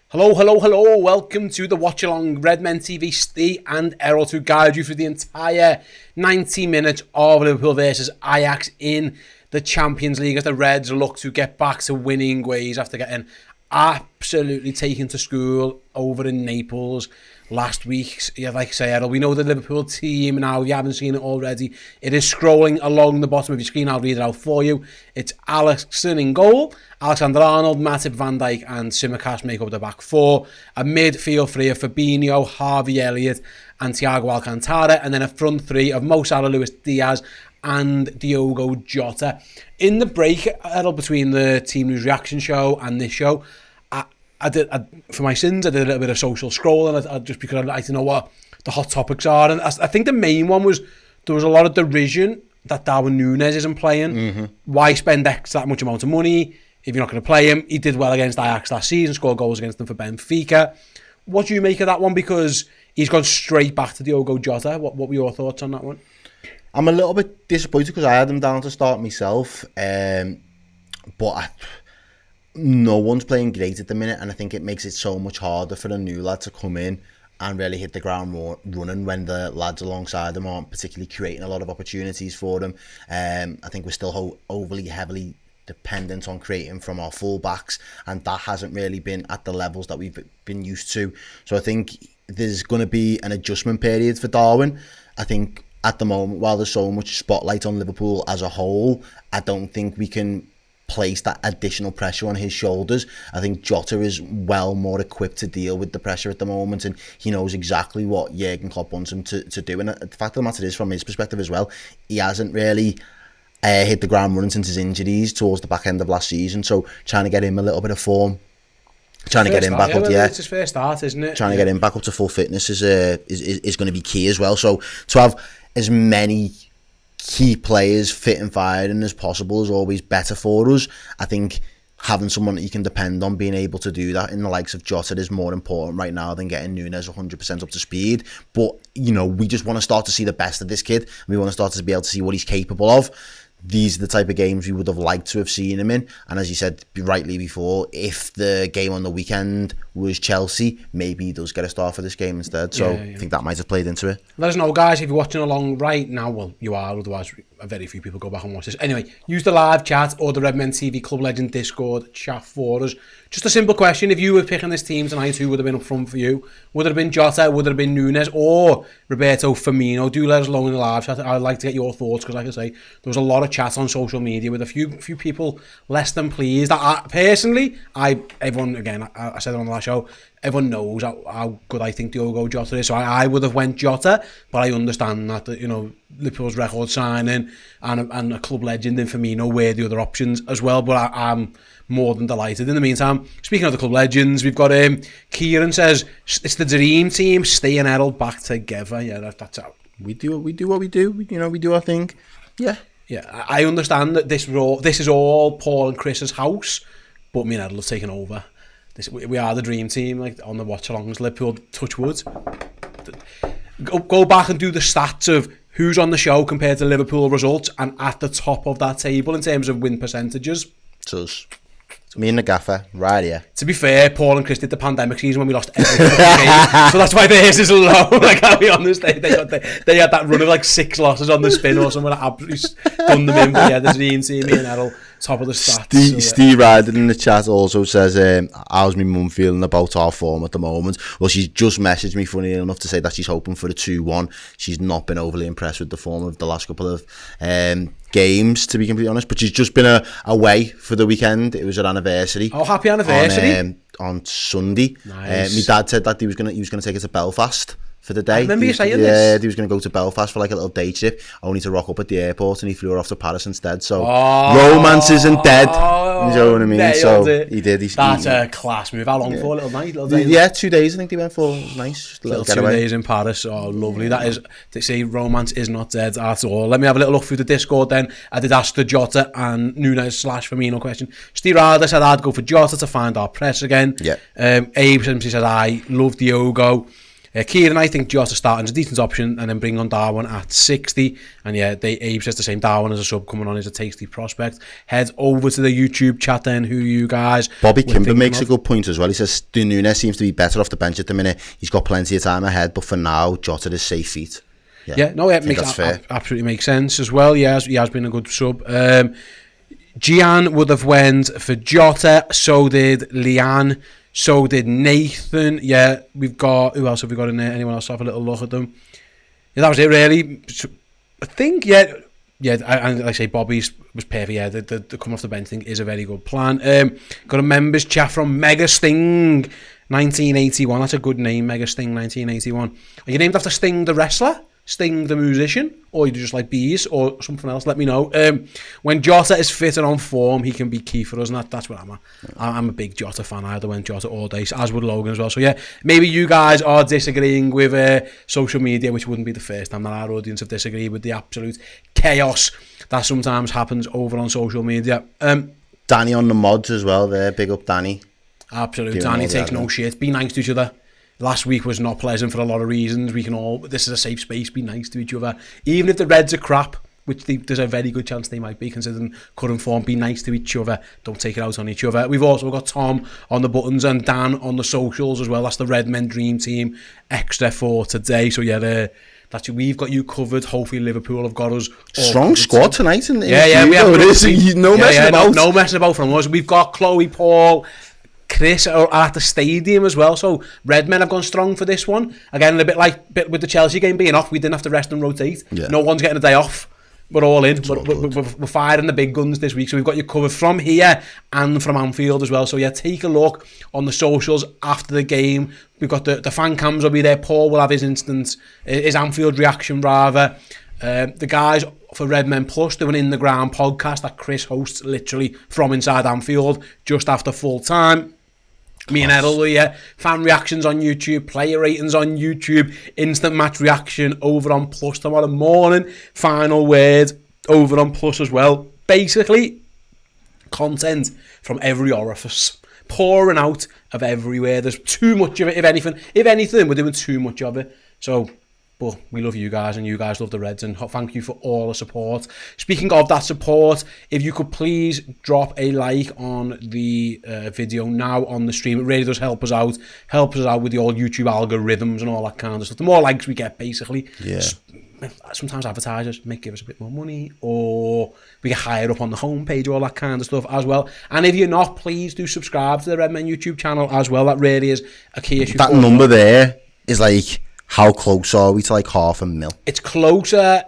Hello. Welcome to the Watchalong Redmen TV, Ste and Errol, to guide you through the entire 90 minutes of Liverpool versus Ajax in the Champions League as the Reds look to get back to winning ways after getting absolutely taken to school over in Naples last week. Yeah, like I say, Errol, we know the Liverpool team now. If you haven't seen it already, it is scrolling along the bottom of your screen. I'll read it out for you. It's Alisson in goal, Alexander-Arnold, Matip, Van Dijk and Tsimikas make up the back four. A midfield three of Fabinho, Harvey Elliott and Thiago Alcantara, and then a front three of Mo Salah, Luis Diaz and Diogo Jota. In the break, Errol, between the Team News reaction show and this show, I did, for my sins, I did a little bit of social scrolling, just because I'd like to know what the hot topics are. And I think the main one was, there was a lot of derision that Darwin Núñez isn't playing. Mm-hmm. Why spend that much amount of money if you're not going to play him? He did well against Ajax last season, scored goals against them for Benfica. What do you make of that one? Because he's gone straight back to Diogo Jota. What were your thoughts on that one? I'm a little bit disappointed because I had him down to start myself. But no one's playing great at the minute, and I think it makes it so much harder for a new lad to come in and really hit the ground running when the lads alongside them aren't particularly creating a lot of opportunities for them. I think we're still overly heavily dependent on creating from our full-backs, and that hasn't really been at the levels that we've been used to. So I think there's going to be an adjustment period for Darwin. I think at the moment, while there's so much spotlight on Liverpool as a whole, I don't think we can place that additional pressure on his shoulders. I think Jota is well more equipped to deal with the pressure at the moment, and he knows exactly what Jurgen Klopp wants him to do. And the fact of the matter is, from his perspective as well, he hasn't really hit the ground running since his injuries towards the back end of last season. So trying to get him a little bit of form, trying to get him back up, it's his first start, isn't it? Trying to get him back up to full fitness is going to be key as well. So to have as many key players fit and firing as possible is always better for us. I think having someone that you can depend on being able to do that in the likes of Jota is more important right now than getting Núñez 100% up to speed. But, you know, we just want to start to see the best of this kid. We want to start to be able to see what he's capable of. These are the type of games we would have liked to have seen him in. And as you said rightly before, if the game on the weekend was Chelsea, maybe he does get a start for this game instead. So I think that might have played into it. Let us know, guys, if you're watching along right now. Well, you are, otherwise very few people go back and watch this. Anyway, use the live chat or the Redmen TV Club Legend Discord chat for us. Just a simple question: if you were picking this team tonight, who would have been up front for you? Would it have been Jota? Would it have been Núñez or Roberto Firmino? Do let us know in the live chat. I'd like to get your thoughts, because, like I say, there was a lot of chat on social media with a few people less than pleased. Personally, everyone, again, I said it on the last show, everyone knows how good I think Diogo Jota is. So I would have went Jota, but I understand that, you know, Liverpool's record signing and a club legend in Firmino were the other options as well. But I'm more than delighted. In the meantime, speaking of the club legends, we've got Kieran says it's the dream team, Ste and Errol back together. Yeah, that's how we do what we do. You know, we do our thing. Yeah. I understand that this is all Paul and Chris's house, but me and Errol have taken over. We are the dream team, like on the watch-alongs. Liverpool, touch wood. Go back and do the stats of who's on the show compared to Liverpool results, and at the top of that table in terms of win percentages. It's me and the gaffer, right here. To be fair, Paul and Chris did the pandemic season when we lost every game, so that's why theirs is low. Like, I'll be honest, they had that run of like 6 losses on the spin or something that absolutely done them in. But yeah, the dream team, me and Errol, top of the stats. Steve Ryder in the chat also says, how's my mum feeling about our form at the moment? Well, she's just messaged me, funny enough, to say that she's hoping for a 2-1. She's not been overly impressed with the form of the last couple of games, to be completely honest, but she's just been away for the weekend. It was her anniversary. Oh, happy anniversary. On Sunday. Nice. My dad said that he was gonna take her to Belfast for the day. I remember you saying this. Yeah, he was going to go to Belfast for like a little day trip, only to rock up at the airport, and he flew her off to Paris instead. So romance isn't dead. You know what I mean? So he did. That's a class move. How long for? A little night? Little day? Yeah, 2 days I think they went for. It was nice. Just a little 2 days in Paris. Oh, lovely. That is, they say romance is not dead at all. Let me have a little look through the Discord then. I did ask the Jota and Núñez/Firmino question. Steve Ryder said I'd go for Jota to find our press again. Yeah. Abe simply said I love Diogo. Kieran, I think Jota starting is a decent option, and then bring on Darwin at 60. And yeah, Abe says the same. Darwin as a sub coming on is a tasty prospect. Head over to the YouTube chat then, who you guys... Bobby Kimber makes a good point as well. He says, Nunes seems to be better off the bench at the minute. He's got plenty of time ahead, but for now, Jota is safe feet. Absolutely makes sense as well. He has been a good sub. Gian would have went for Jota, so did Leanne, so did Nathan. Yeah, we've got... Who else have we got in there? Anyone else have a little look at them? Yeah, that was it, really. I think, and like I say, Bobby's was perfect. Yeah, the come off the bench thing is a very good plan. Got a members chat from Mega Sting 1981. That's a good name, Mega Sting 1981. Are you named after Sting the wrestler? Sting the musician, or you just like bees or something else? Let me know. When Jota is fit and on form, he can be key for us, and that's what I'm at. I'm a big Jota fan. I either went Jota all day, as would Logan as well. So yeah, maybe you guys are disagreeing with social media, which wouldn't be the first time that our audience have disagreed with the absolute chaos that sometimes happens over on social media. Danny on the mods as well there. Big up Danny. Absolutely. Danny takes no shit. Be nice to each other. Last week was not pleasant for a lot of reasons. This is a safe space, be nice to each other. Even if the Reds are crap, which there's a very good chance they might be, considering current form, be nice to each other. Don't take it out on each other. We've also got Tom on the buttons and Dan on the socials as well. That's the Redmen Dream Team extra for today. So yeah, we've got you covered. Hopefully Liverpool have got us strong squad tonight. We have no messing about. No messing about from us. We've got Chloe, Paul, Chris are at the stadium as well, so Redmen have gone strong for this one. Again, a bit with the Chelsea game being off, we didn't have to rest and rotate. No one's getting a day off. We're all in. We're firing the big guns this week, so we've got you covered from here and from Anfield as well. So yeah, take a look on the socials after the game. We've got the fan cams will be there. Paul will have his Anfield reaction rather. The guys for Redmen Plus do an In The Ground podcast that Chris hosts literally from inside Anfield just after full time. Me and Errol, fan reactions on YouTube, player ratings on YouTube, instant match reaction over on Plus tomorrow morning, final word over on Plus as well. Basically, content from every orifice, pouring out of everywhere. There's too much of it, if anything, we're doing too much of it. So, but we love you guys and you guys love the Reds, and thank you for all the support. Speaking of that support, if you could please drop a like on the video now on the stream, it really does help us out with the old YouTube algorithms and all that kind of stuff. The more likes we get, basically, sometimes advertisers may give us a bit more money, or we get higher up on the homepage, all that kind of stuff as well. And if you're not, please do subscribe to the Redmen YouTube channel as well. That really is a key issue. That number there is like... How close are we to like 500,000? It's closer.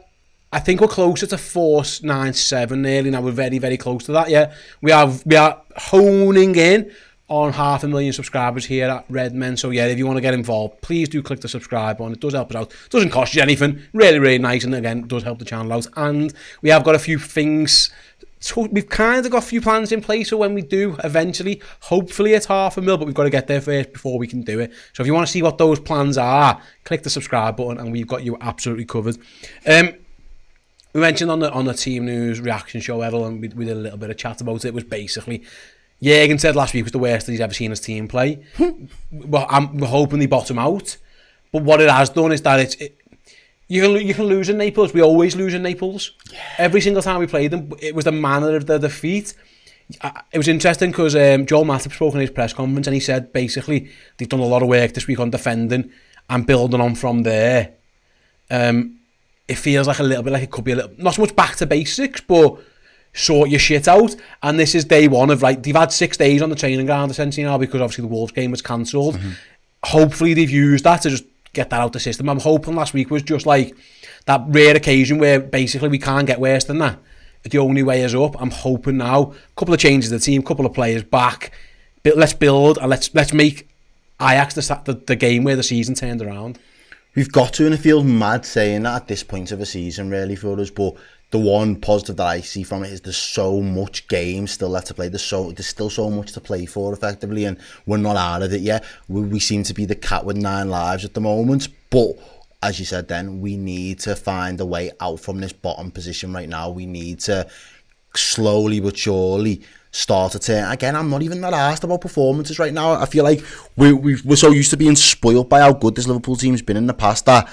I think we're closer to 497 nearly now. We're very, very close to that. Yeah, we are honing in on 500,000 subscribers here at Redmen. So yeah, if you want to get involved, please do click the subscribe button. It does help us out. It doesn't cost you anything. Really, really nice, and again, it does help the channel out. And we have got a few things. So we've kind of got a few plans in place, so when we do eventually, hopefully it's 500,000, but we've got to get there first before we can do it. So if you want to see what those plans are, click the subscribe button and we've got you absolutely covered. We mentioned on the Team News reaction show, Errol, and we did a little bit of chat about it. It was basically, Jürgen said last week was the worst that he's ever seen his team play. We're hoping they bottom out, but what it has done is that you can lose in Naples. We always lose in Naples. Yeah. Every single time we played them, it was the manner of the defeat. It was interesting because Joel Matip spoke in his press conference and he said basically they've done a lot of work this week on defending and building on from there. It feels like a little bit like it could be a little, not so much back to basics, but sort your shit out. And this is day one of, like, they've had 6 days on the training ground essentially now because obviously the Wolves game was cancelled. Mm-hmm. Hopefully they've used that to just get that out the system. I'm hoping last week was just like that rare occasion where basically we can't get worse than that. The only way is up. I'm hoping now, a couple of changes to the team, a couple of players back. Let's build and let's make Ajax the game where the season turned around. We've got to, and it feels mad saying that at this point of the season really for us, but the one positive that I see from it is there's so much game still left to play. There's still so much to play for effectively, and we're not out of it yet. We seem to be the cat with 9 lives at the moment, but as you said then, we need to find a way out from this bottom position right now. We need to slowly but surely start to turn. Again, I'm not even that arsed about performances right now. I feel like we're so used to being spoiled by how good this Liverpool team's been in the past that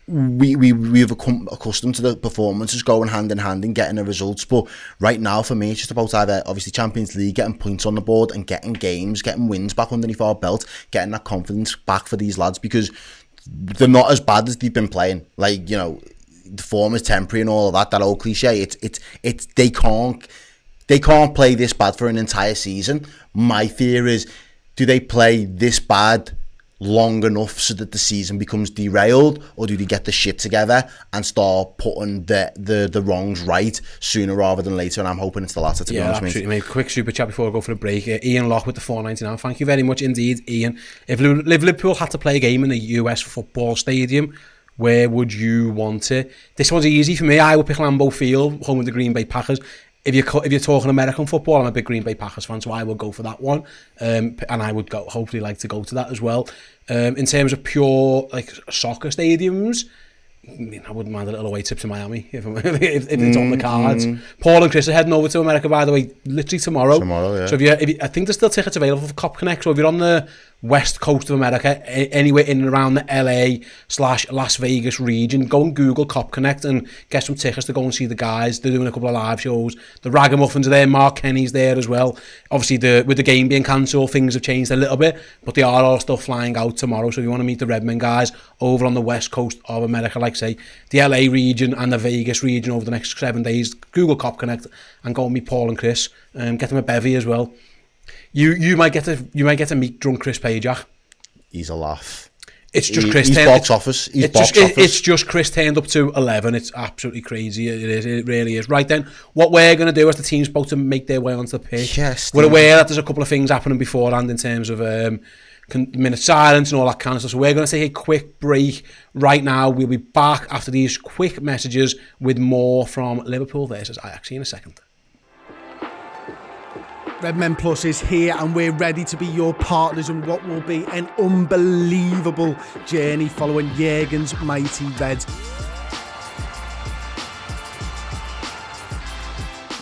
we've become accustomed to the performances going hand in hand and getting the results. But right now, for me, it's just about either obviously Champions League, getting points on the board and getting games, getting wins back underneath our belt, getting that confidence back for these lads, because they're not as bad as they've been playing. Like, you know, the form is temporary and all of that old cliche. It's they can't play this bad for an entire season. My fear is, do they play this bad long enough so that the season becomes derailed, or do they get the shit together and start putting the wrongs right sooner rather than later? And I'm hoping it's the latter, to be honest. Absolutely, mate. Quick super chat before I go for a break. Ian Locke with the $4.99. Thank you very much indeed, Ian. If Liverpool had to play a game in a US football stadium, where would you want it? This one's easy for me. I would pick Lambeau Field, home of the Green Bay Packers. If you're talking American football, I'm a big Green Bay Packers fan, so I will go for that one. And I would hopefully like to go to that as well. In terms of pure like soccer stadiums, I mean, I wouldn't mind a little away trip to Miami if it's on the cards. Paul and Chris are heading over to America, by the way, literally tomorrow. Yeah. So if you, I think there's still tickets available for Cop Connect. So if you're on the west coast of America, anywhere in and around the LA/Las Vegas region, go and Google Cop Connect and get some tickets to go and see the guys. They're doing a couple of live shows. The Ragamuffins are there. Mark Kenny's there as well. Obviously, with the game being cancelled, things have changed a little bit, but they are all still flying out tomorrow. So if you want to meet the Redmen guys over on the west coast of America, like say the LA region and the Vegas region over the next 7 days, Google Cop Connect and go and meet Paul and Chris. Get them a bevy as well. You might get to meet drunk Chris Pajak. He's a laugh. It's just Chris. He's box office. It's just Chris turned up to 11. It's absolutely crazy. It is. It really is. Right then, what we're going to do as the team's about to make their way onto the pitch. Yes, we're aware that there's a couple of things happening beforehand in terms of minute silence and all that kind of stuff. So we're going to take a quick break right now. We'll be back after these quick messages with more from Liverpool versus Ajax in a second. Redmen Plus is here and we're ready to be your partners in what will be an unbelievable journey following Jurgen's mighty Reds.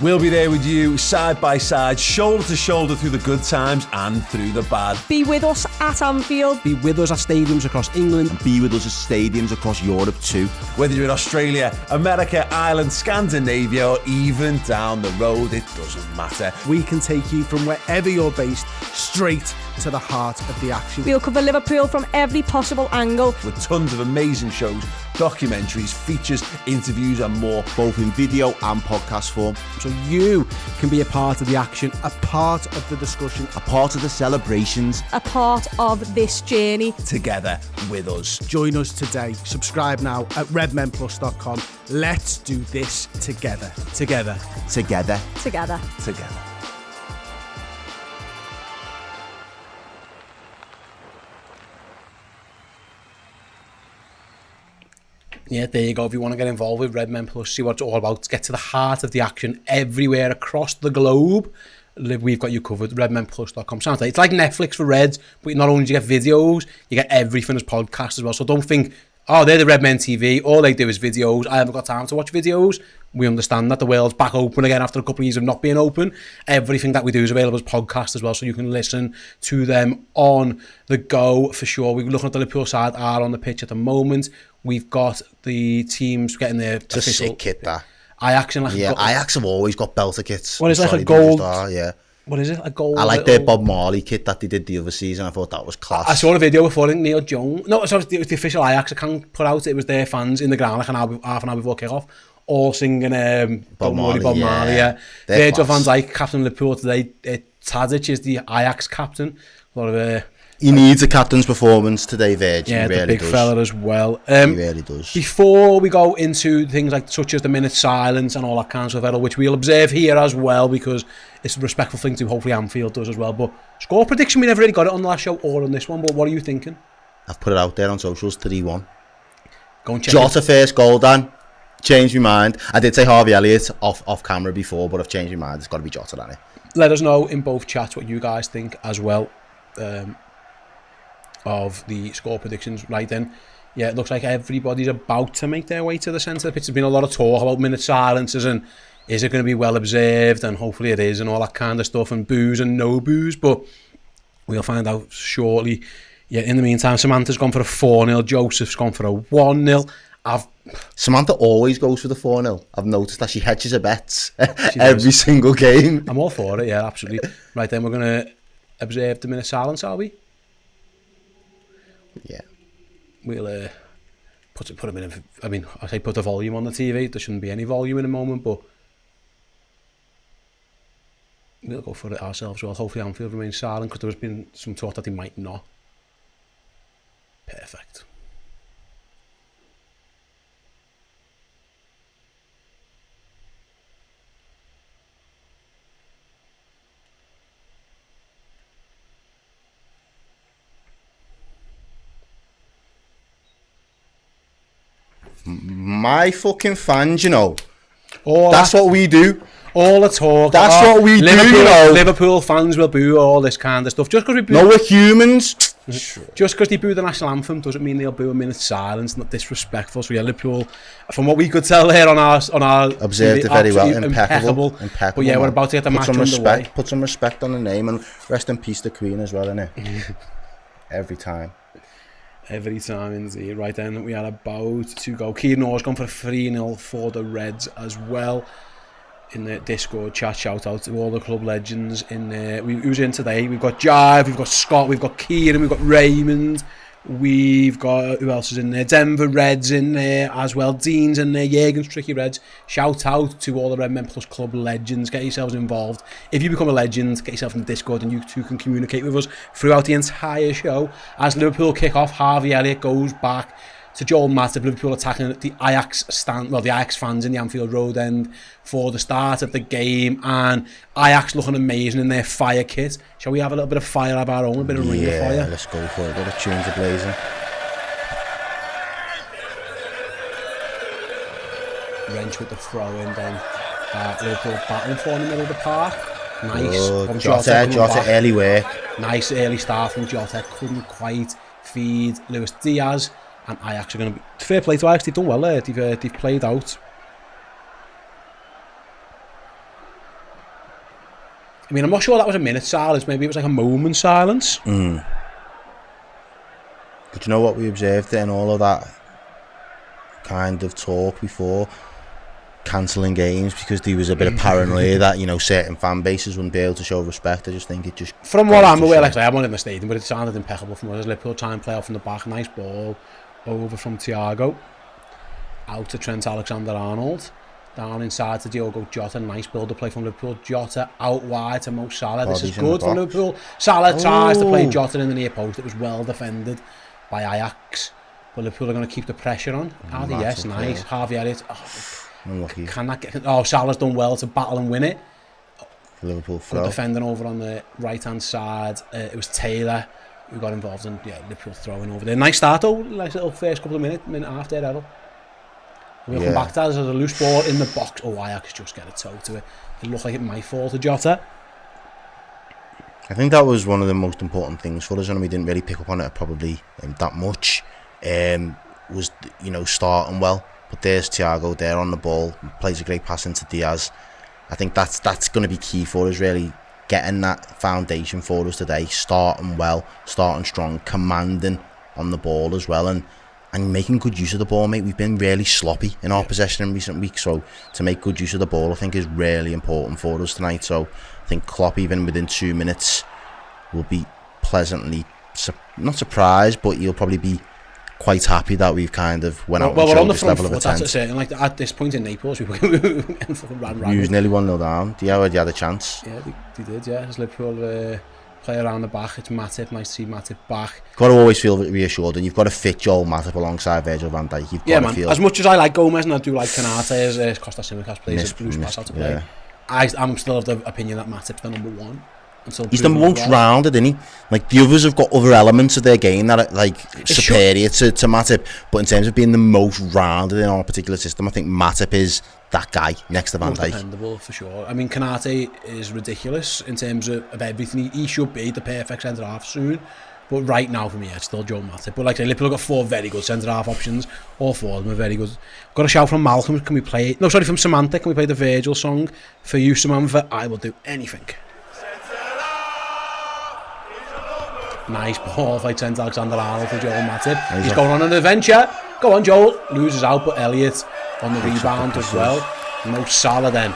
We'll be there with you, side by side, shoulder to shoulder through the good times and through the bad. Be with us at Anfield. Be with us at stadiums across England. And be with us at stadiums across Europe too. Whether you're in Australia, America, Ireland, Scandinavia, or even down the road, it doesn't matter. We can take you from wherever you're based straight to the heart of the action. We'll cover Liverpool from every possible angle. With tons of amazing shows, documentaries, features, interviews and more. Both in video and podcast form. So you can be a part of the action, a part of the discussion, a part of the celebrations, a part of this journey. Together with us. Join us today. Subscribe now at redmenplus.com. Let's do this together. Together. Together. Together. Together. Yeah, there you go. If you want to get involved with Redmen Plus, see what it's all about, get to the heart of the action everywhere across the globe, we've got you covered. Redmenplus.com. Sounds like it's like Netflix for Reds, but not only do you get videos, you get everything as podcasts as well. So don't think, oh, they're the Redmen TV, all they do is videos, I haven't got time to watch videos. We understand that the world's back open again after a couple of years of not being open. Everything that we do is available as podcasts as well, so you can listen to them on the go for sure. We're looking at the Liverpool side, are on the pitch at the moment. We've got the teams getting their it's official. A sick kit, that. Ajax and Ajax have always got belter kits. What is like a gold? Yeah. What is it? A gold? I like their Bob Marley kit that they did the other season. I thought that was class. I saw a video before, I think Neil Jones. No, it was the official Ajax account put out. It was their fans in the ground like half an hour before kick-off, all singing Bob Marley. Yeah. Virgil van Dijk, captain of Liverpool today. Tadic is the Ajax captain. A lot of he needs a captain's performance today, Virg. Yeah, he really the big does. fella as well. He really does. Before we go into things like such as the minute silence and all that kind of stuff, which we'll observe here as well because it's a respectful thing to hopefully Anfield does as well. But score prediction, we never really got it on the last show or on this one. But what are you thinking? I've put it out there on socials, 3-1. Go and check Jota first goal, Dan. Changed my mind. I did say Harvey Elliott off camera before, but I've changed my mind. It's got to be Jota, Dan. Let us know in both chats what you guys think as well. Of the score predictions right then. Yeah, it looks like everybody's about to make their way to the centre of the pitch. There's been a lot of talk about minute silences and Is it going to be well observed? And hopefully it is, and all that kind of stuff, and boos and no boos. But we'll find out shortly. Yeah, in the meantime, Samantha's gone for a 4-0. Joseph's gone for a 1-0. Samantha always goes for the 4-0. I've noticed that she hedges her bets every single game. I'm all for it, yeah, absolutely. Right, then we're going to observe the minute of silence, are we? Yeah. We'll put a minute. I mean, I say put the volume on the TV. There shouldn't be any volume in a moment, but we'll go for it ourselves. Well, hopefully Anfield remains silent, because there has been some talk that they might not. Perfect. My fucking fans, you know. All That's what we do. All the talk. That's what we Liverpool, do, you know. Liverpool fans will boo all this kind of stuff. Just because we boo, No, we're humans. just because they boo the national anthem doesn't mean they'll boo a minute's silence. Not disrespectful. So yeah, Liverpool, from what we could tell here on our Observed TV, it very well. absolutely Impeccable. But yeah, we're about to get the match underway. Put some respect on the name, and rest in peace the Queen as well, innit? Every time. Every time indeed. Right then, we are about to go. Kieran Orr's gone for a 3-0 for the Reds as well. In the Discord chat, shout out to all the club legends in there. Who's in today? We've got Jive, we've got Scott, we've got Kieran, we've got Raymond, we've got, who else is in there? Denver Reds in there as well. Dean's in there, Jürgen's Tricky Reds. Shout out to all the Redmen Plus club legends. Get yourselves involved. If you become a legend, get yourself in the Discord, and you too can communicate with us throughout the entire show. As Liverpool kick off, Harvey Elliott goes back to Joel Matip. Liverpool attacking the Ajax the Ajax fans in the Anfield Road end for the start of the game, and Ajax looking amazing in their fire kit. Shall we have a little bit of fire of our own, a bit of ring of fire? Yeah, let's go for it. Got a tunes a blazing. Wrench with the throw in, then Liverpool battling for in the middle of the park. Nice. Oh, From Jota, early work. Nice early start from Jota. Couldn't quite feed Luis Diaz. And Ajax are going to be... Fair play to Ajax, they've done well there. They've played out. I mean, I'm not sure that was a minute silence. Maybe it was like a moment silence. But you know what we observed in all of that kind of talk before? Cancelling games because there was a bit of paranoia that, you know, certain fan bases wouldn't be able to show respect. I just think it just... From what I'm aware, like I say, I'm not in the stadium, but it sounded impeccable from us. Liverpool try and play off from the back. Nice ball over from Thiago. Out to Trent Alexander-Arnold. Down inside to Diogo Jota. Nice build-up play from Liverpool. Jota out wide to Mo Salah. This is good for Liverpool. Salah tries to play Jota in the near post. It was well defended by Ajax. But Liverpool are going to keep the pressure on. Harvey, yes, nice. Harvey Elliott. Unlucky. Can that get... Oh, Salah's done well to battle and win it. Liverpool throw. Good defending over on the right-hand side. It was Taylor who got involved in Liverpool throwing over there. Nice start though. Nice little first couple of minute and a half there, Errol. We'll come back to that as a loose ball in the box. Oh, Ajax just get a toe to it. It looked like it might fall to Jota. I think that was one of the most important things for us, and we didn't really pick up on it probably that much. Was, you know, starting well. But there's Thiago there on the ball, plays a great pass into Diaz. I think that's going to be key for us, really, getting that foundation for us today, starting well, starting strong, commanding on the ball as well, and making good use of the ball, mate. We've been really sloppy in our possession in recent weeks, so to make good use of the ball, I think, is really important for us tonight. So I think Klopp, even within 2 minutes, will be pleasantly, not surprised, but he'll probably be quite happy that we've kind of went out and showed this level of attention. That's certain. Like at this point in Naples, we was nearly 1-0 down. You had a chance. Yeah, they did. Yeah, as Liverpool play around the back, it's Matip. Nice to see Matip back. Got to always feel reassured, and you've got to fit Joel Matip alongside Virgil van Dijk. You've got to feel. As much as I like Gomez and I do like Kanate as Costa Simicas plays a loose pass out to play, I'm still of the opinion that Matip's the number one. He's the most rounded, isn't he? Like, the others have got other elements of their game that are like superior to Matip, but in terms of being the most rounded in our particular system, I think Matip is that guy next to Van Dijk. Dependable for sure. I mean, Kanate is ridiculous in terms of everything. He should be the perfect centre half soon, But right now for me, it's still Joe Matip. But like I say, Liverpool have got 4 very good centre-half options. All 4 of them are very good. Got a shout from Malcolm. Can we play... No, sorry, from Samantha. Can we play the Virgil song? For you, Samantha, I will do anything. Nice ball by Trent Alexander-Arnold for Joel Matip. He's going on an adventure. Go on, Joel. Loses out, but Elliott on the rebound as well. Mo Salah then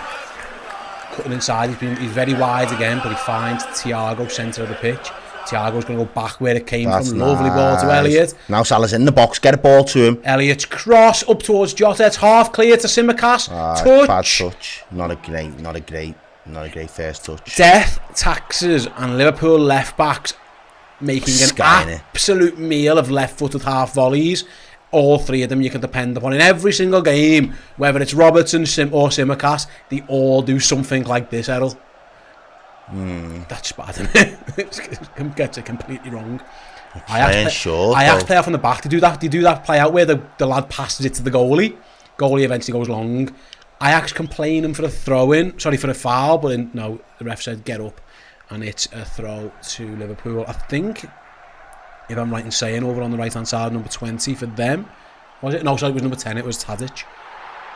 cutting inside. He's very wide again, but he finds Thiago centre of the pitch. Thiago's going to go back where it came from. Lovely ball to Elliott. Now Salah's in the box. Get a ball to him. Elliott's cross up towards Jota. It's half clear to Simicast. Touch. Bad touch. Not a great first touch. Death, taxes, and Liverpool left backs making an absolute meal of left-footed half volleys. All 3 of them you can depend upon in every single game, whether it's Robertson or Simicast. They all do something like this, Errol. That's bad, isn't it? It gets it completely wrong. Ajax play out from the back. They do that play out where the lad passes it to the goalie. Goalie eventually goes long. Ajax complaining for a throw-in, sorry, for a foul, but no, the ref said get up, and it's a throw to Liverpool. I think, if I'm right in saying, over on the right-hand side, number 20 for them. Was it? No, sorry, it was number 10. It was Tadic.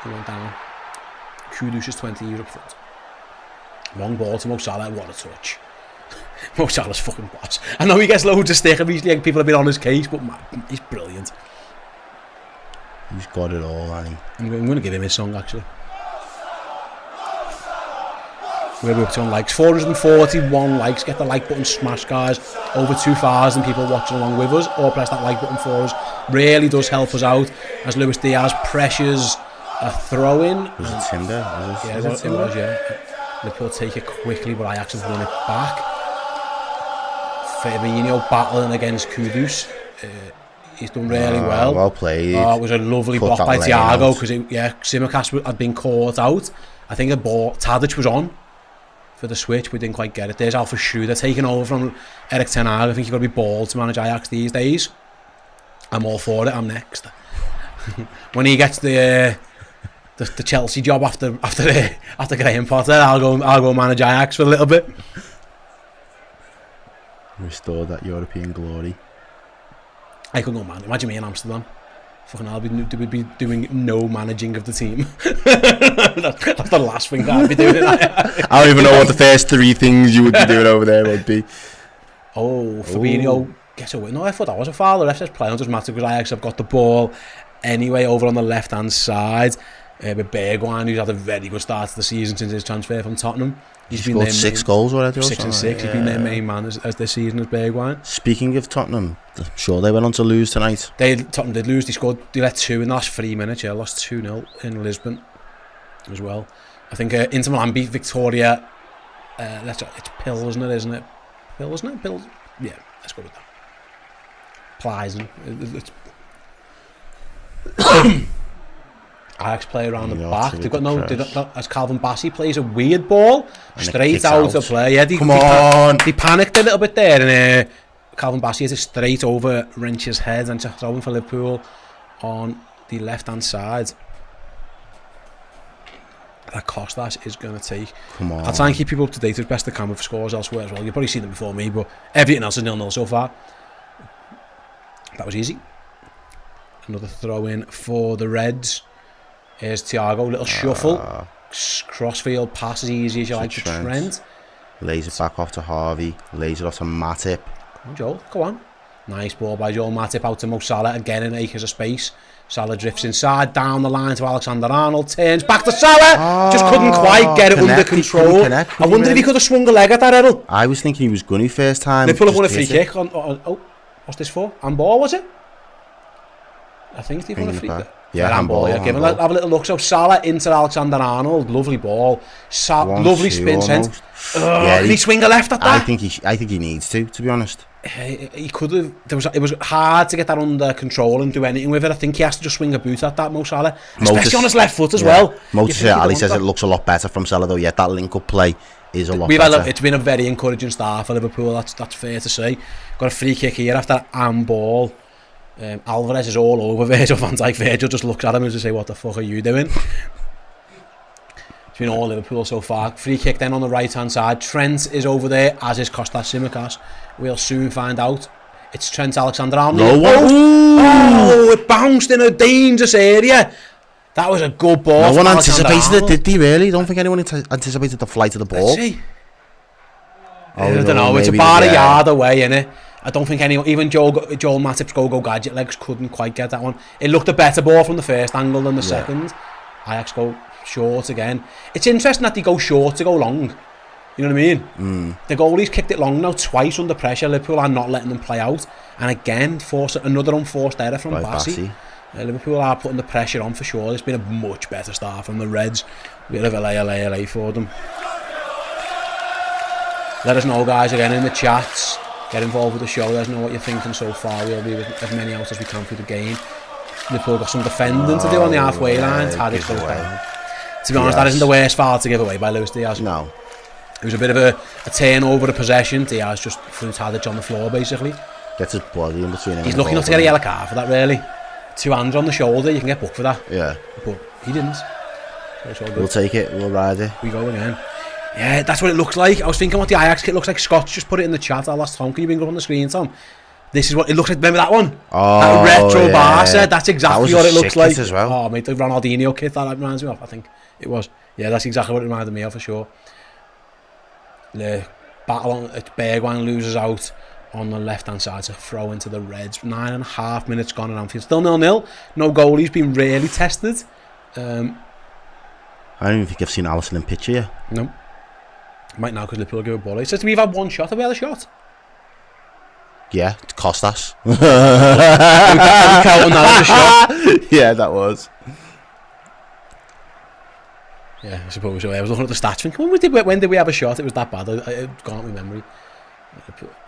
He went down. Kudus is 20 years up front. Long ball to Mo Salah. What a touch. Mo Salah's fucking boss. I know he gets loads of stick. Recently, people have been on his case, but man, he's brilliant. He's got it all, hasn't he? I'm going to give him his song, actually. We're up to on likes. 441 likes. Get the like button smashed, guys. Over 2,000 people watching along with us. Or press that like button for us. Really does help us out. As Luis Diaz pressures a throw-in. Was it Timber? Yeah, it was, yeah. Liverpool take it quickly, but Ajax have won it back. Firmino battling against Kudus. He's done really well. Well played. It was a lovely block by Thiago because Simicast had been caught out. I think the ball Tadic was on for the switch, we didn't quite get it. There's Alpha Schroeder taking over from Erik ten Hag. I think you've got to be bald to manage Ajax these days. I'm all for it. I'm next. When he gets the Chelsea job after Graham Potter, I'll go manage Ajax for a little bit. Restore that European glory. I could go man. Imagine me in Amsterdam. Fucking hell, we'd be doing no managing of the team. That's the last thing that I'd be doing. I don't even know what the first 3 things you would be doing over there would be. Oh, Fabinho gets a win. No, I thought that was a foul. The ref says play on, doesn't matter because Ajax have got the ball anyway over on the left hand side. With Bergwijn, who's had a very good start to the season since his transfer from Tottenham. He's been scored 6 goals already. 6 and 6. He's been their main man as this season as Bergwijn. Speaking of Tottenham, I'm sure they went on to lose tonight. Tottenham did lose. They let 2 in the last 3 minutes. Yeah, lost 2-0 in Lisbon as well. I think Inter Milan beat Victoria. It's Pilsner, isn't it? Pilsner. Yeah, let's go with that. Pleisen. Ajax play around the back. They've got no. As Calvin Bassey plays a weird ball straight out of play. Yeah, they panicked a little bit there, and Calvin Bassey hit it straight over Wrench's head, and just throwing for Liverpool on the left hand side. That Costas is going to take. Come on. I'll try and keep people up to date as best I can with scores elsewhere as well. You've probably seen them before me, but everything else is 0-0 so far. That was easy. Another throw in for the Reds. Here's Thiago, little shuffle. Crossfield pass as easy as you like to Trent. Lays it back off to Harvey. Lays it off to Matip. Come on, Joel, go on. Nice ball by Joel Matip out to Mo Salah. Again in acres of space. Salah drifts inside, down the line to Alexander-Arnold. Turns back to Salah. Just couldn't quite get it under control. I wonder if he could have swung a leg at that, Errol. I was thinking he was gunny first time. They put up on a free kick. What's this for? Handball, was it? I think they've won a free kick. Yeah, handball. Yeah, have a little look. So Salah into Alexander-Arnold, lovely ball, lovely spin sense. Can he swing a left at that? I think he needs to be honest. He could have. It was hard to get that under control and do anything with it. I think he has to just swing a boot at that, Mo Salah, especially on his left foot as well. Ali says it looks a lot better from Salah though. Yeah, that link-up play is a lot better. It's been a very encouraging start for Liverpool. That's fair to say. Got a free kick here after that handball. Alvarez is all over Virgil van Dijk. Virgil just looks at him and just say, what the fuck are you doing? It's been all Liverpool so far. Free kick then on the right hand side. Trent is over there, as is Costas Tsimikas. We'll soon find out. It's Trent Alexander-Arnold. Low one. Oh, it bounced in a dangerous area. That was a good ball. No one from anticipated it, Alexander-Arnold. did they really? Don't think anyone anticipated the flight of the ball. Let's see. Oh, I don't no, know, it's maybe about they- a yard away, innit? I don't think anyone, even Joel Matip's go gadget legs couldn't quite get that one. It looked a better ball from the first angle than the second. Ajax go short again. It's interesting that they go short to go long. You know what I mean? The goalie's kicked it long now twice under pressure. Liverpool are not letting them play out. And again, another unforced error from Bassi. Liverpool are putting the pressure on for sure. It's been a much better start from the Reds. Bit of LA for them. Let us know, guys, again in the chats. Get involved with the show. Let us know what you're thinking so far. We'll be with as many out as we can through the game. Liverpool got some defending to do on the halfway line. Tadic goes down. To be honest, that isn't the worst foul to give away by Luis Diaz. No. It was a bit of a turnover of possession. Diaz just threw Tadic on the floor, basically. Gets his body in between him. He's lucky not to get a yellow card for that, really. 2 hands on the shoulder, you can get booked for that. Yeah. But he didn't. So it's all good. We'll take it. We'll ride it. We go again. Yeah, that's what it looks like. I was thinking what the Ajax kit looks like. Scott's just put it in the chat. Our last Tom, can you bring it up on the screen, Tom? This is what it looks like. Remember that one? Oh, that retro yeah. Barca. That's exactly That what was it a looks sick like. kit as well. Oh, mate, the Ronaldinho kit that reminds me of. I think it was. Yeah, that's exactly what it reminded me of for sure. The battle on Bergwijn loses out on the left hand side to throw into the Reds. 9.5 minutes gone at Anfield. Still 0-0. No goalie's been really tested. I don't even think I've seen Alisson in picture yet. No. Might now because Liverpool give a ball. It says we've had one shot. Have we had a shot? Yeah, it cost us. Are we counting that as a shot? Yeah, that was. Yeah, I suppose so. I was looking at the stats thinking, when did we have a shot? It was that bad. It's gone out of my memory.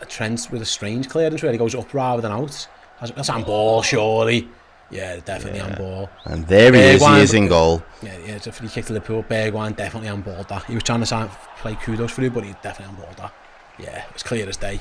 A Trent with a strange clearance where he goes up rather than out. That's on ball, surely. Yeah, definitely on ball. And there he is in goal. Yeah, it's a free kick to Liverpool. Bergwijn definitely on board that. He was trying to play kudos for you, but he's definitely on board that. Yeah, it's clear as day.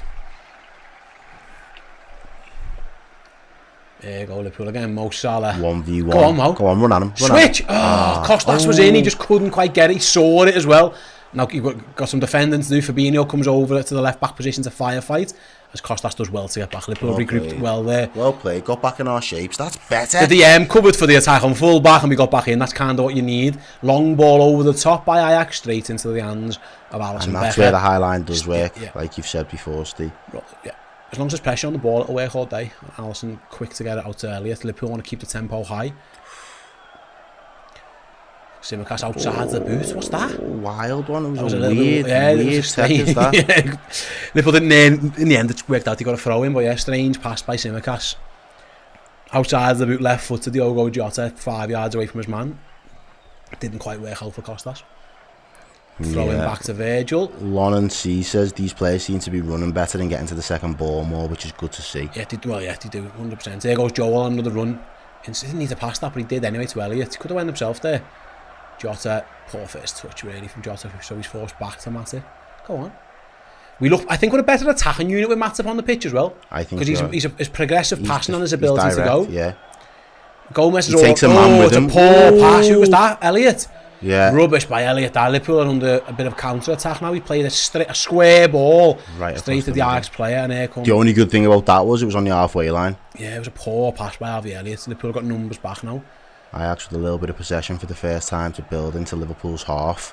There you go, Liverpool again. Mo Salah. 1v1. Go on, Mo. Go on, run at him. Switch! Costas was in, he just couldn't quite get it. He saw it as well. Now you've got some defending to do. Fabinho comes over to the left back position to firefight. As Costas does well to get back. Liverpool regrouped well there. Well played. Got back in our shapes. That's The better. DM covered for the attack on full back and we got back in. That's kind of what you need. Long ball over the top by Ajax, straight into the hands of Alisson And that's Becker. where the high line does work, Yeah. like you've said before, Steve. Yeah. As long as there's pressure on the ball, it'll work all day. Alisson quick to get it out earlier. Liverpool want to keep the tempo high. Simicast outside the boot. What's that? Wild one. It was a a little weird, bit, yeah, weird tech, is that? Yeah. Liverpool didn't in the end it worked out. He got a throw in, but yeah, strange pass by Simicast. Outside the boot, left foot to Diogo Jota, 5 yards away from his man. Didn't quite work out for Costas. Throwing back to Virgil. Lon C says these players seem to be running better and getting to the second ball more, which is good to see. Yeah, they do, 100%. There goes Joel on another run. He didn't need to pass that, but he did anyway to Elliott. He could have went himself there. Jota, poor first touch really from Jota, so he's forced back to Matip. Go on. I think we're a better attacking unit with Matip on the pitch as well. I think because he's progressive passing on his ability direct, to go. Yeah. Gomez is Takes a man with it's him. a poor pass. Who was that? Elliott. Yeah. Rubbish by Elliott. Liverpool are under a bit of counter attack now. He played a square ball straight to the Ajax player, and here comes. The only good thing about that was it was on the halfway line. Yeah, it was a poor pass by Harvey Elliott. Liverpool got numbers back now. Ajax with a little bit of possession for the first time to build into Liverpool's half.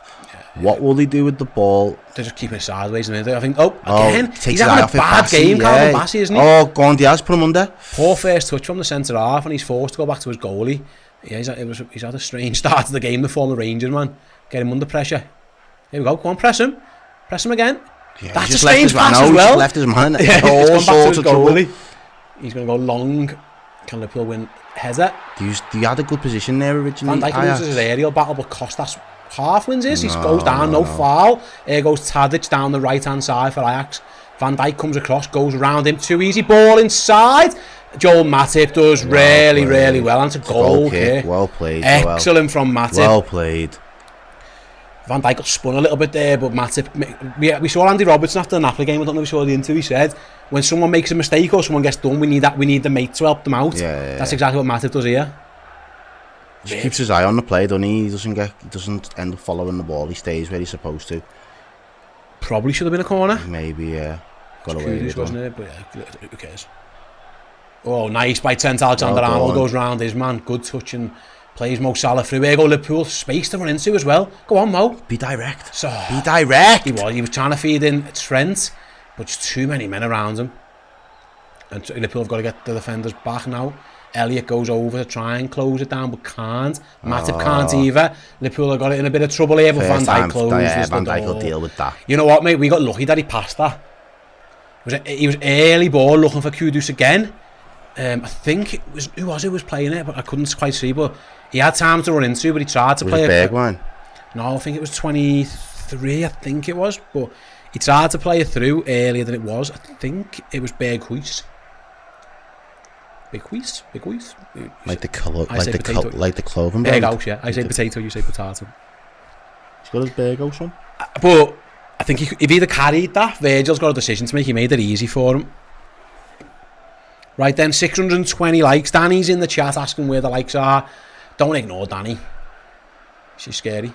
What will they do with the ball? They're just keeping it sideways. I think, again, takes he's his having eye a off it, bad Bassi, game, yeah. Calvin Bassi, isn't he? Oh, go on, Diaz, put him under. Poor first touch from the centre half, and he's forced to go back to his goalie. Yeah, he's had a strange start to the game, the former Rangers man. Get him under pressure. Here we go, go on, press him. Press him again. Yeah, that's a strange pass as He well. just left his man. Yeah, All he's gone back to sorts his of trouble. goalie. He's going to go long. Can Liverpool win header? He had a good position there originally. Van Dijk loses his aerial battle, but Costas half wins his. He goes down, no foul. Here goes Tadic down the right hand side for Ajax. Van Dijk comes across, goes around him, too easy, ball inside. Joel Matip does really well. And it's a goal kick. Well played. Excellent from Matip. Well played. Van Dijk got spun a little bit there, but Matip. We saw Andy Robertson after the Napoli game. I don't know if we saw the interview. He said, when someone makes a mistake or someone gets done, we need the mate to help them out. That's exactly what Matip does here. Just keeps his eye on the play, doesn't he? He doesn't end up following the ball. He stays where he's supposed to. Probably should have been a corner. Maybe, yeah. Got away with it. Wasn't it? But yeah, who cares? Oh, nice by Trent Alexander-Arnold. Goes round his man. Good touch and plays Mo Salah through. Here go Liverpool. Space to run into as well. Go on, Mo. Be direct. So, Be direct. He was trying to feed in Trent, but just too many men around him. And Liverpool have got to get the defenders back now. Elliott goes over to try and close it down, but can't. Matip can't either. Liverpool have got it in a bit of trouble here, but Van Dijk closed. Van Dijk will deal with that. You know what, mate? We got lucky that he passed that. He was early ball looking for Kudus again. I think it was who was playing it, but I couldn't quite see. But he had time to run into, but he tried to play it. Bergwijn? No, I think it was 23. I think it was, but he tried to play it through earlier than it was. I think it was Berghuis. Big Huis. Like the clothing brand. Berghuis, yeah. I say potato, you say potato. He's got his Berghuis on. But I think if he'd have carried that, Virgil's got a decision to make. He made it easy for him. Right then, 620 likes. Danny's in the chat asking where the likes are. Don't ignore Danny. She's scary.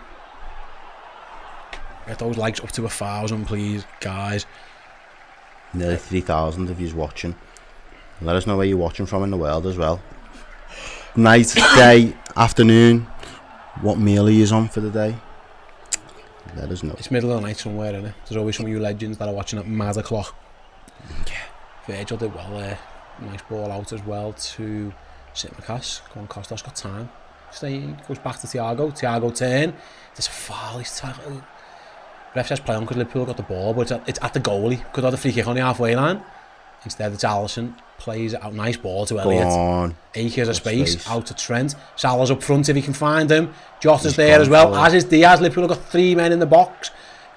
Get those likes up to 1,000, please, guys. Nearly 3,000 if you're watching. Let us know where you're watching from in the world as well. Night, day, afternoon. What meal are you on for the day? Let us know. It's middle of the night somewhere, isn't it? There's always some of you legends that are watching at mad o'clock. Yeah. Virgil did well there. Nice ball out as well to Sitmakas. Come on, Costas got time. Goes back to Thiago. Thiago turn. There's a foul. Ref says play on because Liverpool got the ball, but it's at the goalie. Could have had a free kick on the halfway line. Instead, it's Alisson. Plays it out. Nice ball to Elliott. Acres of space. Out to Trent. Salah's up front if he can find him. Jota's there as well. As is Diaz. Liverpool have got 3 men in the box.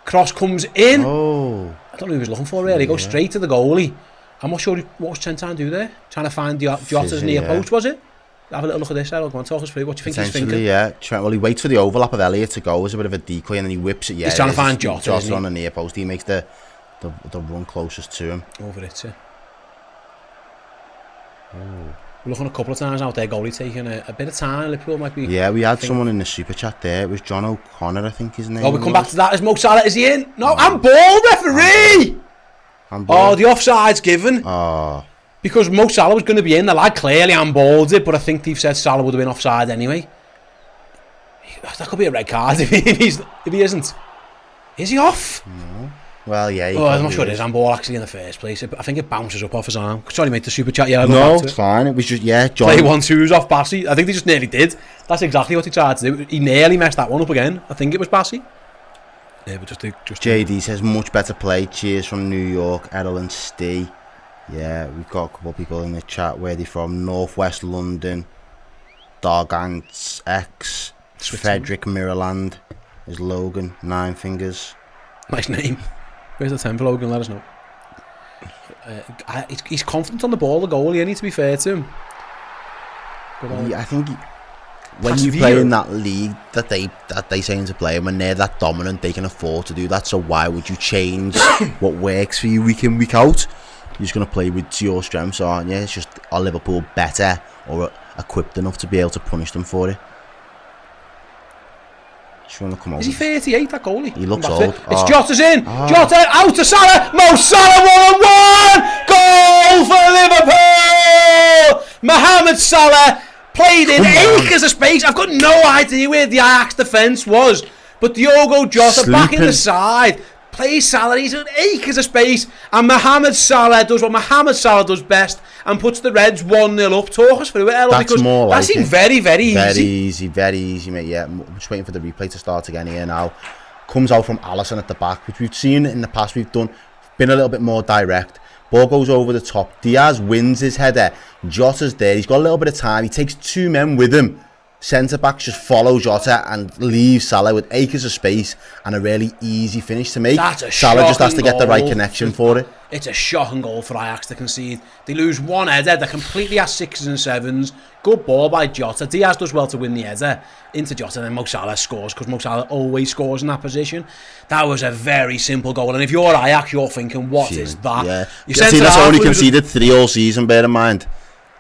Cross comes in. Oh. I don't know who he was looking for really. He goes straight to the goalie. I'm not sure what was Trent trying to do there. Trying to find Jota's near post, was it? Have a little look at this, Errol. Go on, talk us through. What do you think he's thinking? Yeah. Well, he waits for the overlap of Elliott to go as a bit of a decoy, and then he whips it. Yeah, he's trying to find Jota on the near post. He makes the run closest to him. Over it, yeah. We're looking a couple of times out there, goalie taking a bit of time. Liverpool might be. Yeah, we had someone in the super chat there. It was John O'Connor, I think his name. Oh, we come back to that. Is Mo Salah? Is he in? No, handball, referee. Oh, the offside's given. Oh. Because Mo Salah was going to be in. The lad clearly handballed it, but I think they've said Salah would have been offside anyway. That could be a red card if he isn't. Is he off? No. Well, yeah. I'm not sure it is handball actually in the first place. I think it bounces up off his arm. Sorry, mate, the super chat. Yeah, no, it's fine. It was just John. Play 1-2s off Bassey. I think they just nearly did. That's exactly what he tried to do. He nearly messed that one up again. I think it was Bassey. Yeah, but just JD says much better play. Cheers from New York, Errol and Ste. Yeah, we've got a couple of people in the chat. Where are they from? Northwest London. Dargants X. Frederick Mirrorland is Logan. 9 Fingers. Nice name. Where's the 10 for Logan? Let us know. He's confident on the ball, the goalie, and to be fair to him. Yeah, I think when you play in that league that they seem to play, and when they're that dominant, they can afford to do that. So why would you change what works for you week in, week out? You're just going to play with your strengths, aren't you? It's just, are Liverpool better or equipped enough to be able to punish them for it? Is he 38, that goalie? He looks old. It's Jota's in. Jota out to Salah. Mo Salah 1-1. Goal for Liverpool. Mohamed Salah played in acres of space. I've got no idea where the Ajax defence was, but Diogo Jota back in the side. Plays Salah, he's in acres of space, and Mohamed Salah does what Mohamed Salah does best and puts the Reds 1-0 up. Talk us through it, Errol, because that seemed very, very easy. Very easy, mate. Yeah, I'm just waiting for the replay to start again here now. Comes out from Alisson at the back, which we've seen in the past. We've been a little bit more direct. Ball goes over the top. Diaz wins his header. Jota's there. He's got a little bit of time. He takes 2 men with him. Centre-backs just follow Jota and leave Salah with acres of space and a really easy finish to make. Salah just has to get the right connection for it. It's a shocking goal for Ajax to concede. They lose one header. They're completely at 6s and 7s. Good ball by Jota. Diaz does well to win the header into Jota, and then Mo Salah scores because Mo Salah always scores in that position. That was a very simple goal, and if you're Ajax, you're thinking, what is that? Yeah. That's only conceded 3 all season, bear in mind.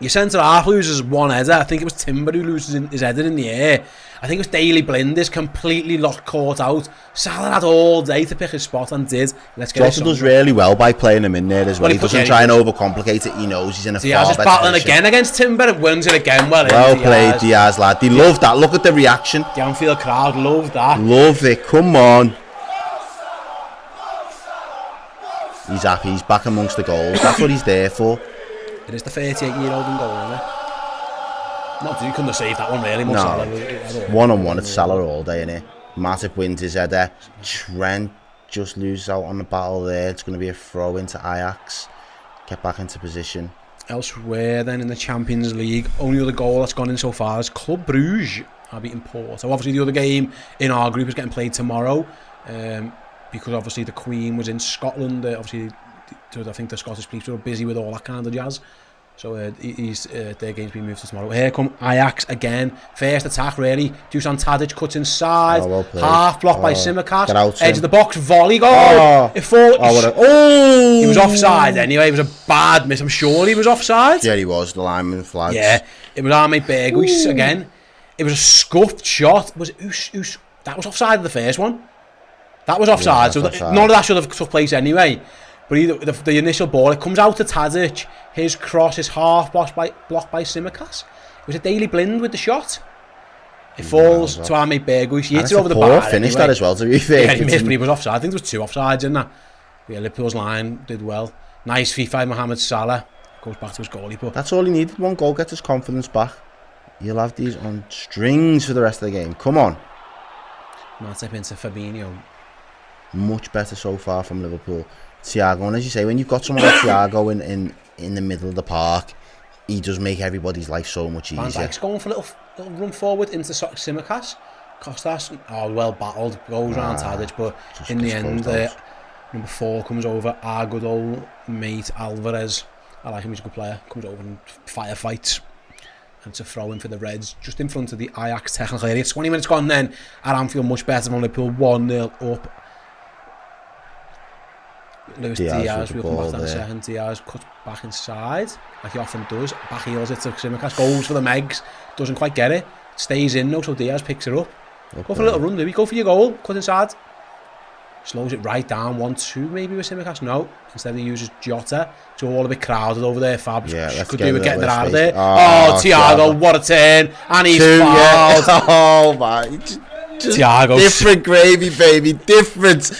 Your centre-half loses one header. I think it was Timber who loses his header in the air. I think it was Daley Blind is completely caught out. Salah had all day to pick his spot and did. Let's get Jota does really well by playing him in there as well. He doesn't try and overcomplicate it. He knows he's in a Diaz is battling again against Timber and wins it again. Well played, Diaz, lad. They love that. Look at the reaction. The Anfield crowd love that. Love it. Come on. He's happy. He's back amongst the goals. That's what he's there for. It is the 38-year-old in goal, isn't it? Not you couldn't have saved that one really. No. Salah, one-on-one, it's Salah all day, innit? Matip wins his header. Trent just loses out on the battle there. It's going to be a throw into Ajax. Get back into position. Elsewhere then in the Champions League, only other goal that's gone in so far is Club Brugge are beating Porto. Obviously the other game in our group is getting played tomorrow, because obviously the Queen was in Scotland. Obviously, I think the Scottish police were busy with all that kind of jazz. So their game's been moved to tomorrow. Here come Ajax again. First attack really. Dusan Tadic cuts inside. Well half blocked by Simicast. Edge him. of the box volley goal. It falls. He was offside anyway. It was a bad miss. I'm sure he was offside. Yeah, he was. The lineman flags. Yeah, it was our mate Berghuis again. It was a scuffed shot. That was offside of the first one. That was offside. Yeah, so offside. None of that should have took place anyway. But either the initial ball, it comes out to Tadic. His cross is half blocked by Simicast. It was a Daley Blind with the shot. It falls to our mate Berghuis. He hits it over the bar. Finished that as well, to be fair. Yeah, he missed, but he was offside. I think there was 2 offsides in that. Yeah, Liverpool's line did well. Nice FIFA, Mohamed Salah. Goes back to his goalie. But that's all he needed. One goal, gets his confidence back. He'll have these on strings for the rest of the game. Come on. Matip into Fabinho. Much better so far from Liverpool. Thiago, and as you say, when you've got someone like Thiago in the middle of the park, he does make everybody's life so much easier. Van Dijk's going for a little run forward into Simicast. Costas, well battled, goes around Tadic, but in the end, number 4 comes over. Our good old mate Alvarez, I like him, he's a good player, comes over and firefights. And to throw in for the Reds, just in front of the Ajax technical area. 20 minutes gone then at Anfield, much better than Liverpool, 1-0 up. Luis Diaz, we'll come back to that in a second. Diaz cuts back inside, like he often does. Back heels it to Simicast, goes for the Megs, doesn't quite get it. Stays in though, so Diaz picks it up. Go for a little run, Louis. Go for your goal, cut inside. Slows it right down, 1-2 maybe with Simicast. No, instead he uses Jota. It's all a bit crowded over there. Fab could do with getting it out of there. Oh, Thiago, what a turn. And he's fouled. Oh my. Thiago. Different gravy, baby. Different.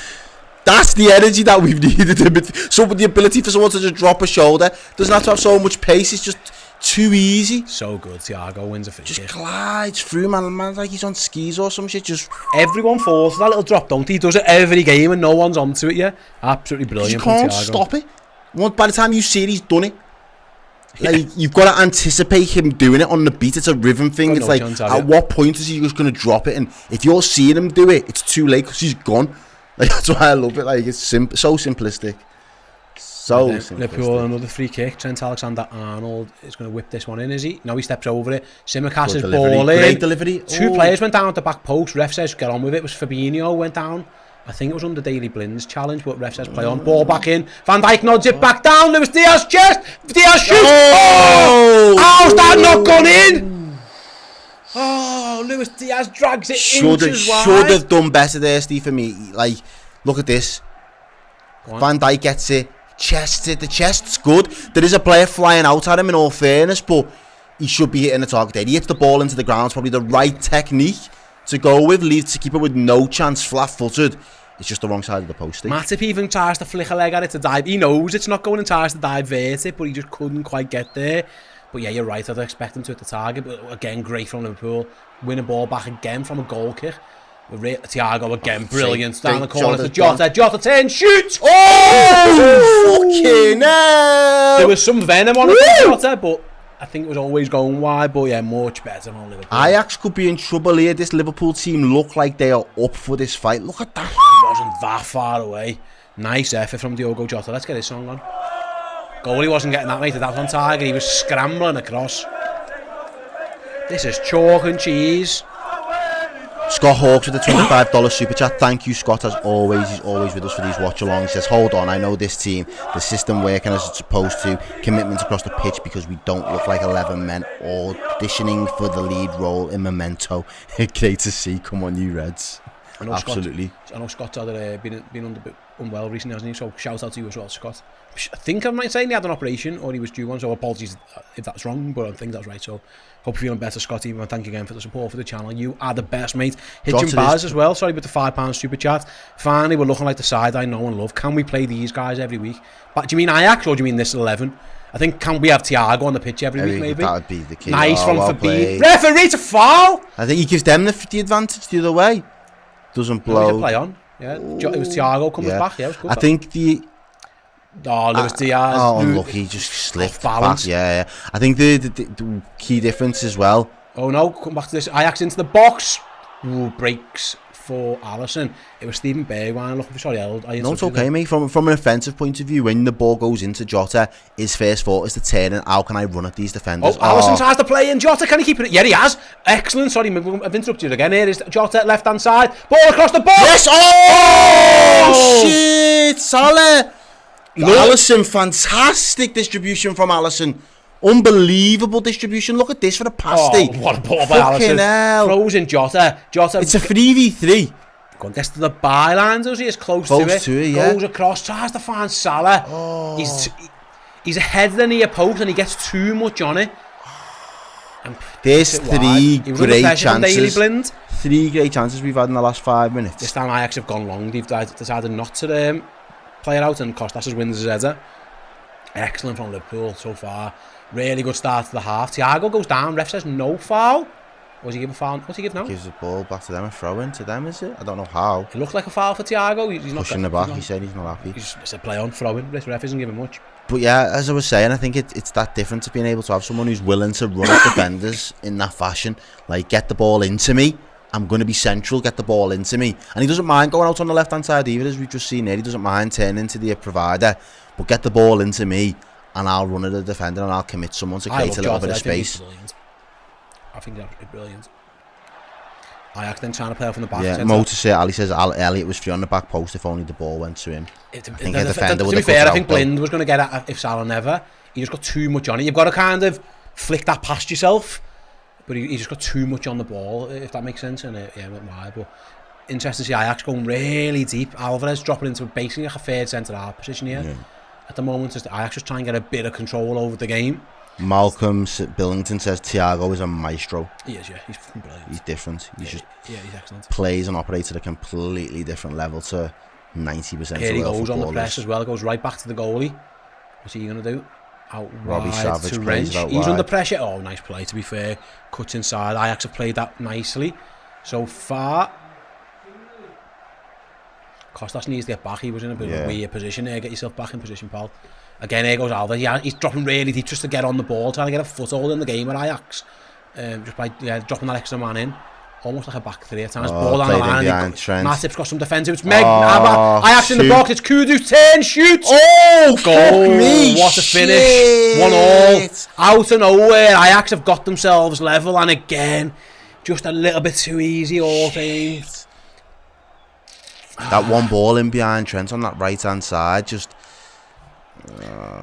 That's the energy that we've needed. So with the ability for someone to just drop a shoulder, doesn't have to have so much pace. It's just too easy. So good. Thiago wins a free kick. Just glides through, man, like he's on skis or some shit. Just everyone falls to that little drop, don't he? He does it every game and no one's onto it yet. Absolutely brilliant. You can't stop it. By the time you see it, he's done it. Like you've got to anticipate him doing it on the beat. It's a rhythm thing. It's like at what point is he just going to drop it? And if you're seeing him do it, it's too late because he's gone. Like, that's why I love it. Like it's so simplistic. So simplistic. Liverpool another free kick. Trent Alexander-Arnold is going to whip this one in, is he? No, he steps over it. Simicast is ball in. Great delivery. 2 players went down at the back post. Ref says get on with it. It was Fabinho went down. I think it was under Daley Blind's challenge, but ref says play on. Ball back in. Van Dijk nods it back down. Luis Diaz chest. Diaz shoots. Oh! How's that not gone in? Oh, Luis Diaz drags it inches wide. Should have done better there, Steve, for me. Like, look at this. Van Dijk gets it. Chests it. The chest's good. There is a player flying out at him, in all fairness, but he should be hitting the target there. He hits the ball into the ground. It's probably the right technique to go with. Leaves the keeper with no chance, flat-footed. It's just the wrong side of the post. Matip even tries to flick a leg at it to dive. He knows it's not going and tries to divert it, but he just couldn't quite get there. But yeah, you're right. I'd expect him to hit the target. But again, great from Liverpool. Win a ball back again from a goal kick. Thiago again, brilliant. Down the corner to Jota. Jota turns, shoots. Oh, fucking hell. There was some venom on it from Jota, but I think it was always going wide. But yeah, much better than Liverpool. Ajax could be in trouble here. This Liverpool team look like they are up for this fight. Look at that. It wasn't that far away. Nice effort from Diogo Jota. Let's get his song on. Goalie wasn't getting that, mate. That was on target. He was scrambling across. This is chalk and cheese. Scott Hawks with the $25 super chat. Thank you, Scott, as always. He's always with us for these watch-alongs. He says, hold on, I know this team, the system working as it's supposed to, commitment across the pitch because we don't look like 11 men auditioning for the lead role in Memento. Great to see. Come on, you Reds. Absolutely. I know Scott's had been a bit unwell recently, hasn't he? So shout out to you as well, Scott. I think I might say he had an operation or he was due one, so apologies if that's wrong, but I think that's right. So hope you're feeling better, Scotty. And thank you again for the support for the channel. You are the best, mate. Hitchin Baz as well, sorry, with the £5 super chat. Finally, we're looking like the side I know and love. Can we play these guys every week? But do you mean Ajax or do you mean this 11? I think, can we have Thiago on the pitch every week, maybe? That would be the key. Nice from Fabinho. Referee to foul! I think he gives them the advantage the other way. Doesn't blow. Play on. Yeah, it was Thiago coming back. Yeah, it was good. I think the... Luis Diaz. Oh, unlucky, just slipped balance. Back. Yeah. I think the key difference as well. Oh no, come back to this. Ajax into the box. Ooh, breaks for Alisson. It was Steven Bergwijn looking for sorry, no, it's okay, mate. From an offensive point of view, when the ball goes into Jota, his first thought is to turn and how can I run at these defenders? Alisson tries to play in. Jota, can he keep it? Yeah, he has. Excellent. Sorry, I've interrupted you again. Here is Jota, left hand side. Ball across the box. Yes. Oh shit, Salah. Alisson, fantastic distribution from Alisson. Unbelievable distribution. Look at this for the pasty. Oh, what a ball by Alisson. Hell. Throws in Jota. It's a 3v3. Gets to the byline, does he? It's close to it. Yeah. Goes across, tries to find Salah. Oh. He's ahead of the near post and he gets too much on it. There's three great chances. 3 great chances we've had in the last 5 minutes. This time Ajax have gone long. They've decided not to play it out, and Kostas wins his header. Excellent from Liverpool so far. Really good start to the half. Thiago goes down. Ref says no foul. What does he give a foul? What's he give now? Gives the ball back to them. A throw in to them, is it? I don't know how. It looked like a foul for Thiago. He's not pushing the back. He said he's not happy. He just said play on, throw in. This ref isn't giving much. But yeah, as I was saying, I think it's that difference of being able to have someone who's willing to run at defenders in that fashion. Like, get the ball into me. I'm going to be central, get the ball into me. And he doesn't mind going out on the left-hand side either, as we've just seen there. He doesn't mind turning to the provider. But get the ball into me, and I'll run at the defender, and I'll commit someone to create a little bit of space. I think that's brilliant. Ajax then trying to play off from the back. Yeah, Ali says Elliot was free on the back post if only the ball went to him. I think a defender would have cut it out. I think Blind was going to get it if Salah never. He just got too much on it. You've got to kind of flick that past yourself. But he just got too much on the ball, if that makes sense, and it went wide. But interesting to see Ajax going really deep. Alvarez dropping into basically like a third centre-half position here. Yeah. At the moment, Ajax just trying to get a bit of control over the game. Malcolm Billington says Thiago is a maestro. He is, yeah. He's brilliant. He's different. He's excellent. Plays and operates at a completely different level to 90% here of he goes on the press as well. It goes right back to the goalie. What's he going to do? Out Robbie wide Savage to plays Wrench. out He's wide. under pressure. Oh, nice play, to be fair. Cuts inside. Ajax have played that nicely so far. Kostas needs to get back. He was in a bit of a weird position there. Get yourself back in position, pal. Again, here goes Alvarez. Yeah, he's dropping really deep just to get on the ball, trying to get a foothold in the game at Ajax. Just by dropping that extra man in. Almost like a back three at times. Ball down the line. Matip's got some defensive. It's Meg. Ajax in the box. It's Kudu's turn. Shoots. Oh, goal. Me. What a finish. 1-1. Out of nowhere. Ajax have got themselves level. And again, just a little bit too easy all time. That one ball in behind Trent on that right-hand side.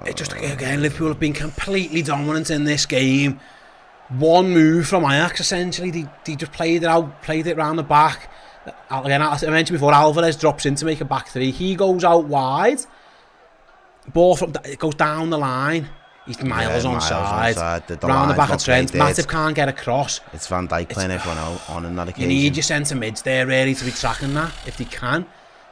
Again, Liverpool have been completely dominant in this game. One move from Ajax, essentially. They just played it out, played it round the back. Again, as I mentioned before, Alvarez drops in to make a back three. He goes out wide. Ball it goes down the line. He's miles onside. Round the back of Trent. Matip can't get across. It's Van Dijk playing everyone out on in that occasion. You need your centre mids there, really, to be tracking that, if they can.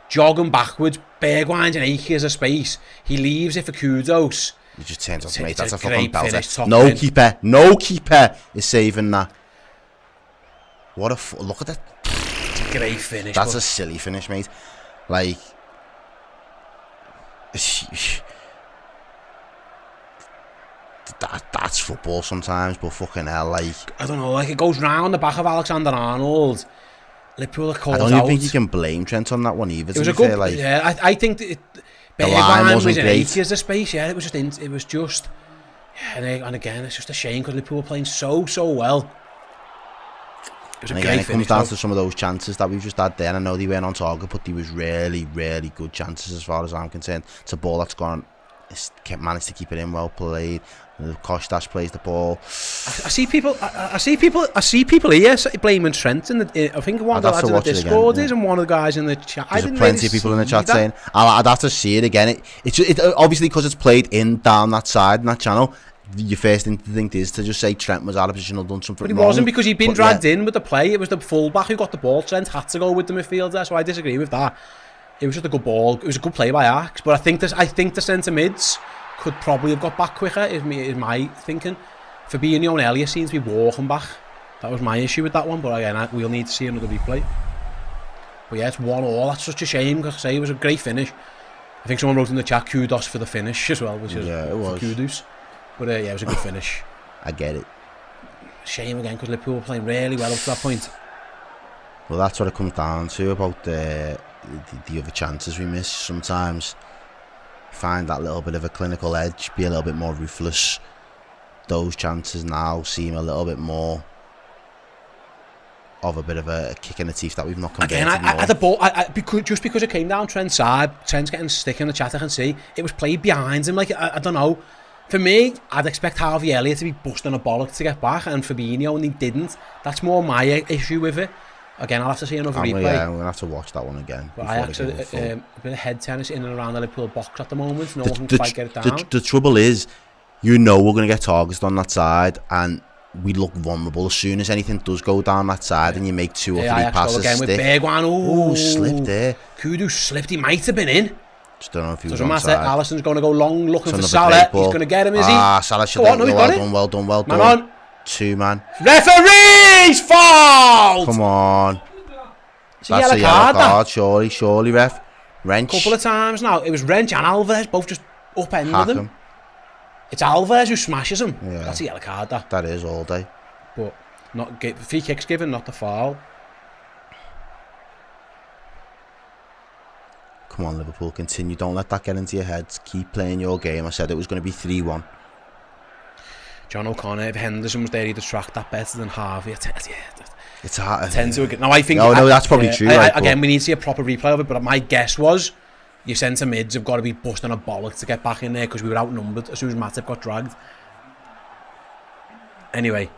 Jogging backwards. Bergwijn's in acres of space. He leaves it for Kudos. He just turns up to me. That's a fucking belter. No keeper is saving that. What a look at that. It's a great finish. That's a silly finish, mate. Like, that's football sometimes, but fucking hell, like, I don't know, like it goes round the back of Alexander-Arnold. Liverpool are called out. I don't even think you can blame Trent on that one either. It was a good, like, yeah. I think that Bergwijn was in 80 as a space. Yeah, it was just. Yeah, and again, it's just a shame because Liverpool were playing so well. was a And great again, it finish. comes down to some of those chances that we've just had there. I know they weren't on target, but they was really, really good chances as far as I'm concerned. It's a ball that's gone. It's managed to keep it in, well played. Kostas plays the ball. I see people here blaming Trent. I think one of the lads in the Discord is, and one of the guys in the chat. There's plenty of people in the chat saying, I'd have to see it again. It obviously, because it's played down that side in that channel, your first instinct is to just say Trent was out of position or done something But he wrong. wasn't, because he'd been dragged in with the play. It was the fullback who got the ball. Trent had to go with the midfielder, so I disagree with that. It was just a good ball. It was a good play by Ajax, but I think the centre mids could probably have got back quicker, is my thinking. Fabinho and Elliott seems to be walking back. That was my issue with that one, but again, we'll need to see another replay. But yeah, it's 1-1. That's such a shame, because I say it was a great finish. I think someone wrote in the chat, kudos for the finish as well, which is it was. kudos. But yeah, it was a good finish. I get it. Shame again, because Liverpool were playing really well up to that point. Well, that's what it comes down to about the other chances we miss. Sometimes find that little bit of a clinical edge, be a little bit more ruthless. Those chances now seem a little bit more of a bit of a kick in the teeth that we've not converted. Again, I the ball, just because it came down Trent's side, Trent's getting stick in the chat, I can see it was played behind him. Like, I don't know. For me, I'd expect Harvey Elliott to be busting a bollock to get back, and Fabinho, and he didn't. That's more my issue with it. Again, I'll have to see another replay. Yeah, I'm going to have to watch that one again. But I actually a bit of head tennis in and around the Liverpool box at the moment. No one can quite get it down. The trouble is, we're going to get targeted on that side, and we look vulnerable as soon as anything does go down that side, and you make 2 or 3 passes. Again stick. with Bergwijn. Ooh, slipped there. Kudus slipped. He might have been in. Just don't know if he was Doesn't matter. onside. Alisson's going to go long looking for Salah. He's going to get him, is he? Salah should have well done. Man on. 2 man. Referee's fault! Come on. It's a yellow card. Surely, ref. Wrench. Couple of times now. It was Wrench and Alvarez both just upended him. It's Alvarez who smashes him. Yeah. That's a yellow card, that. That is all day. But not free kicks given, not the foul. Come on, Liverpool, continue. Don't let that get into your heads. Keep playing your game. I said it was going to be 3-1. John O'Connor, if Henderson was there, he'd have tracked that better than Harvey. It's hard. Now, I think... No, that's probably true. Right, again, we need to see a proper replay of it, but my guess was your centre mids have got to be busting a bollock to get back in there, because we were outnumbered as soon as Matip got dragged. Anyway.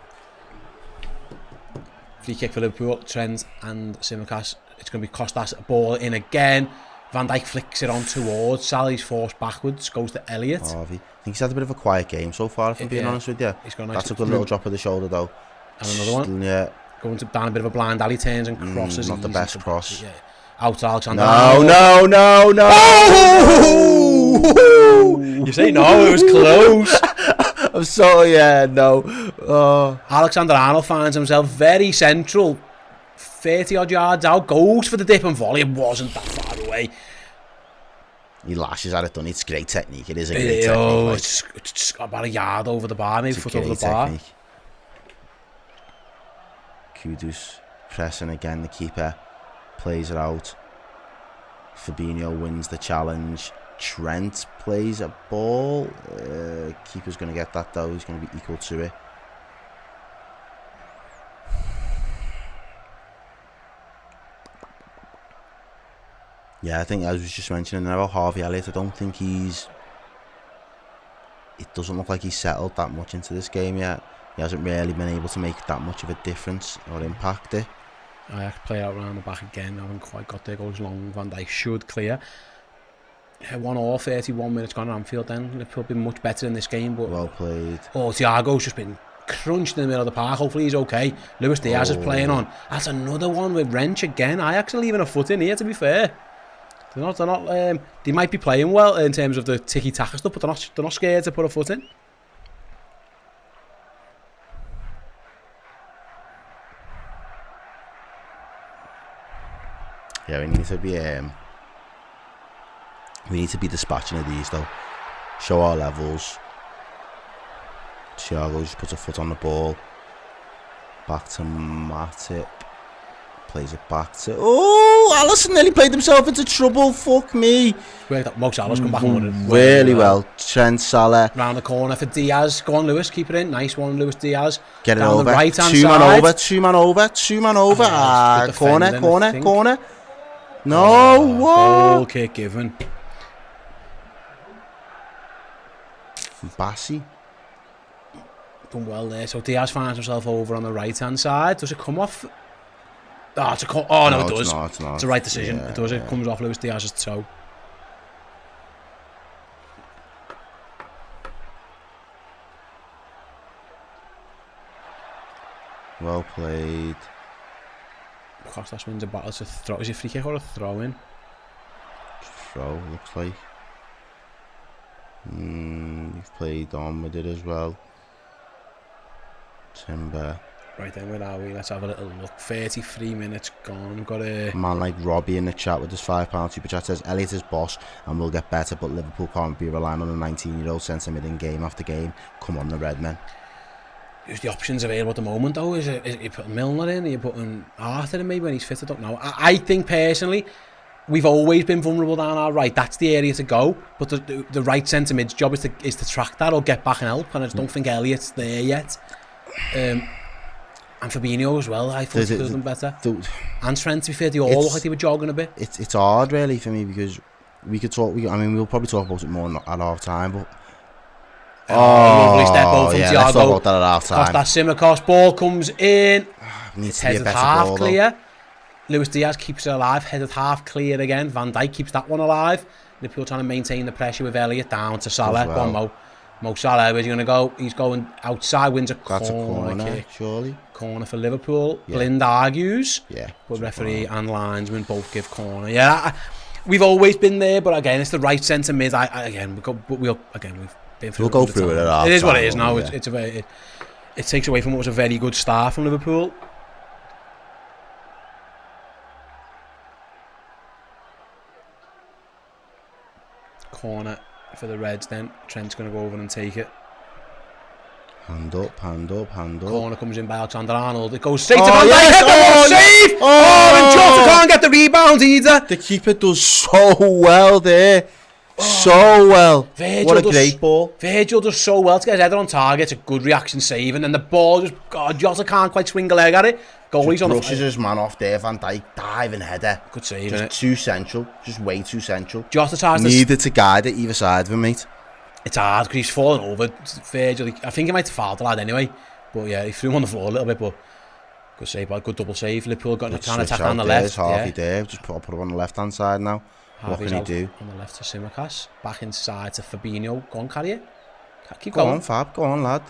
Free kick for Liverpool, Trent and Tsimikas. It's going to be Kostas, ball in again. Van Dijk flicks it on towards Sally's forced backwards, goes to Elliott. Harvey. I think he's had a bit of a quiet game so far, if I'm being honest with you. He's got a nice That's a good little drop of the shoulder, though. And another one. Yeah. Going down a bit of a blind alley, turns and crosses. Not the best cross. Yeah. Out to Alexander. No. Oh! You say no, it was close. I'm sorry, no. Oh. Alexander Arnold finds himself very central. 30 odd yards out, goes for the dip and volley. It wasn't that far away. He lashes at it, done. It's great technique. It is a great technique. Like. It's about a yard over the bar, maybe foot over the bar. Technique. Kudus pressing again. The keeper plays it out. Fabinho wins the challenge. Trent plays a ball. Keeper's going to get that though. He's going to be equal to it. Yeah, I think I was just mentioning about Harvey Elliott. I don't think it doesn't look like he's settled that much into this game yet. He hasn't really been able to make that much of a difference or impact it. Ajax play out around the back again. I haven't quite got there. Goes long. Van Dijk should clear. 1-1, 31 minutes gone at Anfield then. Liverpool been much better in this game. But well played. Thiago's just been crunched in the middle of the park. Hopefully he's okay. Luis Diaz is playing on. That's another one with Wrench again. Ajax are leaving a foot in here, to be fair. They're not. They might be playing well in terms of the tiki-taka stuff, but they're not scared to put a foot in. Yeah, we need to be dispatching of these though. Show our levels. Thiago just puts a foot on the ball. Back to Matip. Plays it back to. Oh! Oh, Alisson nearly played himself into trouble. Fuck me. Worked out. Mo Salah's come back and won it. Really well. Trent, Salah. Round the corner for Diaz. Go on, Lewis. Keep it in. Nice one, Lewis Diaz. Get it down over. The right-hand two side. man over. Two man over. Two man over. Good Corner, defending, I think. corner. No, what? Goal kick given. Bassi. Done well there. So Diaz finds himself over on the right-hand side. Does it come off? Oh, it's a oh no, it does. It's not. It's the right decision. Yeah, it does. It comes off Lewis Diaz's toe. Well played. Costas wins a battle to throw. Is it a free kick or a throw in? Throw, looks like. You've played on with it as well. Timber. Right then, where are we? Let's have a little look. 33 minutes gone. We've got a Man like Robbie in the chat with his £5 super chat says Elliot is boss and will get better, but Liverpool can't be relying on a 19-year-old centre mid in game after game. Come on, the Redmen. Who's the options available at the moment though? Is you putting Milner in? Are you putting Arthur in maybe when he's fit? I don't know. I think personally, we've always been vulnerable down our right. That's the area to go. But the right centre mid's job is to track that or get back and help. And I just don't think Elliot's there yet. And Fabinho as well. I thought he could have done better. And Trent, to be fair, they all look like they were jogging a bit. It's hard really for me because we could talk. We'll probably talk about it more at half time, but. Lovely step over from Thiago. Let's talk about that at half time. Costa Simicos, ball comes in. Needs to be a Headed better half goal, clear. though. Lewis Diaz keeps it alive. Headed half clear again. Van Dijk keeps that one alive. Liverpool trying to maintain the pressure with Elliott down to Salah. Well. Go on, Mo Salah, where's he going to go? He's going outside, wins a That's a corner corner, kick. surely. Corner for Liverpool. Yeah. Blind argues. Yeah. But referee and linesman both give corner. Yeah, we've always been there, but again, it's the right centre mid. We've been through. We'll go through it at half It is what time, it is now. yeah. It takes away from what was a very good start from Liverpool. Corner for the Reds then. Trent's going to go over and take it. Hand up. Corner comes in by Alexander-Arnold. It goes straight to Oh, Van Dijk. yes! Save! And Jota can't get the rebound either. The keeper does so well there. So well. What a great ball. Virgil does so well to get his header on target. It's a good reaction save. And then the ball just... God, Jota can't quite swing a leg at it. Goalie's on the... Brushes his man off there. Van Dijk diving header. Good save, Just innit? too central. Just way too central. Jota tries to... Needed to guide it either side of him, mate. It's hard because he's fallen over. Virgil, I think he might have fouled the lad anyway. But yeah, he threw him on the floor a little bit. But good save, good double save. Liverpool got an attack on the left. Harvey there. Just put him on the left hand side now. Harvey's what can he do? On the left to Simicas. Back inside to Fabinho. Go on, carry it. Keep Go going. on, Fab. Go on, lad.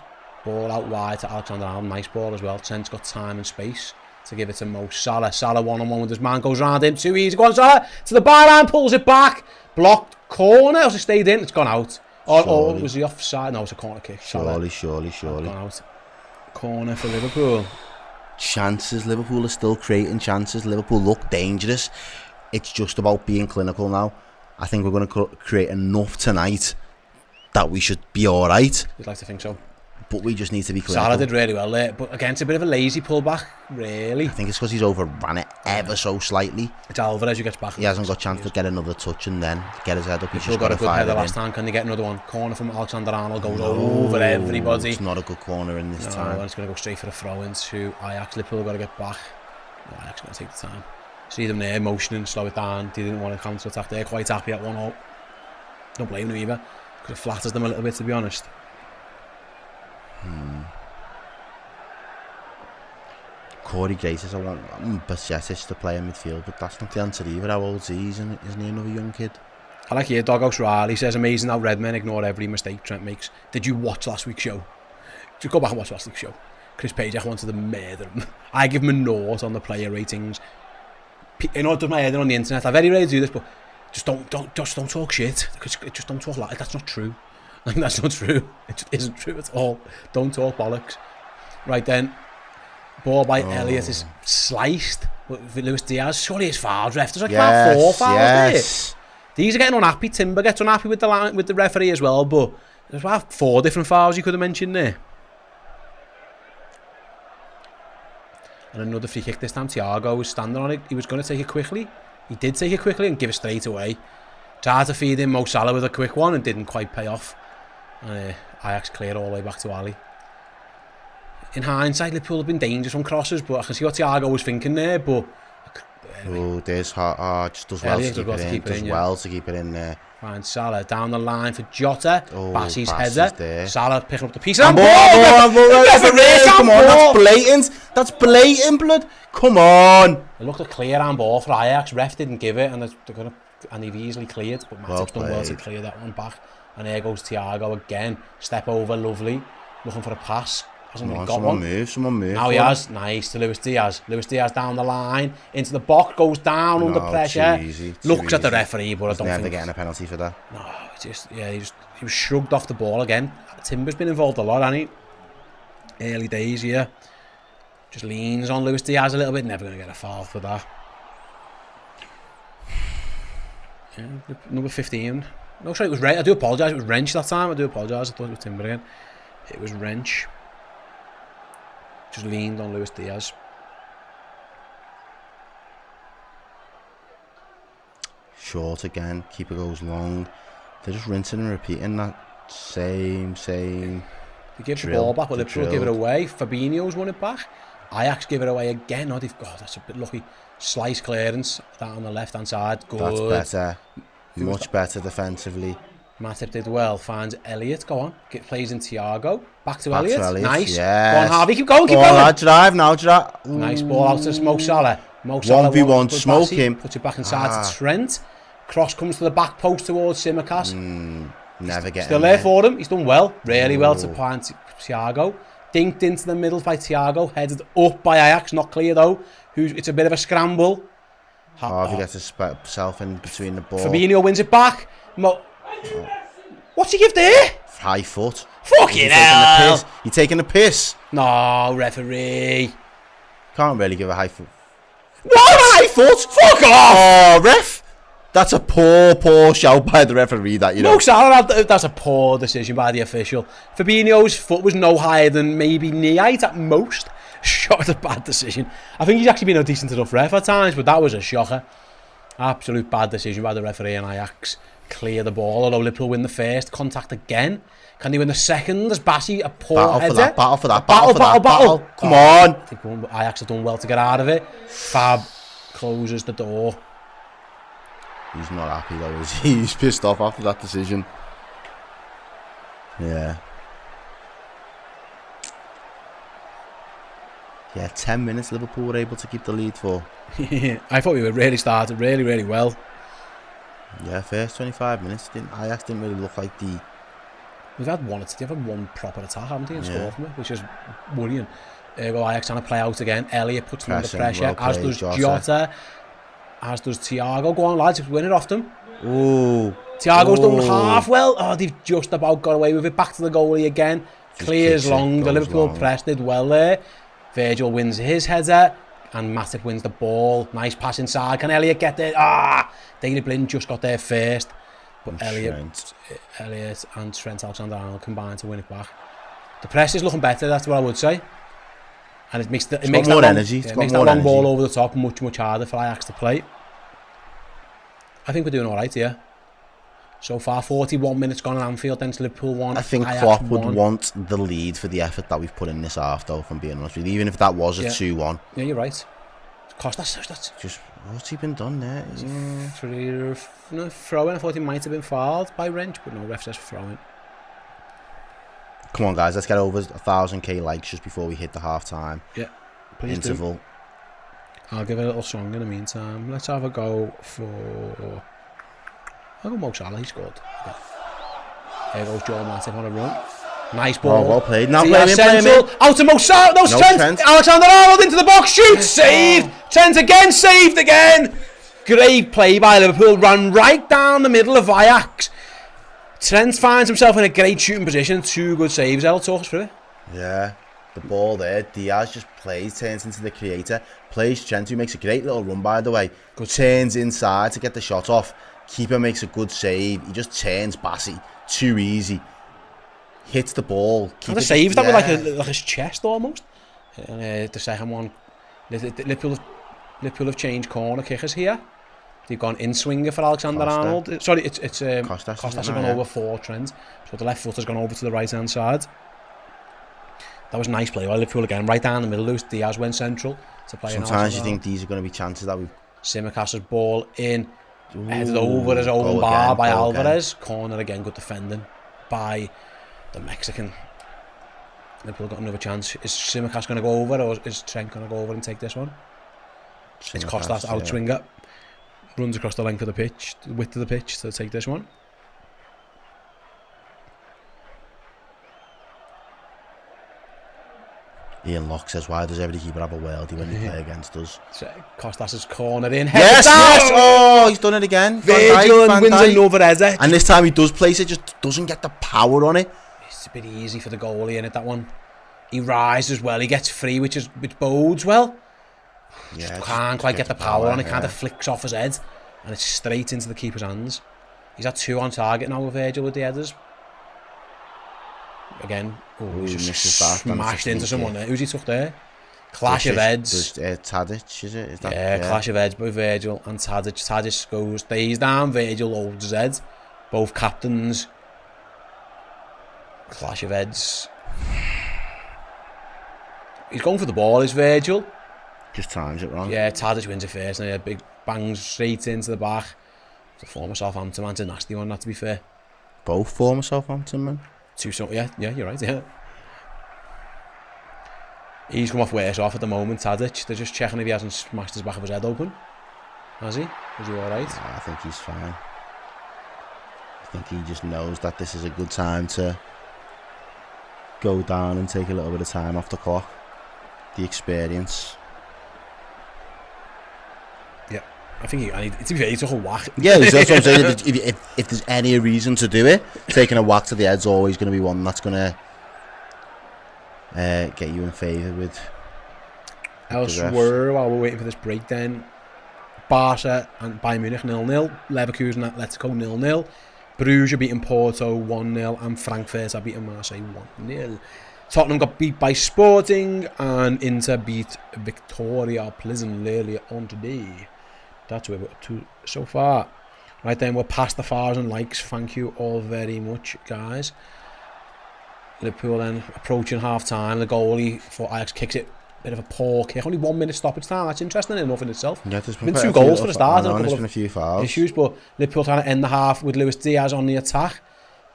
Ball out wide to Alexander-Arnold. Nice ball as well. Trent's got time and space to give it to Mo Salah. Salah one-on-one with his man. Goes round him. Too easy. Go on, Salah. To the byline. Pulls it back. Blocked. Corner. Has it stayed in? It's gone out. Or was he offside? No, it's a corner kick. Surely. Gone out. Corner for Liverpool. Chances. Liverpool are still creating chances. Liverpool look dangerous. It's just about being clinical now. I think we're going to create enough tonight that we should be all right. You'd like to think so. But we just need to be clinical. Salah did really well there, but again, it's a bit of a lazy pullback, really. I think it's because he's overran it ever so slightly. It's Alvarez who gets back. He hasn't got a chance to get another touch and then get his head up. He's Still just got got a to good fire header it last in. time. Can they get another one? Corner from Alexander-Arnold goes over everybody. It's not a good corner in this time. And it's going to go straight for a throw into Ajax. Liverpool got to get back. Ajax going to take the time. See them there motioning, slow it down. They didn't want to counter attack. They're quite happy at 1-0. Don't blame them either, because it flatters them a little bit, to be honest. Corey Gray says I want Bacetis to play in midfield, but that's not the answer either. How old is he? Isn't he another young kid? I like here, Doghouse Riley says, amazing how Redmen ignore every mistake Trent makes. Did you watch last week's show? Just go back and watch last week's show. Chris Page, I wanted to murder him. I give him a note on the player ratings. You know, it does my head in on the internet. I'm very ready to do this, but just don't talk shit. Just don't talk like that's not true. Like, that's not true. It just isn't true at all. Don't talk bollocks. Right then, ball by Elliott is sliced with Lewis Diaz. Surely it's fouled, ref. There's like about 4 fouls there. These are getting unhappy. Timber gets unhappy with the referee as well, but there's about 4 different fouls you could have mentioned there. And another free kick this time. Thiago was standing on it. He was going to take it quickly. He did take it quickly and give it straight away. Tried to feed in Mo Salah with a quick one and didn't quite pay off. And Ajax cleared all the way back to Ali. In hindsight, Liverpool have been dangerous from crosses, but I can see what Thiago was thinking there. But there's just does well to keep it in. Does well to keep it in there. Finds Salah down the line for Jota. Bassey's header. There. Salah picking up the piece. And come on, that's blatant. That's blatant, blood. Come on. It looked a clear handball for Ajax. Ref didn't give it, and they've easily cleared. But Matip's done well to clear that one back. And there goes Thiago again. Step over, lovely. Looking for a pass. Someone move. Now he has. Nice to Luis Diaz. Luis Diaz down the line. Into the box. Goes down under pressure. Looks at the referee, but I don't think... never getting a penalty for that. No, he was shrugged off the ball again. Timber's been involved a lot, hasn't he? Early days here. Just leans on Luis Diaz a little bit. Never going to get a foul for that. Yeah, number 15. No, sorry, it was Wrench. I do apologise. It was Wrench that time. I do apologise. I thought it was Timber again. It was Wrench. Just leaned on Luis Diaz. Short again. Keeper goes long. They're just rinsing and repeating that same. They give the ball back, but Liverpool give it away. Fabinho's won it back. Ajax give it away again. Oh, that's a bit lucky. Slice clearance down on the left hand side. Good. That's better. Much better defensively. Matip did well. Finds Elliott. Go on. Plays in Thiago. Back to Elliott. Nice. Yes. Go on, Harvey. Keep going. Lad, drive. Nice ball out to Mo Salah. 1v1. Smoke him. Puts it back inside to Trent. Cross comes to the back post towards Tsimikas. Never getting Still there for him. He's done well. Really well to find Thiago. Dinked into the middle by Thiago. Headed up by Ajax. Not clear though. It's a bit of a scramble. Harvey gets himself in between the ball. Fabinho wins it back. What's he give there? High foot. Fucking hell. You're taking a piss. No, referee. Can't really give a high foot. What? High foot? Fuck off. Oh, ref. That's a poor shout by the referee, that, you know. No, Salah, that's a poor decision by the official. Fabinho's foot was no higher than maybe knee height at most. Shot a bad decision. I think he's actually been a decent enough ref at times, but that was a shocker. Absolute bad decision by the referee, and Ajax clear the ball, although Liverpool win the first. Contact again. Can they win the second? There's Bassey, a poor header. Battle for that. Come on. I think Ajax have done well to get out of it. Fab closes the door. He's not happy though, is he? He's pissed off after that decision. Yeah. Yeah, 10 minutes Liverpool were able to keep the lead for. I thought we were really started really well. Yeah, first 25 minutes, Ajax didn't really look like the... We've had one proper attack, haven't we, and scored from it, which is worrying. Ajax trying to play out again. Elliott puts them under pressure, as does Jota. As does Thiago. Go on, lads, win it off them. Ooh. Thiago's done half well. Oh, they've just about got away with it. Back to the goalie again. Clears long. The Liverpool press did well there. Virgil wins his header. And Matip wins the ball. Nice pass inside. Can Elliott get there? Daley Blind just got there first. But Elliott and Trent Alexander-Arnold combined to win it back. The press is looking better, that's what I would say. And it makes that long ball over the top much harder for Ajax to play. I think we're doing all right here. So far, 41 minutes gone at Anfield, then to Liverpool 1. I think Ajax Klopp would 1. want the lead for the effort that we've put in this half, though, if I'm being honest with you. Even if that was a 2-1. Yeah, you're right. Cost that's just what's he been done there? Throwing. I thought he might have been fouled by Wrench, but no, ref says throwing. Come on, guys, let's get over 1,000k likes just before we hit the half-time interval. I'll give it a little song in the meantime. Let's have a go for... I'll go Mo Salah, he scored. Yeah. There goes Joel Matip on a run. Nice ball. Oh, well played. Now play him. Out to Mo Salah. No, Trent. Alexander-Arnold into the box. Shoots. Saved. Trent again. Saved again. Great play by Liverpool. Ran right down the middle of Ajax. Trent finds himself in a great shooting position. 2 good saves. Errol, talk us through it. Yeah. The ball there. Diaz just plays. Turns into the creator. Plays Trent, who makes a great little run, by the way. Good. Turns inside to get the shot off. Keeper makes a good save. He just turns Bassey. Too easy. Hits the ball. And the save that was like his chest almost. And the second one Liverpool have changed corner kickers here. They've gone in swinger for Alexander-Arnold. Sorry, it's Costas has gone over for Trent. So the left foot has gone over to the right-hand side. That was a nice play by Liverpool again. Right down the middle, Luis Diaz went central to play. Sometimes you think these are going to be chances that we've... Simicast's ball in, headed over his own bar by Alvarez. Corner again, good defending by the Mexican. Liverpool got another chance. Is Simicast going to go over, or is Trent going to go over and take this one? It's Costas out swinger. Runs across the length of the pitch, the width of the pitch to take this one. Ian Locke says, why does every keeper have a worldie when they play against us? So Costas' corner in. Yes! Oh, he's done it again. Virgil and wins another header. And this time he does place it, just doesn't get the power on it. It's a bit easy for the goalie in it, that one. He rises well, he gets free, which bodes well. Just can't quite get the power on it, kind of flicks off his head, and it's straight into the keeper's hands. He's had 2 on target now with Virgil with the headers. Again, he's just smashed into someone there. Who's he took there? Clash of heads. Tadic, is it? Is that, yeah, clash of heads by Virgil and Tadic. Tadic stays down, Virgil holds his head. Both captains. Clash of heads. He's going for the ball, is Virgil. Just times it wrong. Yeah, Tadic wins it first, and a big bang straight into the back. The former Southampton man's a nasty one, not to be fair. Both former Southampton men. Yeah, you're right, yeah. He's come off worse off at the moment, Tadic. They're just checking if he hasn't smashed his back of his head open. Has he? Is he alright? Yeah, I think he's fine. I think he just knows that this is a good time to go down and take a little bit of time off the clock. The experience. I think to be fair, he took a whack. Yeah, that's what I'm saying. If there's any reason to do it, taking a whack to the head's always going to be one that's going to get you in favour with. Elsewhere, while we're waiting for this break, then Barca and Bayern Munich 0-0, Leverkusen Atletico 0-0, Bruges are beating Porto 1-0, and Frankfurt are beating Marseille 1-0. Tottenham got beat by Sporting, and Inter beat Victoria Pleasant earlier on today. That's where we're up to so far. Right then, we're past the 1,000 likes. Thank you all very much, guys. Liverpool then approaching half time. The goalie for Ajax kicks it. Bit of a poor kick. Only 1 minute stoppage time. That's interesting enough in itself. Yeah, there's been 2 goals for the start. There's been a few fouls. Issues, but Liverpool trying to end the half with Luis Diaz on the attack.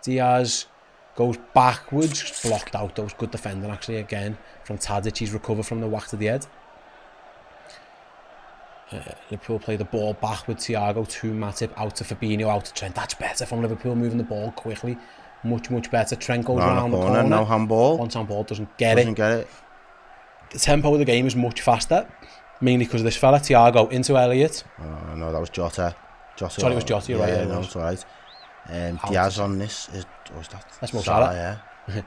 Diaz goes backwards. Blocked out. That was good defending actually again from Tadic. He's recovered from the whack to the head. Liverpool play the ball back with Thiago to Matip, out to Fabinho, out to Trent. That's better from Liverpool, moving the ball quickly. Much better. Trent goes around the corner. No handball. Once handball, doesn't get it. The tempo of the game is much faster, mainly because of this fella, Thiago, into Elliott. Oh, no, that was Jota. Sorry, it was Jota, you're right. Yeah, no, it's alright. Diaz on this. That's Mo Salah. Yeah.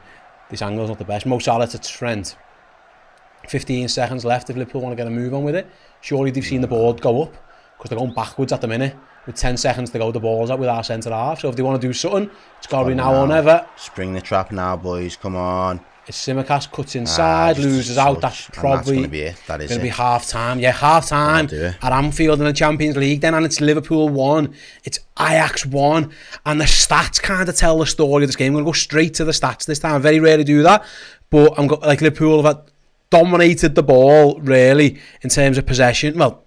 This angle's not the best. Mo Salah to Trent. 15 seconds left if Liverpool want to get a move on with it. Surely they've seen the board go up, because they're going backwards at the minute. With 10 seconds to go, the ball's out with our centre half. So if they want to do something, it's got to be now or never. Spring the trap now, boys. Come on. It's Simicast cuts inside, loses out. That's probably going to be it. That is going to be half time. Yeah, half time at Anfield in the Champions League. Then, and it's Liverpool 1, it's Ajax 1, and the stats kind of tell the story of this game. I'm going to go straight to the stats this time. I very rarely do that, but like Liverpool have dominated the ball really in terms of possession. Well,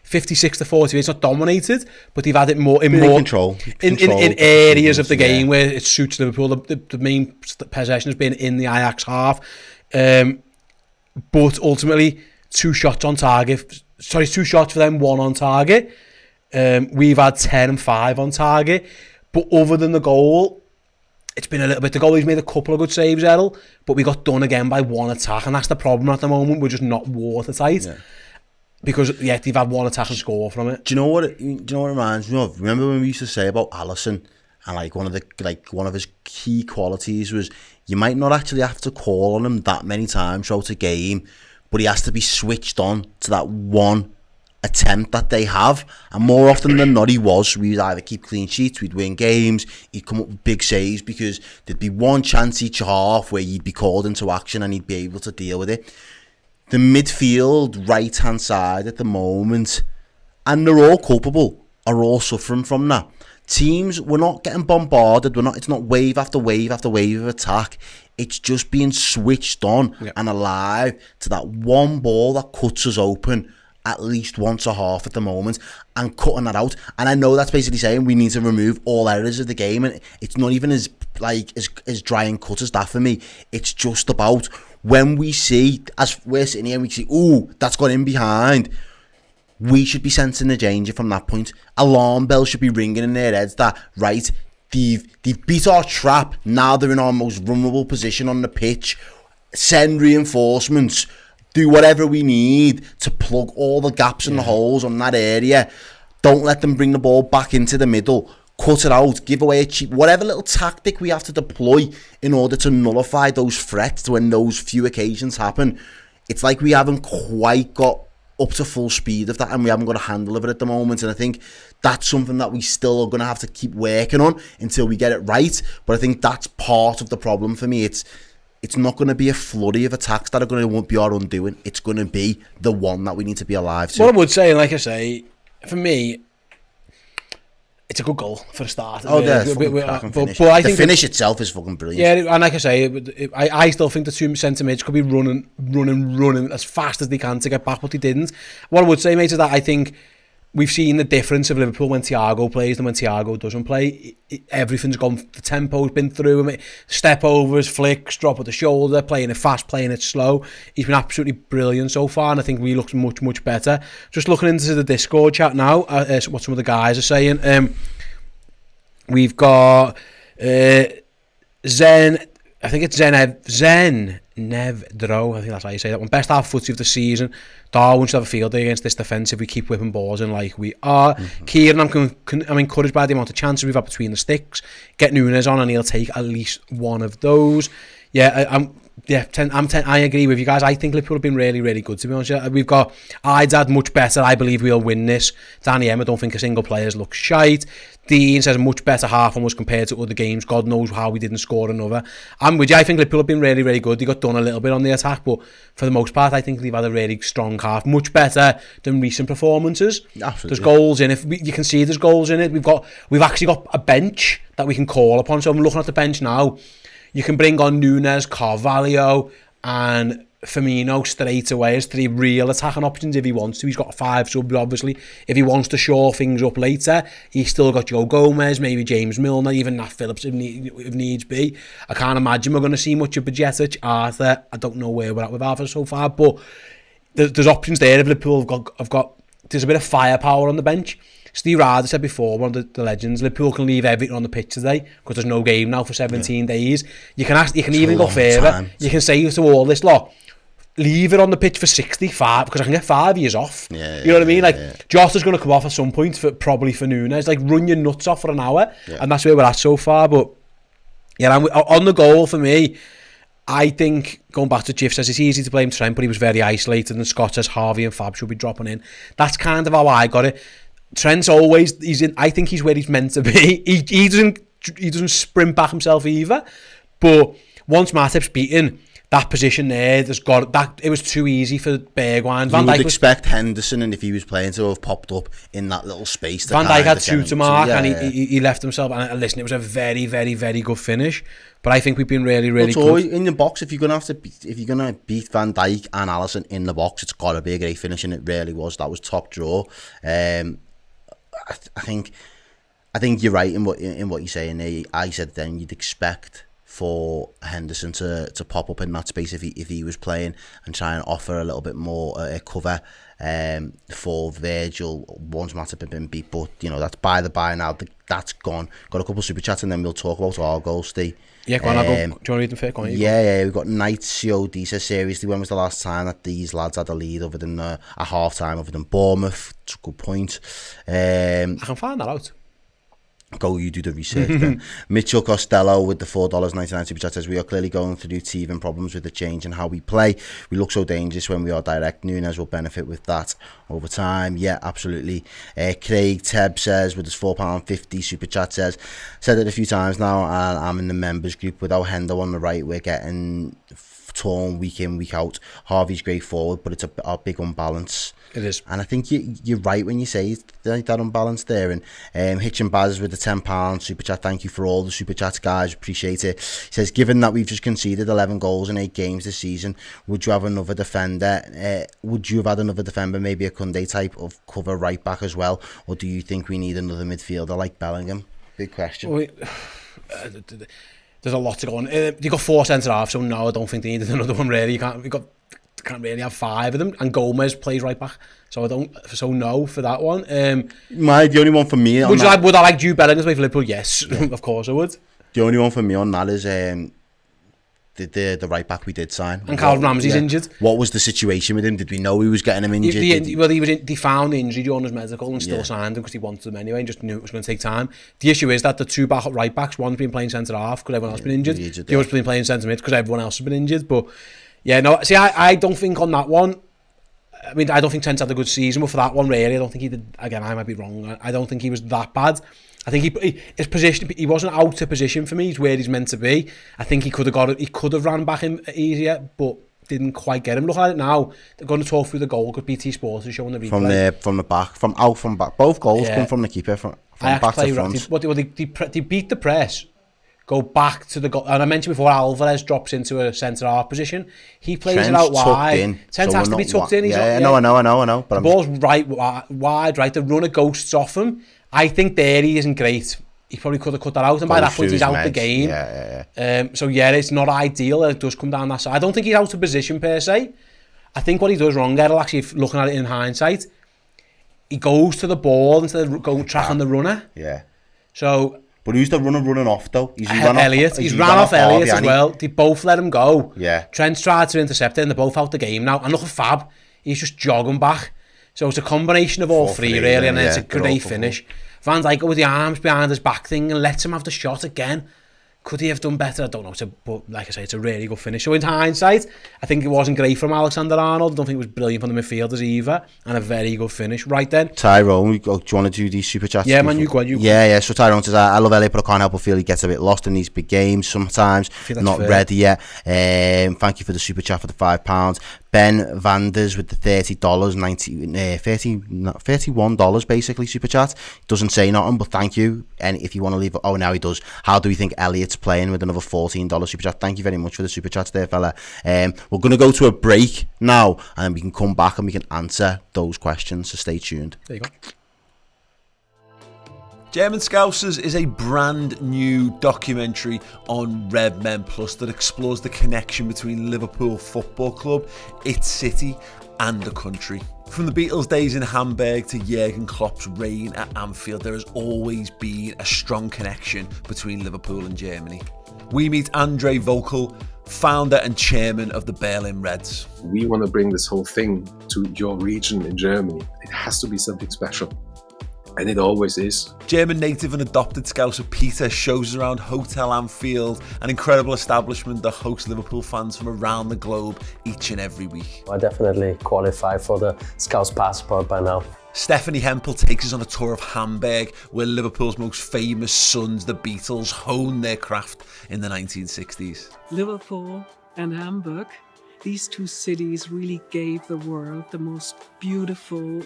56 to 48. It's not dominated, but they've had it more in control in areas of the game where it suits Liverpool. The main possession has been in the Ajax half, but ultimately 2 shots on target. Sorry, 2 shots for them, 1 on target. We've had 10 and 5 on target, but other than the goal, it's been a little bit. The goalie's made a couple of good saves, Errol, but we got done again by 1 attack, and that's the problem at the moment. We're just not watertight. Yeah. Because they've had 1 attack and score from it. Do you know what it reminds me of? Remember when we used to say about Alisson, and one of his key qualities was you might not actually have to call on him that many times throughout a game, but he has to be switched on to that one attempt that they have, and more often than not he was. We would either keep clean sheets, we'd win games, he'd come up with big saves, because there'd be one chance each half where you'd be called into action and he'd be able to deal with it. the midfield right-hand side at the moment, and they're all culpable, are all suffering from that. Teams, we're not getting bombarded. It's not wave after wave after wave of attack. It's just being switched on and alive to that one ball that cuts us open at least once a half at the moment, and cutting that out. And I know that's basically saying we need to remove all errors of the game, and it's not even as dry and cut as that for me. It's just about when we see, as we're sitting here and we see, ooh, that's gone in behind, we should be sensing the danger from that point. Alarm bells should be ringing in their heads that, right, they've beat our trap, now they're in our most vulnerable position on the pitch. Send reinforcements, do whatever we need to plug all the gaps and the holes on that area. Don't let them bring the ball back into the middle. Cut it out, give away a cheap, whatever little tactic we have to deploy in order to nullify those threats when those few occasions happen. It's like we haven't quite got up to full speed of that, and we haven't got a handle of it at the moment. And I think that's something that we still are going to have to keep working on until we get it right. But I think that's part of the problem for me. It's not going to be a flurry of attacks that are going to be our undoing. It's going to be the one that we need to be alive to. What I would say, like I say, for me, it's a good goal for a start. Oh, yeah, but I think the finish itself is fucking brilliant. Yeah, and like I say, I still think the two centre mids could be running as fast as they can to get back, but they didn't. What I would say, mate, is that I think we've seen the difference of Liverpool when Thiago plays and when Thiago doesn't play. Everything's gone, the tempo's been through him, step overs, flicks, drop at the shoulder, playing it fast, playing it slow. He's been absolutely brilliant so far, and I think we look much, much better. Just looking into the Discord chat now, what some of the guys are saying. We've got Zen, I think it's Zen Nevdro, I think that's how you say that one. Best half footy of the season. Darwin should have a field day against this defence if we keep whipping balls in like we are. Kieran, I'm encouraged by the amount of chances we've had between the sticks. Get Nunes on and he'll take at least one of those. I agree with you guys. I think Liverpool have been really, really good, to be honest. We've got Ajax much better. I believe we'll win this. Danny M, I don't think a single player's looks shite. Dean says a much better half almost compared to other games. God knows how we didn't score another. I'm with you. I think Liverpool have been really, really good. They got done a little bit on the attack, but for the most part, I think they've had a really strong half. Much better than recent performances. Absolutely. There's goals in it. You can see there's goals in it. We've actually got a bench that we can call upon. So I'm looking at the bench now. You can bring on Nunes, Carvalho and Firmino straight away as three real attacking options if he wants to. He's got 5 subs, obviously. If he wants to shore things up later, he's still got Joe Gomez, maybe James Milner, even Nat Phillips if needs be. I can't imagine we're going to see much of Bajcetic, Arthur. I don't know where we're at with Arthur so far, but there's options there. If Liverpool have got there's a bit of firepower on the bench. Steve Ryder said before, one of the legends, Liverpool can leave everything on the pitch today because there's no game now for 17 days. You can even go further. You can say to all this lot, leave it on the pitch for 65 because I can get 5 years off. You know what I mean? Like Jota's going to come off at some point probably for Nunes. Like run your nuts off for an hour, and that's where we're at so far. But yeah, on the goal for me, I think going back to Jiff says it's easy to blame Trent, but he was very isolated, and Scott says Harvey and Fab should be dropping in. That's kind of how I got it. Trent's always I think he's where he's meant to be. He doesn't sprint back himself either. But once Matip's beaten that position there, it was too easy for Bergwijn. You would expect Henderson, and if he was playing, to have popped up in that little space. Van Dijk had 2 to mark, and he left himself. And listen, it was a very, very, very good finish. But I think we've been really, really good in the box. If you're gonna beat Van Dijk and Alisson in the box, it's got to be a great finish, and it really was. That was top draw. I think you're right in what you're saying there. I said then you'd expect for Henderson to pop up in that space if he was playing and try and offer a little bit more cover for Virgil once Matip had been beat. But that's by the by now. That's gone. Got a couple of super chats and then we'll talk about our goals, Steve. Yeah, go on, I'll go. Do you want to read them first? Go on, yeah, we've got Knight COD says, seriously, when was the last time that these lads had a lead other than a half time other than Bournemouth? It's a good point. I can find that out. Go, you do the research then. Mitchell Costello with the $4.99 super chat says, we are clearly going through teething problems with the change in how we play. We look so dangerous when we are direct. Nunes will benefit with that over time. Yeah, absolutely. Craig Tebb says, with his £4.50 super chat said it a few times now, and I'm in the members group. Without Hendo on the right, we're getting torn week in, week out. Harvey's great forward, but it's a big unbalance. It is. And I think you're right when you say that unbalance there. And Hitchin Baz with the £10 super chat. Thank you for all the super chats, guys. Appreciate it. He says, given that we've just conceded 11 goals in 8 games this season, would you have another defender? Would you have had another defender, maybe a Koundé type of cover right back as well? Or do you think we need another midfielder like Bellingham? Big question. There's a lot to go on. You got 4 centre halves, so no, I don't think they needed another one really. You can't really have 5 of them, and Gomez plays right back, so no for that one. The only one for me would I like Jude Bellingham to play for Liverpool? Yes, yeah. Of course I would. The only one for me on that is the right back we did sign, and Calvin Ramsey's injured. What was the situation with him? Did we know he was getting him injured? He found the injury during his medical and still signed him because he wanted him anyway and just knew it was going to take time. The issue is that the 2 right backs, one's been playing centre half because everyone else has been injured. The other's been playing centre mid because everyone else has been injured. But yeah, no, see, I don't think on that one, I mean, I don't think Trent's had a good season, but for that one, really, I don't think he did. Again, I might be wrong. I don't think he was that bad. I think his position, he wasn't out of position for me. He's where he's meant to be. I think he could have ran back him easier, but didn't quite get him. Looking at it now, they're going to talk through the goal because BT Sports is showing the replay. From the back, from back. Both goals come from the keeper, from back to front. They beat the press, go back to the goal. And I mentioned before, Alvarez drops into a centre half position. He plays Trent's it out wide. Trent has to be tucked in. I know. But the ball's wide, right? The runner ghosts off him. I think there he isn't great. He probably could have cut that out, and by that point he's out the game. So it's not ideal. It does come down that side. I don't think he's out of position per se. I think what he does wrong, Errol, actually looking at it in hindsight, he goes to the ball instead of going tracking the runner. Yeah. So. But who's the runner running off though? He's ran off Elliott as well. They both let him go. Yeah. Trent's tried to intercept it and they're both out the game now. And look at Fab. He's just jogging back. So it's a combination of all three really, and then it's a great finish. Van Dijk with the arms behind his back thing and lets him have the shot again. Could he have done better? I don't know. But like I say, it's a really good finish. So in hindsight, I think it wasn't great from Alexander-Arnold. I don't think it was brilliant from the midfielders either. And a very good finish. Right then. Tyrone, do you want to do these super chats? Yeah, man, you go on. Yeah. So Tyrone says, I love Elliot, but I can't help but feel he gets a bit lost in these big games sometimes. Not fair. Ready yet. Thank you for the super chat for the £5. Ben Vanders with the $31 basically super chat. Doesn't say nothing, but thank you. And if you want to leave, now he does. How do we think Elliot's playing with another $14 super chat? Thank you very much for the super chats there, fella. We're going to go to a break now, and then we can come back and we can answer those questions. So stay tuned. There you go. German Scousers is a brand new documentary on Redmen Plus that explores the connection between Liverpool Football Club, its city and the country. From the Beatles' days in Hamburg to Jurgen Klopp's reign at Anfield, there has always been a strong connection between Liverpool and Germany. We meet Andre Vocal, founder and chairman of the Berlin Reds. We want to bring this whole thing to your region in Germany. It has to be something special. And it always is. German native and adopted Scouser Peter shows us around Hotel Anfield, an incredible establishment that hosts Liverpool fans from around the globe each and every week. I definitely qualify for the Scouts passport by now. Stephanie Hempel takes us on a tour of Hamburg, where Liverpool's most famous sons, the Beatles, honed their craft in the 1960s. Liverpool and Hamburg, these two cities really gave the world the most beautiful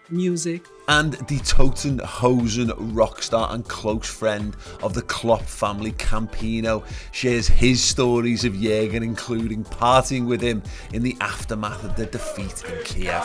music. And the Totenhausen rock star and close friend of the Klopp family, Campino, shares his stories of Jurgen, including partying with him in the aftermath of the defeat in Kiev.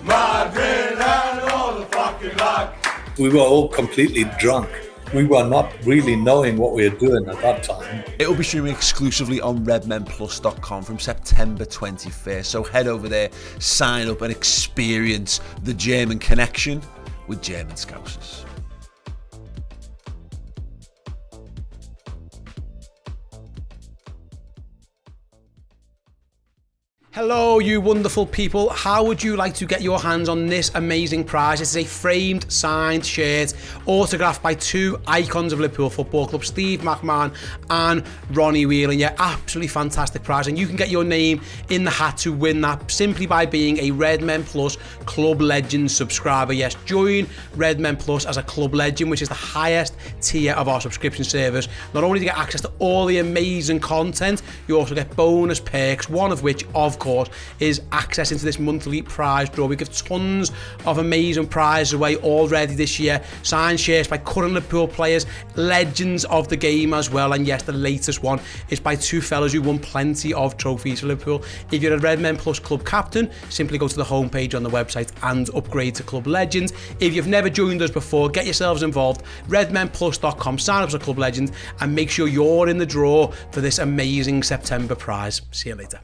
Madrid and all the fucking luck. We were all completely drunk. We were not really knowing what we were doing at that time. It will be streaming exclusively on redmenplus.com from September 21st. So head over there, sign up and experience the German connection with German Scousers. Hello, you wonderful people. How would you like to get your hands on this amazing prize? This is a framed, signed shirt, autographed by two icons of Liverpool Football Club, Steve McMahon and Ronnie Whelan. Yeah, absolutely fantastic prize. And you can get your name in the hat to win that simply by being a Redmen Plus Club Legends subscriber. Yes, join Redmen Plus as a Club Legend, which is the highest tier of our subscription service. Not only do you get access to all the amazing content, you also get bonus perks, one of which, of course, is access into this monthly prize draw. We give tons of amazing prizes away already this year. Signed shirts by current Liverpool players, legends of the game as well. And yes, the latest one is by two fellas who won plenty of trophies for Liverpool. If you're a Redmen Plus club captain, simply go to the homepage on the website and upgrade to Club Legends. If you've never joined us before, get yourselves involved. redmenplus.com, sign up as a Club Legend and make sure you're in the draw for this amazing September prize. See you later.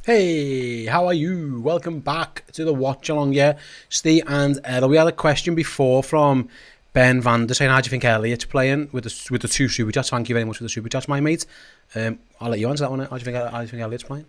Hey, how are you? Welcome back to the Watchalong, yeah. Ste and Errol. We had a question before from Ben Van Der saying, how do you think Elliot's playing with the two super chats? Thank you very much for the super chats, my mate. I'll let you answer that one. How do you think Elliot's playing?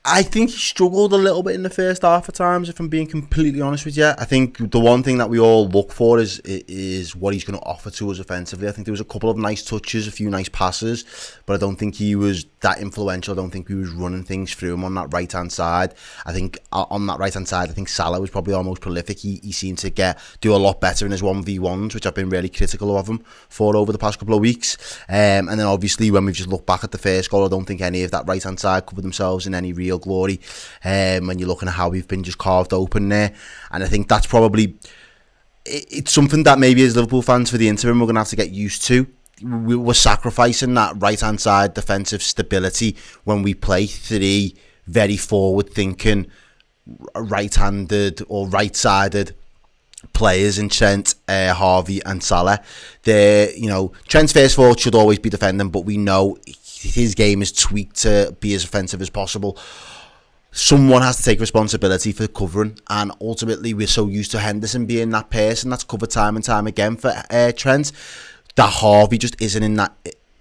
I think he struggled a little bit in the first half at times, if I'm being completely honest with you. I think the one thing that we all look for is what he's going to offer to us offensively. I think there was a couple of nice touches, a few nice passes, but I don't think he was that influential. I don't think he was running things through him on that right-hand side. I think on that right-hand side, I think Salah was probably our most prolific. He seemed to do a lot better in his 1v1s, which I've been really critical of him for over the past couple of weeks. And then obviously when we've just looked back at the first goal, I don't think any of that right-hand side covered themselves in any real glory. When you're looking at how we've been just carved open there, and I think that's probably it's something that maybe as Liverpool fans for the interim we're going to have to get used to. We were sacrificing that right hand side defensive stability when we play three very forward thinking right-handed or right-sided players in Trent, Harvey and Salah. Trent's first forward should always be defending, but we know his game is tweaked to be as offensive as possible. Someone has to take responsibility for covering, and ultimately we're so used to Henderson being that person that's covered time and time again for Trent, that Harvey just isn't in that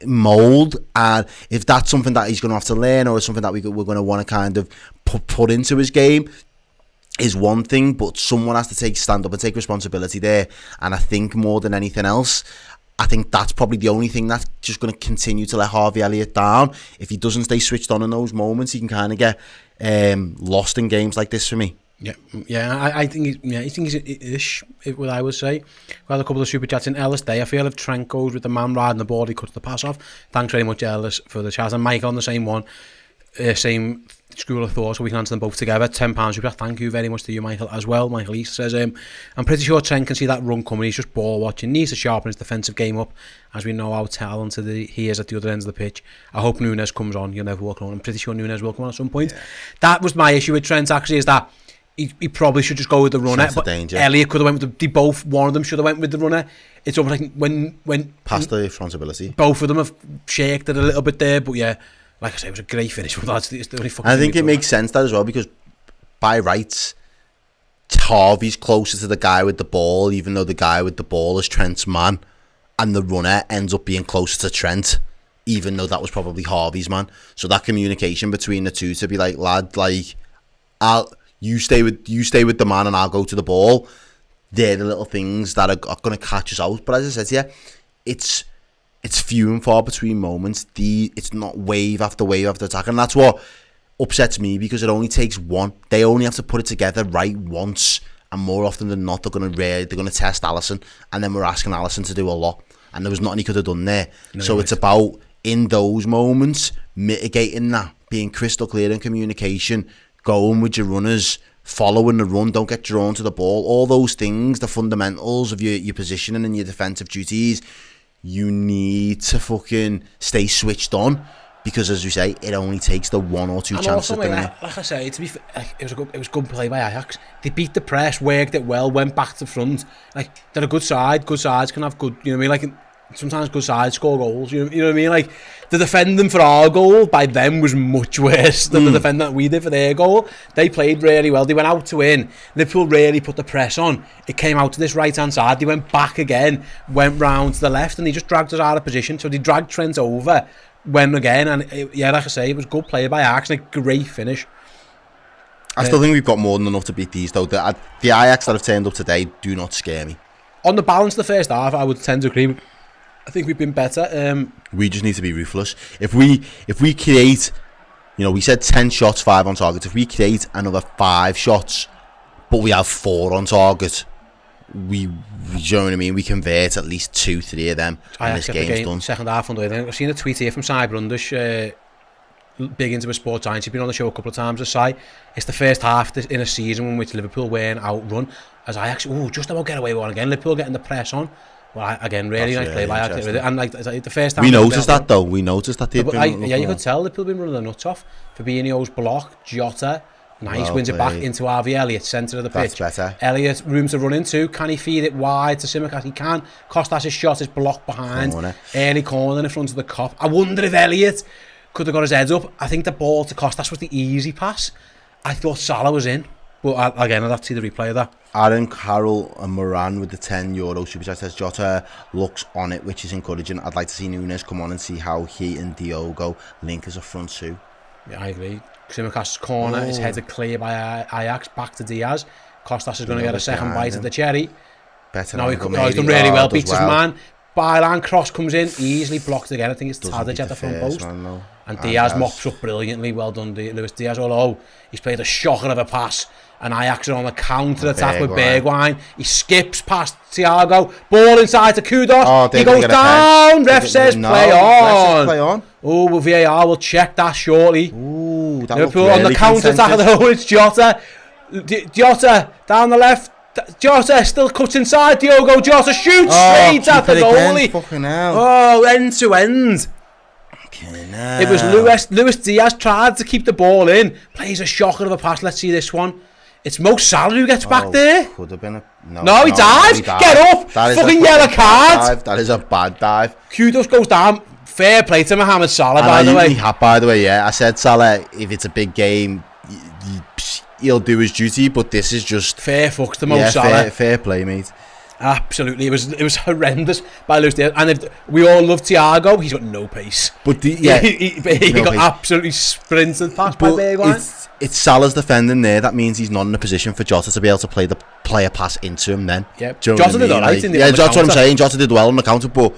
mould. And if that's something that he's going to have to learn, or something that we're going to want to kind of put into his game, is one thing, but someone has to stand up and take responsibility there. And I think more than anything else, I think that's probably the only thing that's just going to continue to let Harvey Elliott down. If he doesn't stay switched on in those moments, he can kind of get lost in games like this for me. I think he's ish, what I would say. We had a couple of super chats in Ellis Day. I feel if Trent goes with the man riding the ball, he cuts the pass off. Thanks very much, Ellis, for the chat. And Michael on the same one, same school of thought, so we can answer them both together. £10 super chat. Thank you very much to you, Michael, as well. Michael East says, I'm pretty sure Trent can see that run coming. He's just ball watching. Needs to sharpen his defensive game up, as we know how talented he is at the other ends of the pitch. I hope Nunes comes on. You'll never walk alone. I'm pretty sure Nunes will come on at some point. Yeah. That was my issue with Trent, actually, is that he probably should just go with the runner. But Elliott could have went with one of them should have went with the runner. It's almost like when past the responsibility. Both of them have shaked it a little bit there, but yeah. Like I say, it was a great finish. But that's the only fucking I think it makes sense that as well, because by rights, Harvey's closer to the guy with the ball, even though the guy with the ball is Trent's man, and the runner ends up being closer to Trent, even though that was probably Harvey's man. So that communication between the two to be like, lad, like, you stay with the man and I'll go to the ball. They're the little things that are going to catch us out. But as I said to you, it's few and far between moments. It's not wave after wave after attack, and that's what upsets me, because it only takes one. They only have to put it together right once, and more often than not, they're going to test Alisson, and then we're asking Alisson to do a lot, and there was nothing he could have done there. No, so it's about, in those moments, mitigating that, being crystal clear in communication, going with your runners, following the run, don't get drawn to the ball. All those things, the fundamentals of your positioning and your defensive duties. You need to fucking stay switched on, because, as we say, it only takes the one or two chances. Also, like I say, to be it was good play by Ajax. They beat the press, worked it well, went back to front. Like, they're a good side. Good sides can have good. You know what I mean? Like, sometimes good sides score goals. You know what I mean? Like, the defending for our goal by them was much worse than the defending that we did for their goal. They played really well. They went out to win. Liverpool really put the press on. It came out to this right-hand side. They went back again, went round to the left, and they just dragged us out of position. So they dragged Trent over, when again, and yeah, like I say, it was good play by Ajax and a great finish. I still think we've got more than enough to beat these, though. The Ajax that have turned up today do not scare me. On the balance of the first half, I would tend to agree. I think we've been better. We just need to be ruthless. If we create, we said 10 shots, 5 on target. If we create another 5 shots, but we have 4 on target, you know what I mean? We convert at least 2-3 of them, and this game's done. Second half on the way. I've seen a tweet here from Cy Brundish, big into a sports science. He's been on the show a couple of times. It's the first half in a season in which Liverpool weren't outrun. As Ajax, just about get away with one again. Liverpool getting the press on. Well, again, really nice play by Ajax. And like the first time we noticed that though. We noticed that they'd been. You could tell Liverpool been running their nuts off. Fabinho's block, Jota, nice, wins it back into Harvey Elliott, centre of the pitch. That's better. Elliott, room to run into. Can he feed it wide to Tsimikas? He can. Kostas' shot is blocked behind. Early corner in front of the Kop. I wonder if Elliott could have got his head up. I think the ball to Kostas was the easy pass. I thought Salah was in. But again, I'd have to see the replay of that. Aaron Carroll and Moran with the €10 super chat says Jota looks on it, which is encouraging. I'd like to see Nunes come on and see how he and Diogo link as a front two. Yeah, I agree. Tsimikas' corner is headed clear by Ajax, back to Diaz. Kostas is going to get a second bite at the cherry. Better now he's done really well, beats his man. Byline cross comes in, easily blocked again. I think it's Tadic at the front post. And Diaz mops up brilliantly. Well done, Luis Diaz. Although he's played a shocker of a pass. And Ajax are on the counter-attack with Bergwijn. He skips past Thiago. Ball inside to Kudos. He goes down. Ref says play on. Oh, well, VAR will check that shortly. Liverpool on the counter-attack of the hole. It's Jota. Jota down the left. Jota still cuts inside. Diogo Jota shoots straight at the goalie. Oh, end to end. It was Luis Diaz tried to keep the ball in. Plays a shocker of a pass. Let's see this one. It's Mo Salah who gets back there. Could have been a... No, he dives. Get up. Fucking yellow card. That is a bad dive. Kudos goes down. Fair play to Mohamed Salah, by the way. By the way, yeah. I said Salah, if it's a big game, he'll do his duty, but this is just... Fair fucks to Mo Salah. Fair play, mate. Absolutely, it was horrendous by Luis Diaz, and we all love Thiago. He's got no pace, but he got absolutely sprinted past by Bergwijn. It's Salah's defending there. That means he's not in a position for Jota to be able to play a pass into him. Then, Jota did alright. That's what I'm saying. Jota did well on the counter, but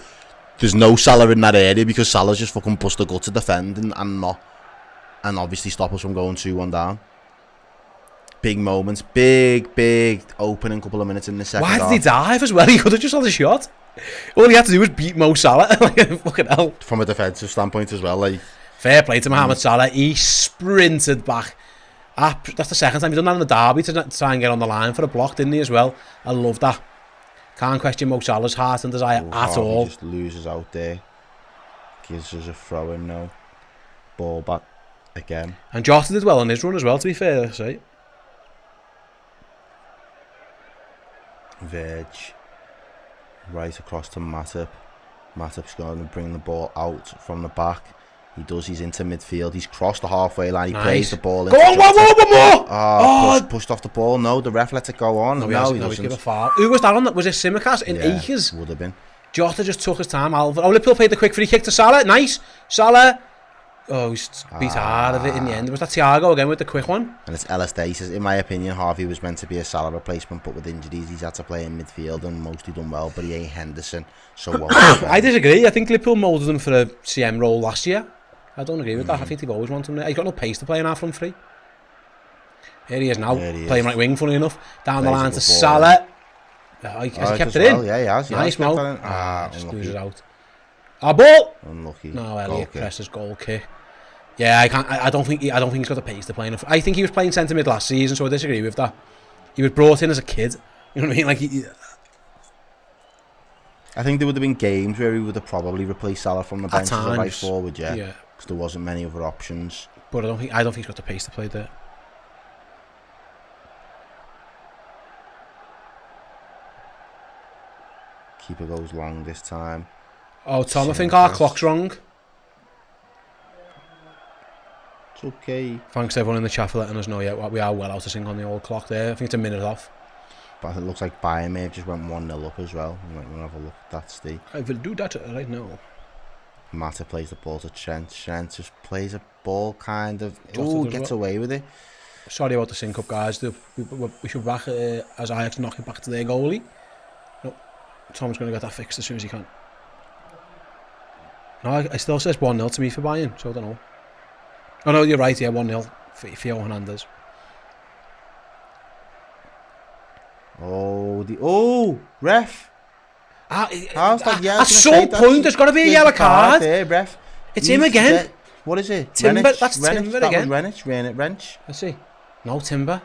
there's no Salah in that area because Salah's just fucking bust the gut to defend and obviously stop us from going 2-1 down. Big moments, big opening couple of minutes in the second half. Why did he dive as well? He could have just had a shot. All he had to do was beat Mo Salah. Like, fucking hell. From a defensive standpoint as well. Fair play to Mohamed Salah. He sprinted back. That's the second time he's done that in the derby to try and get on the line for a block, didn't he, as well? I love that. Can't question Mo Salah's heart and desire at all. He just loses out there. Gives us a throw in now. Ball back again. And Jota did well on his run as well, to be fair, I say. Verge right across to Matip. Matip's going to bring the ball out from the back. He does. He's into midfield. He's crossed the halfway line. He plays the ball in. Go on, one more! Pushed off the ball. No, the ref lets it go on. No, he doesn't. Give a foul. Who was that on? Was it Tsimikas in Acres? Would have been. Jota just took his time. Liverpool played the quick free kick to Salah. Nice. Salah. Oh, he's beat hard of it in the end. Was that Thiago again with the quick one? And it's LSD. He says, in my opinion, Harvey was meant to be a Salah replacement, but with injuries, he's had to play in midfield and mostly done well, but he ain't Henderson. So I disagree. I think Liverpool moulded him for a CM role last year. I don't agree with that. I think they've always wanted him there. He's got no pace to play in our front three. Here he is now, playing right wing, funny enough. Down the line to Salah. Has he kept it in? Yeah, he has. Nice, Mo. Just loses out. Our ball! Unlucky. No, Elliott presses goal kick. Yeah, I don't think he's got the pace to play enough. I think he was playing centre mid last season, so I disagree with that. He was brought in as a kid. You know what I mean? Like I think there would have been games where he would have probably replaced Salah from the bench as a right forward, yeah. Because there wasn't many other options. But I don't think he's got the pace to play there. Keeper goes long this time. Oh, Tom, I think our clock's wrong. It's okay. Thanks everyone in the chat for letting us know. Yeah, we are well out of sync on the old clock there. I think it's a minute off. But it looks like Bayern may have just went 1-0 up as well. You might want to have a look at that, Steve. I will do that right now. Mata plays the ball to Trent. Trent just plays a ball kind of... Jota Ooh, does gets well. away with it. Sorry about the sync-up, guys. We should back as Ajax knock it back to their goalie. No, Tom's going to get that fixed as soon as he can. No, it still says 1-0 to me for Bayern, so I don't know. Oh no, you're right, yeah, 1-0 for Theo Hernandez. Oh, ref. How's that? Yeah, at some point, there's got to be a yellow card. There, ref. It's him again. What is it? Timber. Renich? That's Timber again. Renich. Let's see. No, Timber.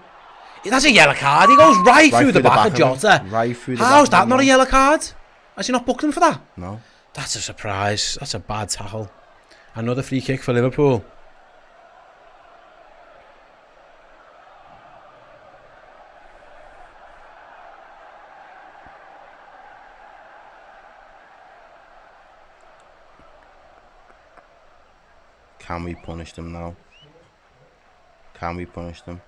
That's a yellow card. He goes right through the back of Jota. Right through the How's back that not a yellow card? Has he not booked him for that? No. That's a surprise. That's a bad tackle. Another free kick for Liverpool. Can we punish them now? Can we punish them?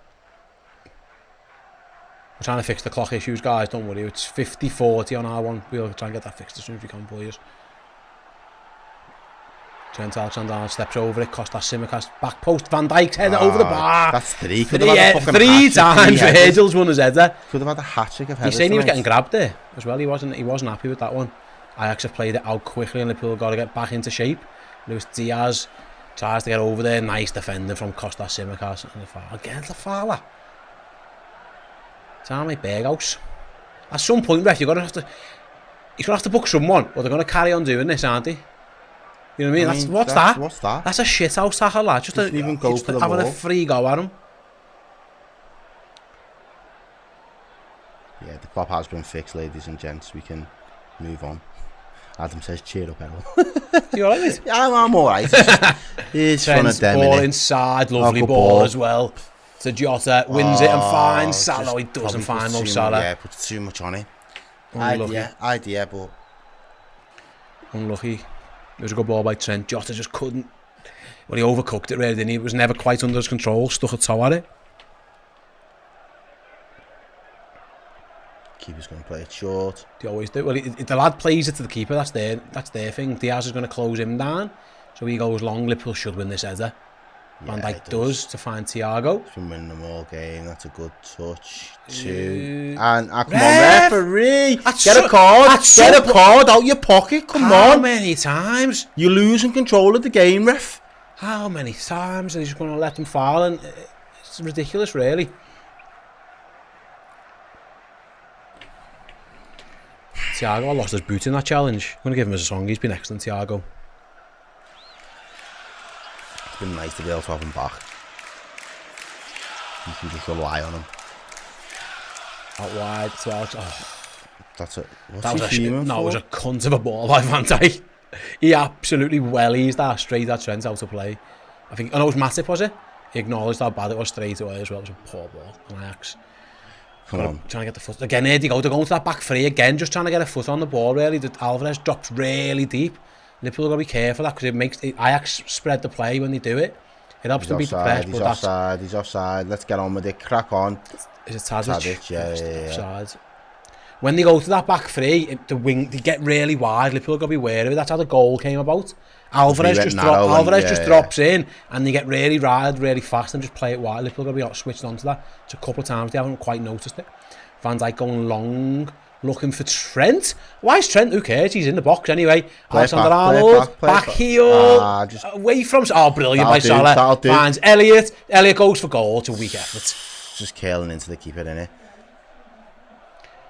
We're trying to fix the clock issues, guys. Don't worry. It's 50-40 on our one. We'll try and get that fixed as soon as we can, boys. Trent Alexander steps over it. Costas Tsimikas back post. Van Dijk's header over the bar. That's three. Three times Virgil's won his header. Could have had a hat-trick of headers. He's saying he was getting grabbed there as well. He wasn't happy with that one. Ajax have played it out quickly and Liverpool got to get back into shape. Luis Diaz tries to get over there. Nice defender from Costas Tsimikas. And the foul again. The foul. It's on my Berghaus. At some point, ref, he's going to have to book someone, or they're going to carry on doing this, aren't they? You know what I mean? What's that? What's that? That's a shithouse tackle, lad. Just even go for the having ball. a free go at him. Yeah, the clock has been fixed, ladies and gents. We can move on. Adam says, cheer up, Errol. You alright, mate? Yeah, I'm alright. It's one of them, ball innit? inside, lovely ball as well. To Jota, wins it and finds Salah. He doesn't find no Salah. Yeah, puts too much on it. Idea, but... Unlucky. It was a good ball by Trent. Jota just couldn't... Well, he overcooked it, really, didn't he? It was never quite under his control. Stuck a toe at it. Keeper's going to play it short. They always do. Well, the lad plays it to the keeper. That's their thing. Diaz is going to close him down. So he goes long. Liverpool should win this header. Van Dijk does to find Thiago. He's been winning them all game. That's a good touch. Two. And come on, referee. Get a card. Get a card out your pocket. Come on. How many times? You're losing control of the game, ref. How many times? And he's just going to let them foul. And it's ridiculous, really. Thiago lost his boot in that challenge. I'm going to give him a song. He's been excellent, Thiago. It's been nice to be able to have him back. You can just rely on him. Out wide to Alex. Oh. That's it. That was it was a cunt of a ball by Van Dijk. He absolutely wellies that straight at Trent out to play. I think, it was Matip, was it? He acknowledged how bad it was straight away as well. It was a poor ball on Ajax. Come on. Trying to get the foot. Again, there they go. They're going to that back three again, just trying to get a foot on the ball, really. Alvarez drops really deep. Liverpool got to be careful of that because it makes Ajax spread the play when they do it. It helps them beat the press. He's offside. Let's get on with it. Crack on. Is it Tadic? Yeah. Offside. When they go to that back three, they get really wide. Liverpool got to be wary of it. That's how the goal came about. Alvarez just drops in and they get really wide, really fast and just play it wide. Liverpool got to be switched onto that. It's a couple of times they haven't quite noticed it. Van Dijk going long, looking for Trent. Why is Trent? Who cares? He's in the box anyway. Alexander-Arnold, back heel, away from... Oh, brilliant by Salah. Finds Elliott. Elliott goes for goal. It's a weak effort. Just curling into the keeper, innit?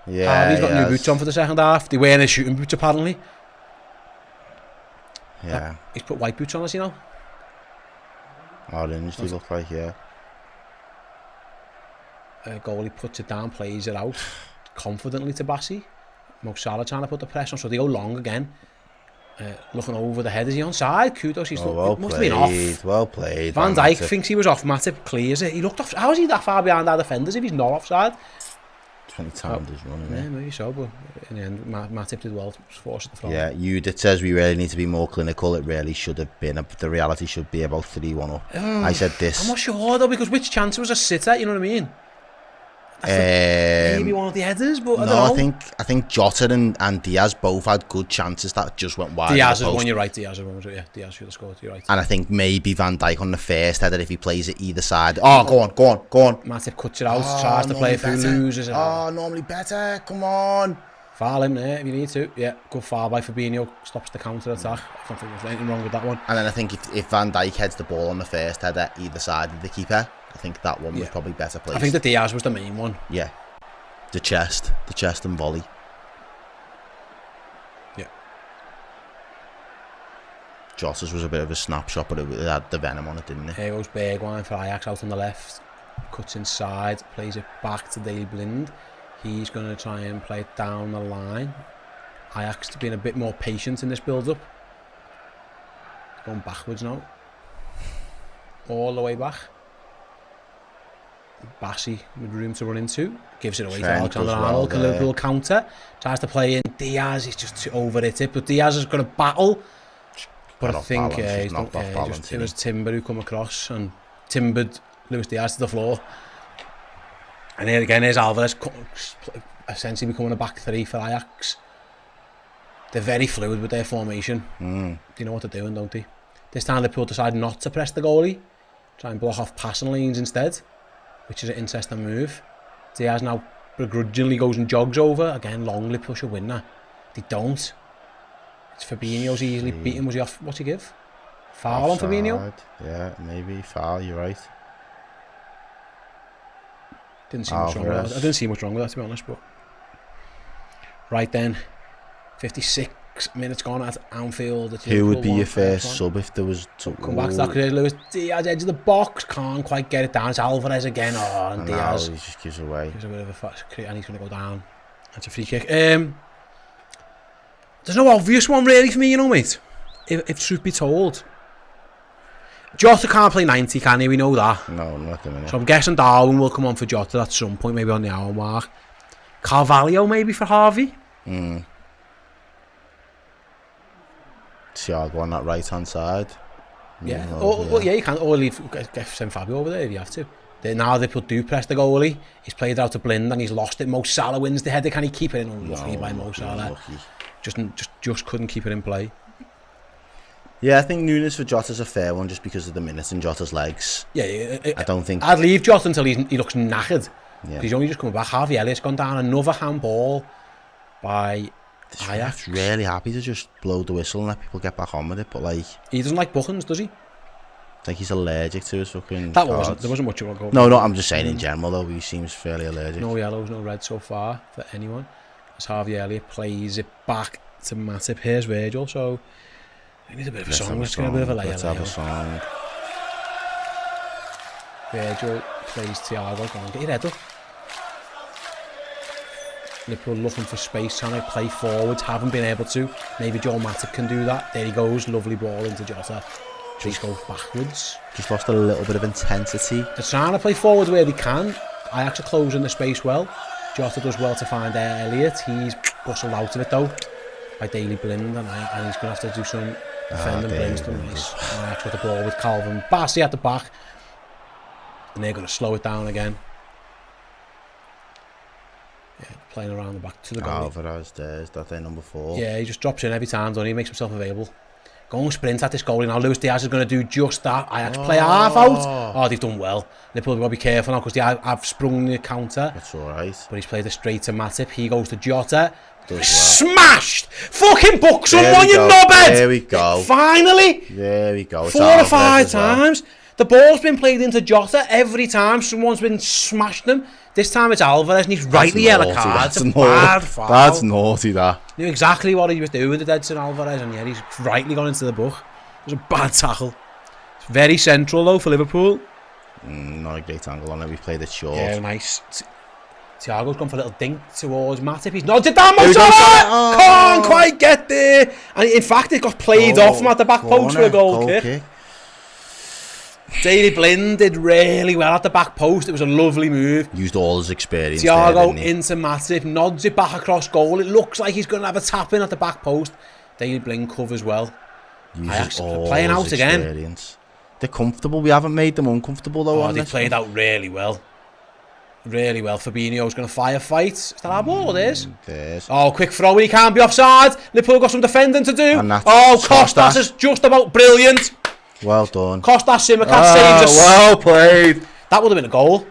Yeah, he's got new boots on for the second half. They're wearing his shooting boots, apparently. Yeah. He's put white boots on us, you know. Orange, they look like, yeah. Goalie puts it down, plays it out confidently to Bassi. Mo Salah trying to put the press on, so they go long again. Looking over the head, is he onside? Kudos, he's must have been off. Well played. Van Dijk thinks he was off. Matip clears it. He looked off. How is he that far behind our defenders if he's not offside? 20 times he's running. Yeah, maybe so, but in the end, Matip did well to force it to throw. Yeah, it says we really need to be more clinical. It really should have been. The reality should be about 3-1 up. I said this. I'm not sure though, because which chance was a sitter? You know what I mean? Maybe one of the headers, but I don't know. I think Jota and Diaz both had good chances that just went wide. Diaz is one, you're right. Diaz is one, yeah. Diaz should have scored, you're right. And I think maybe Van Dijk on the first header if he plays it either side. Oh, go on. Matip cuts it out, tries to play it through, loses it. Oh, normally better. Come on. Foul him there if you need to. Yeah, good foul by Fabinho. Stops the counter attack. I don't think there's anything wrong with that one. And then I think if Van Dijk heads the ball on the first header either side of the keeper, I think that one was probably better placed. I think the Diaz was the main one. Yeah. The chest and volley. Yeah. Jota's was a bit of a snapshot, but it had the venom on it, didn't it? Here goes Bergwijn for Ajax out on the left. Cuts inside, plays it back to Daley Blind. He's going to try and play it down the line. Ajax being a bit more patient in this build-up. Going backwards now. All the way back. Bassi with room to run into. Gives it away to Alexander-Arnold. Can Liverpool counter? Tries to play in Diaz. He's just overhit it. But Diaz is going to battle. But I think it was Timber who come across and timbered Luis Diaz to the floor. And here again, here's Alvarez essentially becoming a back three for Ajax. They're very fluid with their formation. They know what they're doing, don't they? This time Liverpool decide not to press the goalie. Try and block off passing lanes instead, which is an interesting move. Diaz now begrudgingly goes and jogs over. Again, Longley push a winner. They don't. It's Fabinho's easily beaten. Was he off? What's he give? Foul on Fabinho? Yeah, maybe. Foul, you're right. Didn't see much wrong with that. I didn't see much wrong with that, to be honest. But right then, 56 minutes gone at Anfield. Who would be your first sub if there was... Come back to that, because Luis Diaz, edge of the box, can't quite get it down. It's Alvarez again. Oh, and Diaz. He just gives away. Gives a bit of a fast, and he's going to go down. That's a free kick. There's no obvious one really for me, you know, mate. If truth be told. Jota can't play 90, can he? We know that. No, not the minute. So I'm guessing Darwin will come on for Jota at some point, maybe on the hour mark. Carvalho maybe for Harvey. Thiago on that right hand side. Yeah. Well, you can. Or send Fabio over there if you have to. Now they do press the goalie. He's played out to Blind and he's lost it. Mo Salah wins the header. Can he keep it in? Unlucky by Mo Salah. Just couldn't keep it in play. Yeah, I think Nunes for Jota's a fair one just because of the minutes and Jota's legs. Yeah, I don't think... I'd leave Jota until he looks knackered. Yeah. He's only just coming back. Harvey Elliott's gone down. Another handball by Ajax. Really happy to just blow the whistle and let people get back on with it, but like... He doesn't like bookings, does he? I think he's allergic to his fucking There wasn't much of a go. No, I'm just saying in general though, he seems fairly allergic. No yellows, no reds so far for anyone. As Harvey Elliott plays it back to Matip. Here's Virgil, so... We need a bit of a song. Let's get a bit of a layer. Let's have a song. Virgil plays Thiago. Go on, get your head up. Liverpool looking for space, trying to play forwards. Haven't been able to. Maybe Joel Matip can do that. There he goes. Lovely ball into Jota. Just go backwards. Just lost a little bit of intensity. They're trying to play forward where they can. Ajax are closing the space well. Jota does well to find Elliott. He's bustled out of it though by Daley Blind, and he's going to have to do some defending. Blind's done nice. Ajax with the ball with Calvin Bassi at the back, and they're going to slow it down again. Yeah, playing around the back to the goal. Alvarez there's that day number 4. Yeah, he just drops in every time, doesn't he? Makes himself available. Go and sprint at this goalie now. Luis Diaz is going to do just that. Ajax play half out. Oh, they've done well. Liverpool got to be careful now because they have sprung the counter. That's alright. But he's played it straight to Matip. He goes to Jota. Smashed! Fucking book someone, you knobhead! There we go. Finally! There we go. 4 or 5 times. The ball's been played into Jota every time someone's been smashed them. This time it's Alvarez and he's rightly yellow card. It's a bad foul. That's naughty, that. Knew exactly what he was doing to Edson Alvarez, and yeah, he's rightly gone into the book. It was a bad tackle. It's very central though for Liverpool. Not a great angle on it. We've played it short. Yeah, nice. Thiago's gone for a little dink towards Matip. He's nodded down Mo Salah! Can't quite get there. And in fact, it got played off him at the back post for a goal kick. Daley Blind did really well at the back post. It was a lovely move. Used all his experience. Thiago into Matip, nods it back across goal. It looks like he's going to have a tap in at the back post. Daley Blind covers well. Ajax playing out again. They're comfortable. We haven't made them uncomfortable though. Oh, they played out really well. really well. Fabinho's going to firefight. Is that our ball? It is. It is. Oh, quick throw. He can't be offside. Liverpool got some defending to do. And that's Costas is just about brilliant. Well done. Costas Simicast saves us. Well played. That would have been a goal.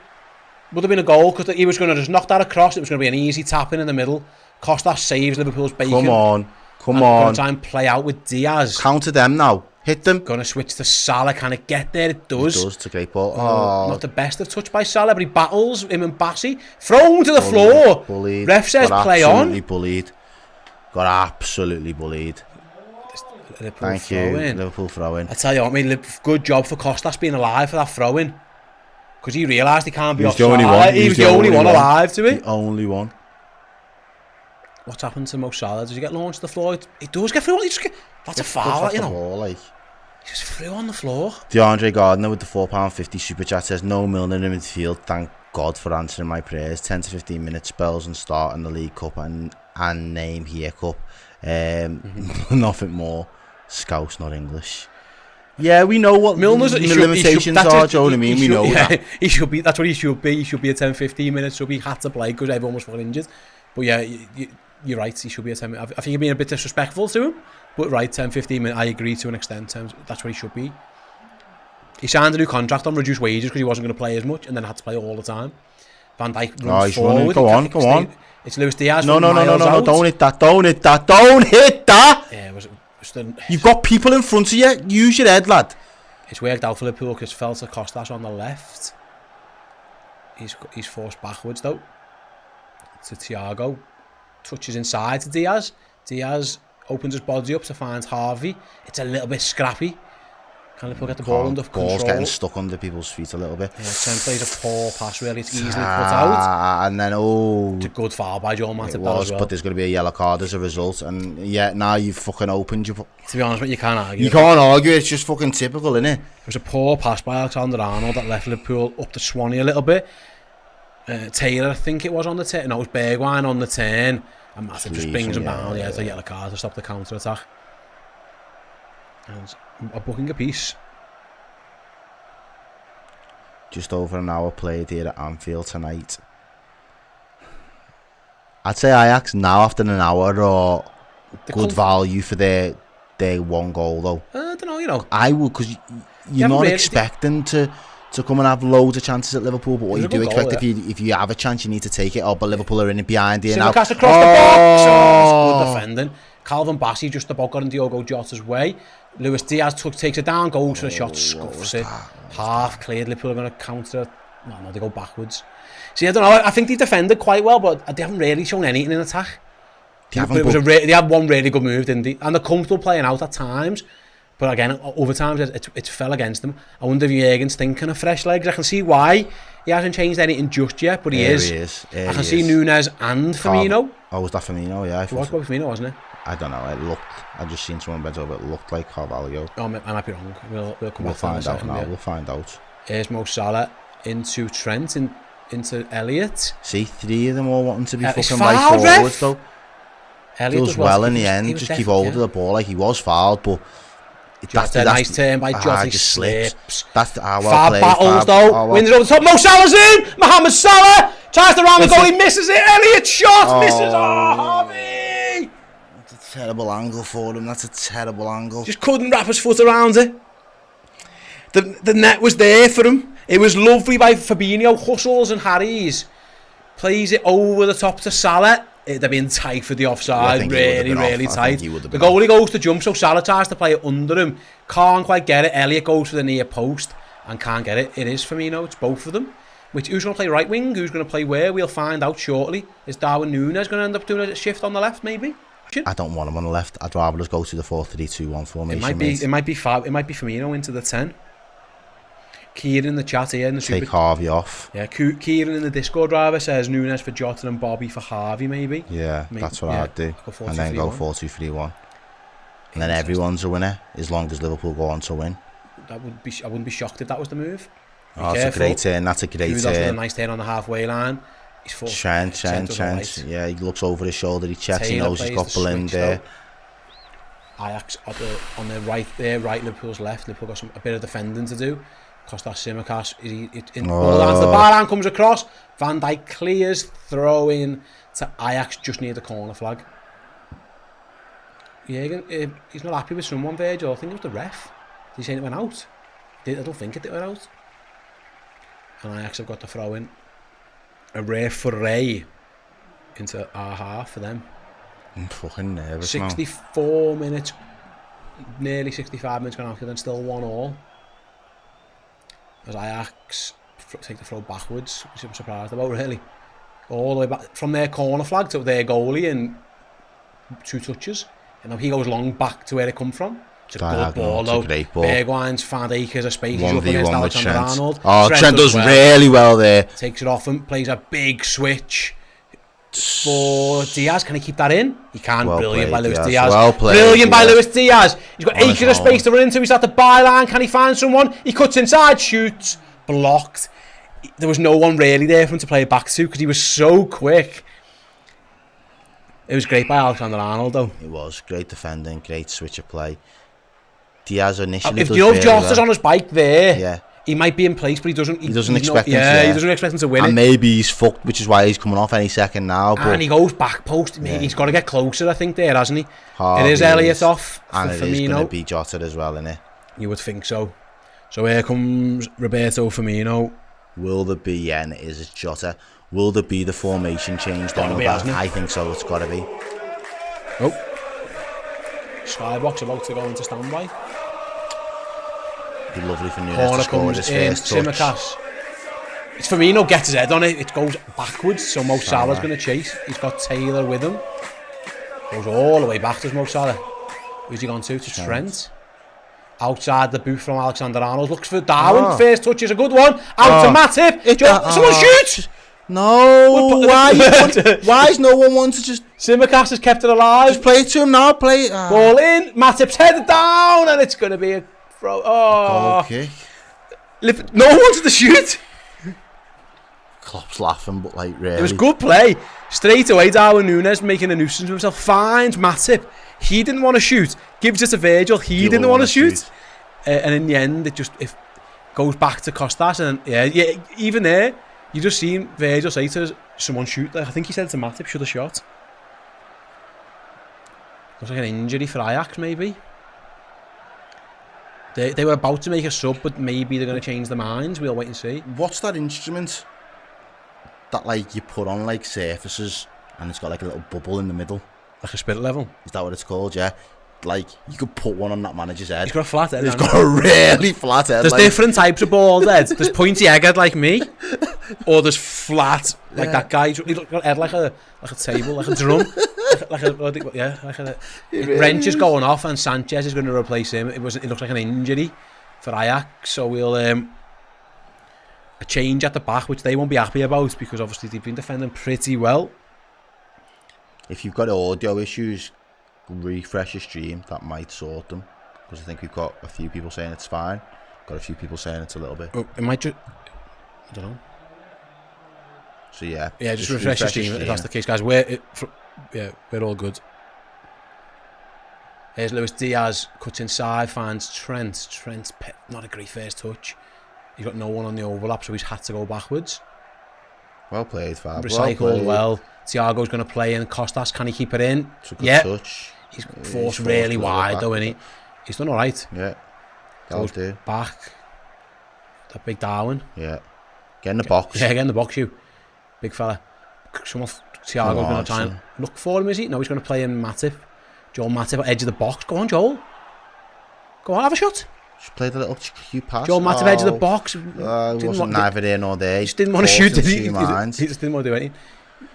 Would have been a goal because he was going to just knock that across. It was going to be an easy tap in the middle. Costas saves Liverpool's bacon. Come on. Going to try and play out with Diaz. Counter them now. Hit them. Going to switch to Salah. Can it get there? It does. It does. It's a great ball. Not the best of touch by Salah, but he battles him and Bassi. Thrown to the floor. Bullied. Ref says play on. Got absolutely bullied. Thank you. Liverpool throw-in. I tell you what, mate, good job for Costas being alive for that throw-in. Because he realised he can't be offside. He was the only one alive to it. The only one. What's happened to Mo Salah? Does he get launched to the floor? He does get through. That's a foul, you know. Ball, He just threw on the floor. DeAndre Gardner with the £4.50 super chat says, no Milner in midfield. Thank God for answering my prayers. 10 to 15 minute spells and start in the League Cup and name here Cup. Nothing more. Scouse, not English. Yeah, we know what Milner's limitations are. Do you know what I mean? We know that. He should be. That's what he should be. He should be a 10-15 minutes. So he had to play because everyone was injured. But yeah, you're right. He should be a 10 minutes. I think you're being a bit disrespectful to him. But right, 10-15 minutes. I agree to an extent. That's what he should be. He signed a new contract on reduced wages because he wasn't going to play as much, and then had to play all the time. Van Dijk runs forward. Go on. It's Luis Diaz. No. Don't hit that. Yeah, You've got people in front of you. Use your head, lad. It's worked out for Liverpool because fell to Costas on the left. He's forced backwards though. To Thiago. Touches inside to Diaz. Diaz opens his body up to find Harvey. It's a little bit scrappy. Can Liverpool get the ball under control? Ball's getting stuck under people's feet a little bit. Yeah, Trent plays a poor pass really. It's easily cut out. And then, it's a good foul by Joel Matip. It was, but there's going to be a yellow card as a result. And yeah, now you've fucking opened your... To be honest with you, can't argue. You can't argue. It's just fucking typical, innit? It was a poor pass by Alexander-Arnold that left Liverpool up to Swanee a little bit. Taylor, I think it was on the turn. No, it was Bergwijn on the turn. And Matip just brings him down. Yeah, it's a yellow card to stop the counter-attack. And a booking a piece. Just over an hour played here at Anfield tonight. I'd say Ajax now after an hour are good value for their one goal though. I don't know, you know. I would, because you're not expecting to come and have loads of chances at Liverpool, but what you do expect, if you have a chance, you need to take it. Oh, but Liverpool are in it behind here now. Simicast across the box. Good defending. Calvin Bassey just about got in Diogo Jota's way. Luis Diaz takes it down, goes for the shot, scuffs it. Half cleared. Liverpool are going to counter. No, they go backwards. See, I don't know. I think they defended quite well, but they haven't really shown anything in attack. They had one really good move, didn't they? And they're comfortable playing out at times. But again, over times it fell against them. I wonder if Jurgen's thinking of fresh legs. I can see why he hasn't changed anything just yet, but he is. I can see Nunes and Firmino. Oh, was that Firmino? Yeah, it was probably Firmino, wasn't it? I don't know. I just seen someone bent over. It looked like Carvalho. Oh, I might be wrong. We'll come back find to that out second, now. Yeah. We'll find out. Here's Mo Salah into Trent, into Elliott. See, three of them all wanting to be fucking right forwards though. Elliott does well in the end. Just keep hold of the ball. Like he was fouled, but that's a nice turn by Jota. He slips. That's well Fab played. battles though. Wins it over the top. Mo Salah's in. Mohamed Salah tries to round the goal. He misses it. Elliott shot misses. Oh, Harvey. That's a terrible angle for him. That's a terrible angle. Just couldn't wrap his foot around it. The net was there for him. It was lovely by Fabinho. Hustles and harries. Plays it over the top to Salah. They're being tight for the offside, really tight. The goalie goes to jump, so Salah tries to play it under him. Can't quite get it. Elliott goes for the near post and can't get it. It is Firmino. It's both of them. Who's going to play right wing? Who's going to play where? We'll find out shortly. Is Darwin Núñez going to end up doing a shift on the left, maybe? I don't want him on the left. I'd rather just go to the 4-3-2-1 formation. It might be Firmino into the 10. Kieran in the chat here in the take Harvey off. Yeah, Kieran in the Discord driver says Núñez for Jota and Bobby for Harvey, maybe. Yeah, that's what I'd do. And then go 4-2-3-1. And then everyone's a winner as long as Liverpool go on to win. I wouldn't be shocked if that was the move. That's a great turn. That's a great turn. A nice turn on the halfway line. He's Trent. Right. Yeah, he looks over his shoulder. He checks. He knows he's got Blind there. Ajax on the right there, right Liverpool's left. Liverpool got a bit of defending to do. Costas Tsimikas ball down to the byline, comes across. Van Dijk clears, throw in to Ajax just near the corner flag. Jürgen, he's not happy with someone, Virgil. I think it was the ref. Did he say it went out? I don't think it went out. And Ajax have got the throw in. A referee into our half for them. I'm fucking nervous 64 minutes, nearly 65 minutes gone after, then still 1-1. As Ajax take the throw backwards, which I'm surprised about, really. All the way back from their corner flag to their goalie in 2 touches. And now he goes long back to where it come from. It's a good ball, though. It's a great ball. Bergwijn's 5 acres of space. He's up against Alexander Arnold. Oh, Trent does really well there. Takes it off him, plays a big switch for Diaz. Can he keep that in? He can. Well Brilliant played, by Luis Diaz. Diaz. Well played, Brilliant by Diaz. Luis Diaz. He's got acres of space to run into. He's at the byline. Can he find someone? He cuts inside, shoots, blocked. There was no one really there for him to play it back to because he was so quick. It was great by Alexander Arnold, though. It was great defending, great switch of play. Diaz initially If does Jota's on his bike there, yeah, he might be in place, but he doesn't expect him to. Yeah, he doesn't expect him to win and it. maybe he's fucked, which is why he's coming off any second now. But And he goes back post. Yeah. He's got to get closer, I think, there, hasn't he? Harvey It is Elliott off and for it is going Firmino. to be Jota as well, isn't it? You would think so. So here comes Roberto Firmino. Will there be? Yeah, and it is Jota. Will there be the formation change? Gotta be, hasn't it? I think so. It's got to be. Oh, Skybox about to go into standby. Be lovely for Nunes Corner to score comes his in. first touch. Tsimikas. It's Firmino gets his head on it. It goes backwards, so Mo Salah's going to chase. He's got Taylor with him. Goes all the way back to Mo Salah. Who's he gone to? To Trent. Outside the boot from Alexander Arnold. Looks for Darwin. First touch is a good one. Out to Matip. Someone shoot! No, why is no one want to just... Tsimikas has kept it alive. Just play it to him now, play it. Ball in, Matip's headed down, and it's going to be a throw. Oh, okay. No one wanted to shoot. Klopp's laughing, but like really. It was good play. Straight away, Darwin Núñez making a nuisance of himself. Finds Matip. He didn't want to shoot. Gives it to Virgil. He didn't want to shoot. And in the end, it goes back to Costas. And yeah, even there, you just seen Virgil say to someone shoot. I think he said to Matip, should have shot. Looks like an injury for Ajax, maybe. They were about to make a sub, but maybe they're going to change their minds. We'll wait and see. What's that instrument that like you put on like surfaces and it's got like a little bubble in the middle? Like a spirit level? Is that what it's called? Yeah. Like you could put one on that manager's head. He's got a flat head. He's got a really flat head. There's like... different types of bald heads. There's pointy egghead like me, or there's flat like that guy. He's got a head like a table, like a drum, like a wrench is going off, and Sanchez is going to replace him. It looks like an injury for Ajax, so we'll a change at the back, which they won't be happy about because obviously they've been defending pretty well. If you've got audio issues, refresh your stream. That might sort them, because I think we've got a few people saying it's fine. Got a few people saying it's a little bit. Oh, it might just. I don't know. So yeah. Yeah, just refresh your stream if that's the case, guys. We're all good. Here's Luis Diaz, cuts inside, finds Trent. Trent's not a great first touch. He's got no one on the overlap, so he's had to go backwards. Well played, Fab. Recycled well. Thiago's going to play in. Costas, can he keep it in? It's a good touch. He's forced really wide, though, isn't he? He's done all right. Yeah. That'll do. Back. That big Darwin. Yeah. Get in the box. Yeah, get in the box, you. Big fella. Thiago's going to try and look for him, is he? No, he's going to play in Matip. Joel Matip at edge of the box. Go on, Joel. Go on, have a shot. Just played a little cue pass. Joel Matip edge of the box. Wasn't neither there nor there. He just didn't want to shoot, did he? He just didn't want to do anything.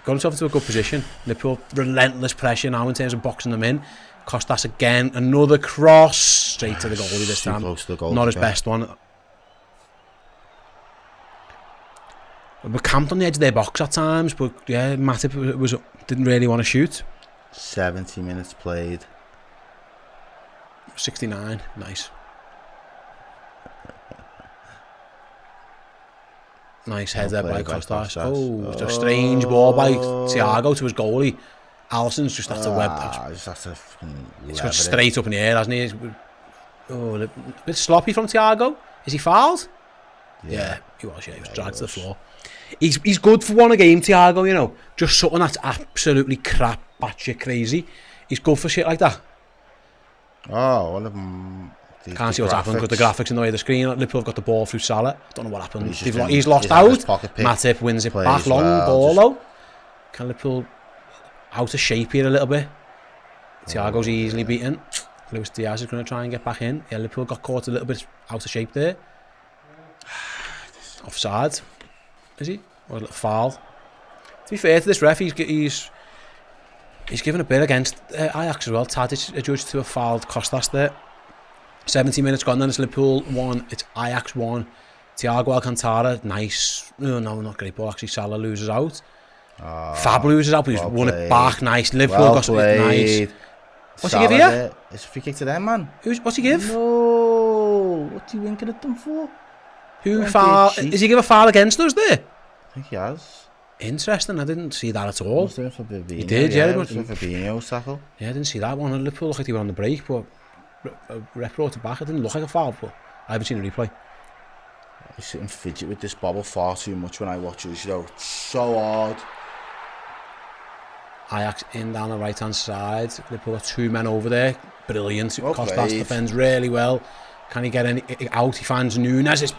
Got himself into a good position. Liverpool relentless pressure now in terms of boxing them in. Costas again, another cross straight to the goalie this time. Close to the goal. Not his best one. We're camped on the edge of their box at times, but yeah, Matip didn't really want to shoot. 70 minutes played. 69, nice. Nice header by Costas. Oh, it's a strange ball by Thiago to his goalie. Alisson's just had to web. It's got straight up in the air, hasn't he? Oh, a bit sloppy from Thiago. Is he fouled? Yeah, he was dragged to the floor. He's good for one a game, Thiago, you know. Just something that's absolutely crap, batshit crazy. He's good for shit like that. Oh, one of them. Can't see what's happened because the graphics in the way of the screen. Liverpool have got the ball through Salah. Don't know what happened. He's lost out. Matip wins it back. Long ball though. Can Liverpool out of shape here a little bit? Thiago's easily beaten. Luis Diaz is going to try and get back in. Yeah, Liverpool got caught a little bit out of shape there. Offside. Is he? Or a little foul. To be fair to this ref, he's given a bit against Ajax as well. Tadic adjudged to a fouled Kostas there. 70 minutes gone then. It's Liverpool 1. It's Ajax 1. Thiago Alcantara, nice. No, not great ball. Actually, Salah loses out. Fab loses out, but he's won it back. Nice. Liverpool got it nice. What's he give here? It's a free kick to them, man. What's he give? No. What's he winking at them for? Who foul? Is he give a foul against us there? I think he has. Interesting. I didn't see that at all. He did, yeah. It was for Fabinho's tackle. Yeah, I didn't see that one. Liverpool looked like they were on the break, but ref brought it back. It didn't look like a foul, but I haven't seen the replay. I sit and fidget with this bobble far too much when I watch it. You know, it's so hard. Ajax in down the right hand side. Liverpool got 2 men over there. Brilliant. Kostas defends really well. Can he get any out? He finds Nunes.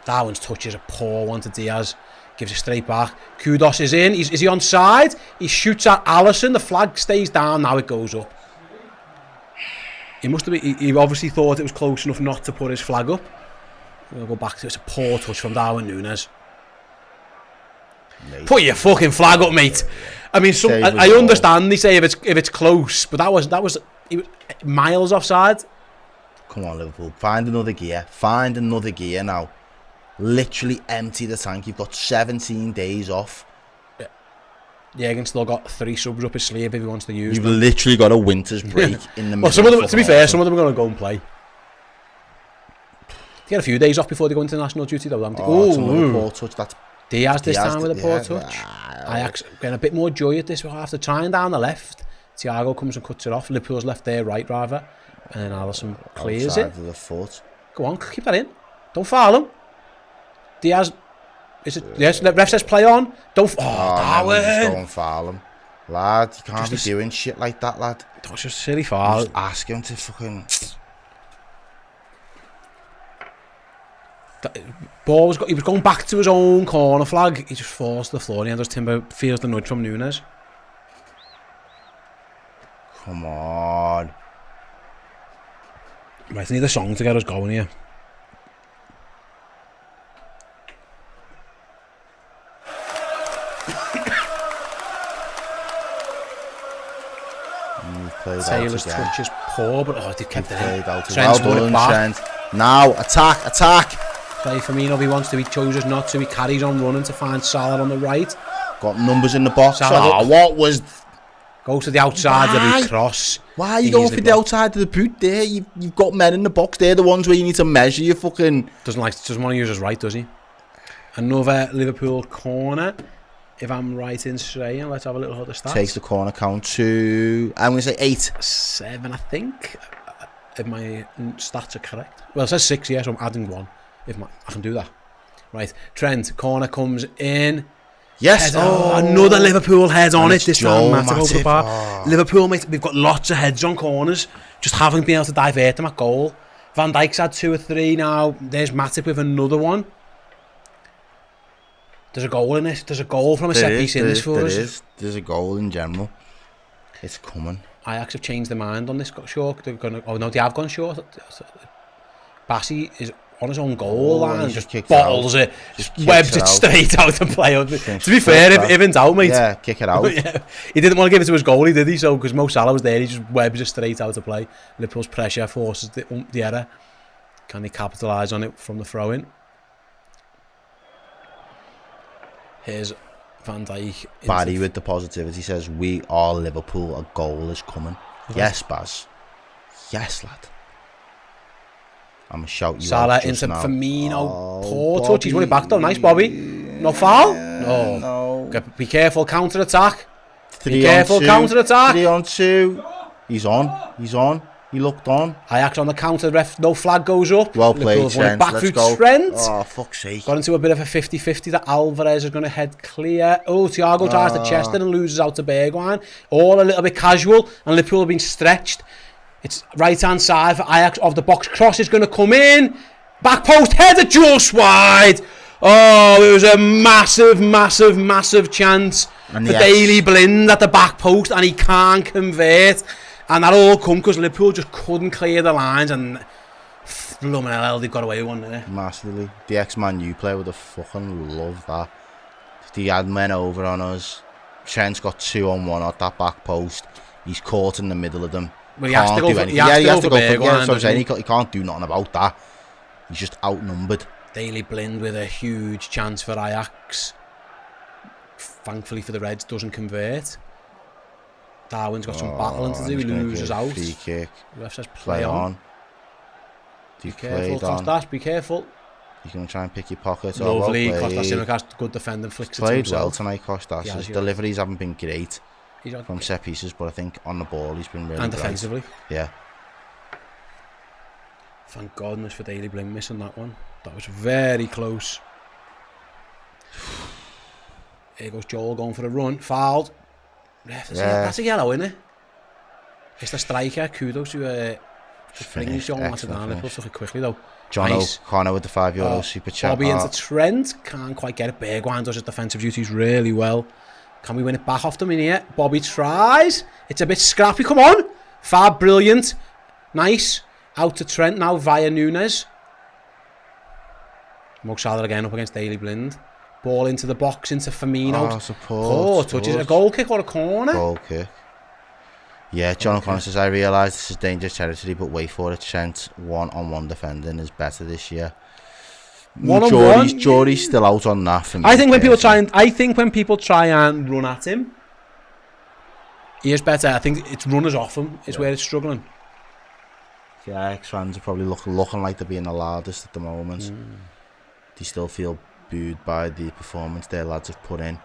Darwin's touch is a poor one to Diaz. Gives it straight back. Kudos is in. Is he onside? He shoots at Alisson. The flag stays down. Now it goes up. He must have been. He obviously thought it was close enough not to put his flag up. We'll go back to it. It's a poor touch from Darwin Nunes. Put your fucking flag up, mate. I mean, I understand they say if it's close, but that was he was miles offside. Come on, Liverpool. Find another gear. Find another gear now. Literally empty the tank. You've got 17 days off. Jürgen's still got 3 subs up his sleeve if he wants to use You've them. literally got a winter's break in the middle. Well, some of them, to be fair, some of them are going to go and play. They get a few days off before they go into national duty, though. Poor touch. That's Diaz this time with a poor touch. Ajax getting a bit more joy at this. After trying down the left, Thiago comes and cuts it off. Liverpool's left there, right rather, and then Alisson clears it. Of the foot. Go on, keep that in. Don't foul him. Diaz. Is it? Yes. Ref says play on. Don't. Darwin. Just don't foul him, lad. You can't be doing shit like that, lad. That's just silly foul. Just ask him to fucking. Ball was. He was going back to his own corner flag. He just falls to the floor. And Anders Timber feels the nudge from Nunes. Come on. Right, I need a song to get us going here. Taylor's touch is poor, but they've kept it in. Trent's won it back. Now, attack. Play Firmino if he wants to. He chooses not to. He carries on running to find Salah on the right. Got numbers in the box. What was... Goes to the outside of the cross. Why are you going for the outside of the boot there? You've got men in the box. They're the ones where you need to measure your fucking... Doesn't want to use his right, does he? Another Liverpool corner. If I'm right in saying, let's have a little look at the stats. Takes the corner count to... I'm going to say 8. 7, I think. If my stats are correct. Well, it says 6, yeah, so I'm adding 1. I can do that. Right, Trent, corner comes in. Yes. Another Liverpool head on it. This time, Matip over the bar. Liverpool, mate, we've got lots of heads on corners. Just haven't been able to divert them at goal. Van Dijk's had 2 or 3 now. There's Matip with another one. There's a goal in this. There's a goal from a set piece in this for us. There's a goal in general. It's coming. Ajax have changed their mind on this short. They're going to. Oh no, they have gone short. Bassi is on his own goal line, just bottles it, just webs it straight out of play. To be fair, if in doubt, mate. Yeah, kick it out. Yeah. He didn't want to give it to his goalie, did he? So because Mo Salah was there, he just webs it straight out of play. Liverpool's pressure forces the error. Can they capitalise on it from the throw-in? Here's Van Dijk. Barry with the positivity says, we are Liverpool, a goal is coming. Yes, Baz. Yes, lad. I'm going to shout you Salah out just into now. Firmino. Poor touch. He's running back though. Nice, Bobby. No foul? No. Be careful, counter-attack. Be careful, counter-attack. 3 on 2. He's on. He looked on. Ajax on the counter, ref, no flag goes up. Well played, Liverpool won it Trent. back Let's through go. Trent. Oh, fuck's sake. Got into a bit of a 50-50 that Alvarez is going to head clear. Oh, Thiago tries to chest it and loses out to Bergwijn. All a little bit casual, and Liverpool have been stretched. It's right-hand side for Ajax of the box. Cross is going to come in. Back post, header just wide. Oh, it was a massive, massive, massive chance for Daley Blind at the back post, and he can't convert. And that all come because Liverpool just couldn't clear the lines, and blooming hell, they've got away with one there. Massively. The ex-Man U player would have fucking loved that. He had men over on us. Trent's got 2-on-1 at that back post. He's caught in the middle of them. Well, he has to go for Bergwijn, so I'm saying he can't do nothing about that. He's just outnumbered. Daley Blind with a huge chance for Ajax. Thankfully for the Reds, doesn't convert. Darwin's got some battling to do. He loses out. Free kick. The ref says play on. Be careful, Costas. Be careful. He's going to try and pick your pocket. Lovely. Costas Simicast, good defending, flicks it to himself. Played well tonight, Costas. His deliveries haven't been great from set pieces, but I think on the ball he's been really and great. Defensively. Yeah. Thank goodness for Daley Blind missing that one. That was very close. Here goes Joel going for a run. Fouled. That's a yellow, isn't it? It's the striker. Kudos to Fringe John Watchalong. Liverpool took it quickly though. John Nice. O'Connor with the €5 super chat. Bobby into Trent. Can't quite get it. Bergwijn does his defensive duties really well. Can we win it back off them in here? Bobby tries. It's a bit scrappy. Come on. Fab, brilliant. Nice. Out to Trent now via Nunes. Mo Salah again up against Daley Blind. Ball into the box, into Firmino. Oh, support. Touches a goal kick or a corner? Goal kick. Yeah, John O'Connor says, I realise this is dangerous territory, but wait for it. Trent, one-on-one defending is better this year. Jory's still out on that for me. I think when people try and run at him, he is better. I think it's runners off him is where it's struggling. The Ajax fans are probably looking like they're being the loudest at the moment. They still feel booed by the performance their lads have put in.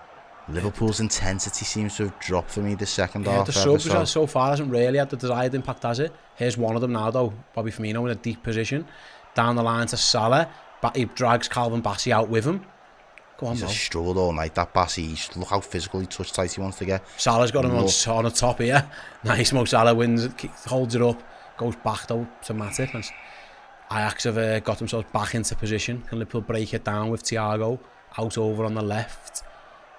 Liverpool's intensity seems to have dropped for me this second half. The subs so far hasn't really had the desired impact, has it? Here's one of them now though, Bobby Firmino in a deep position. Down the line to Salah. He drags Calvin Bassey out with him. Go on, He's struggled all night, that Bassey. Look how physically touch tight he wants to get. Salah's got him on the top here. Nice, Mo Salah wins it, holds it up, goes back though to Matip. And Ajax have got themselves back into position. Can Liverpool break it down with Thiago out over on the left?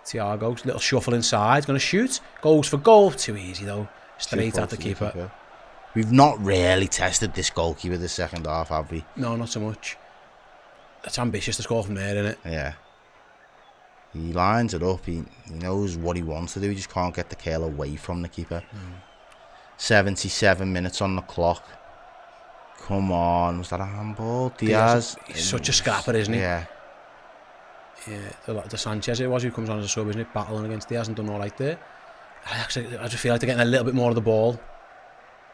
Thiago's little shuffle inside, going to shoot. Goes for goal. Too easy though. Straight at the keeper. We've not really tested this goalkeeper this second half, have we? No, not so much. It's ambitious to score from there, isn't it? Yeah. He lines it up. He knows what he wants to do. He just can't get the curl away from the keeper. 77 minutes on the clock. Come on. Was that a handball? Diaz. He's such a scrapper, isn't he? Yeah. Yeah, the Sanchez it was who comes on as a sub, isn't it? Battling against Diaz and done all right there. I just feel like they're getting a little bit more of the ball.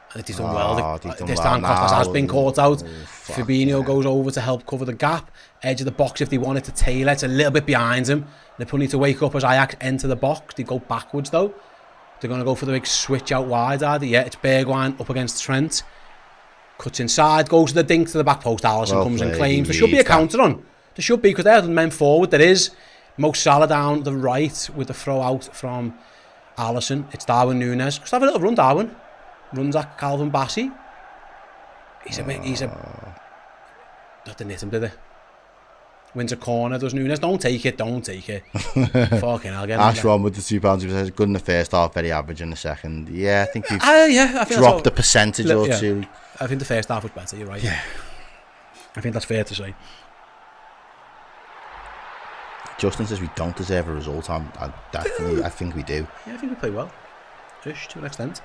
I think he's done well. This time Costas has been caught out. Fabinho goes over to help cover the gap. Edge of the box if they wanted to tailor. It's a little bit behind him. Liverpool need to wake up as Ajax enter the box. They go backwards though. They're going to go for the big switch out wide, are they? Yeah, it's Bergwijn up against Trent. Cuts inside, goes to the dink to the back post. Alisson comes and claims. There should be a counter on. There should be, because they're the men forward. There is. Mo Salah down the right with the throw out from Alisson. It's Darwin Nunes. Just have a little run, Darwin. Runs at Calvin Bassey. He's a... Not to knit him, did they? Wins a corner, does Nunes. Don't take it. Fucking hell, get him. Ash one with the £2. He says good in the first half, very average in the second. Yeah, I think we've I think dropped the percentage or two. I think the first half was better, you're right. Yeah. I think that's fair to say. Justin says we don't deserve a result. I think we do. Yeah, I think we play well. Ish, to an extent.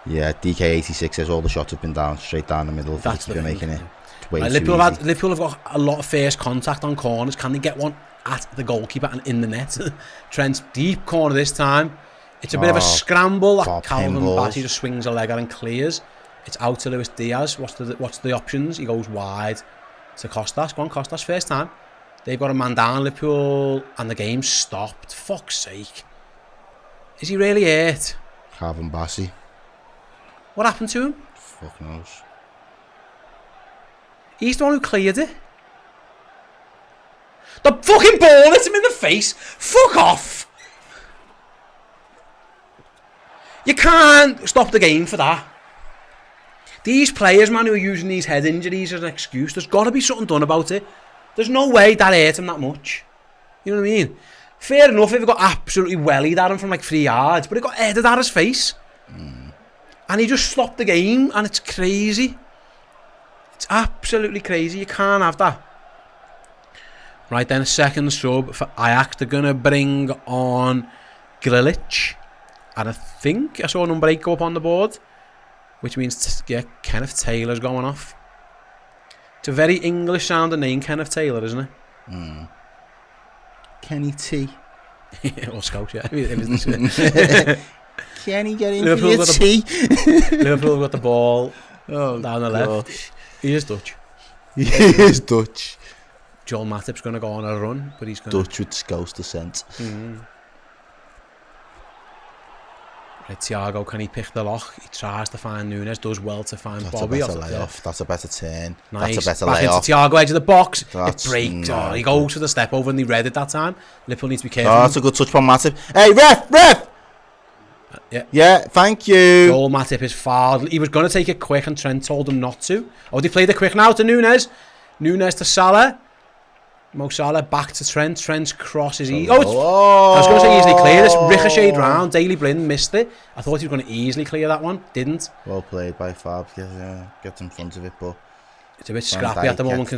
Yeah, DK86 says all the shots have been down, straight down the middle. That's the making it. Liverpool have got a lot of first contact on corners. Can they get one at the goalkeeper and in the net? Trent's deep corner this time. It's a bit of a scramble. Calvin Bassey just swings a leg out and clears. It's out to Luis Diaz. What's the options? He goes wide to Costas. Go on, Costas, first time. They've got a man down, Liverpool, and the game's stopped. Fuck's sake. Is he really hurt? Calvin Bassey. What happened to him? fuck knows. He's the one who cleared it. The fucking ball hits him in the face. Fuck off. You can't stop the game for that. These players, man, who are using these head injuries as an excuse, there's got to be something done about it. There's no way that hurt him that much. You know what I mean? Fair enough if it got absolutely wellied at him from like 3 yards, but it got headed at his face. And he just stopped the game, and it's crazy. It's absolutely crazy. You can't have that. Right then, a second sub for Ajax. They're going to bring on Grilic. And I think I saw number 8 go up on the board. Which means, yeah, Kenneth Taylor's going off. It's a very English sounding name, Kenneth Taylor, isn't it? Kenny T. Or Scout, yeah. Kenny, get in for your tea. Liverpool got the ball down the left. Gosh. He is Dutch. He is Dutch. Joel Matip's going to go on a run, but he's going Dutch with Scouse descent. Right, Thiago, can he pick the lock? He tries to find Nunes, does well to find That's Bobby. a better layoff. That's a better turn. Nice. That's a better Back layoff. into Thiago, edge of the box. That's it breaks. no He goes for the step over and he read it that time. Liverpool needs to be careful. Oh, that's a good touch from Matip. Hey, ref! Yeah, thank you. Joel Matip is fouled. He was going to take it quick and Trent told him not to. Oh, they played it quick now to Nunes. Nunes to Salah. Mo Salah back to Trent. Trent's cross is easy. Oh, I was going to say easily clear. This ricocheted round. Daley Blind missed it. I thought he was going to easily clear that one. Didn't. Well played by Fab. Get in front of it, but it's a bit scrappy at the moment.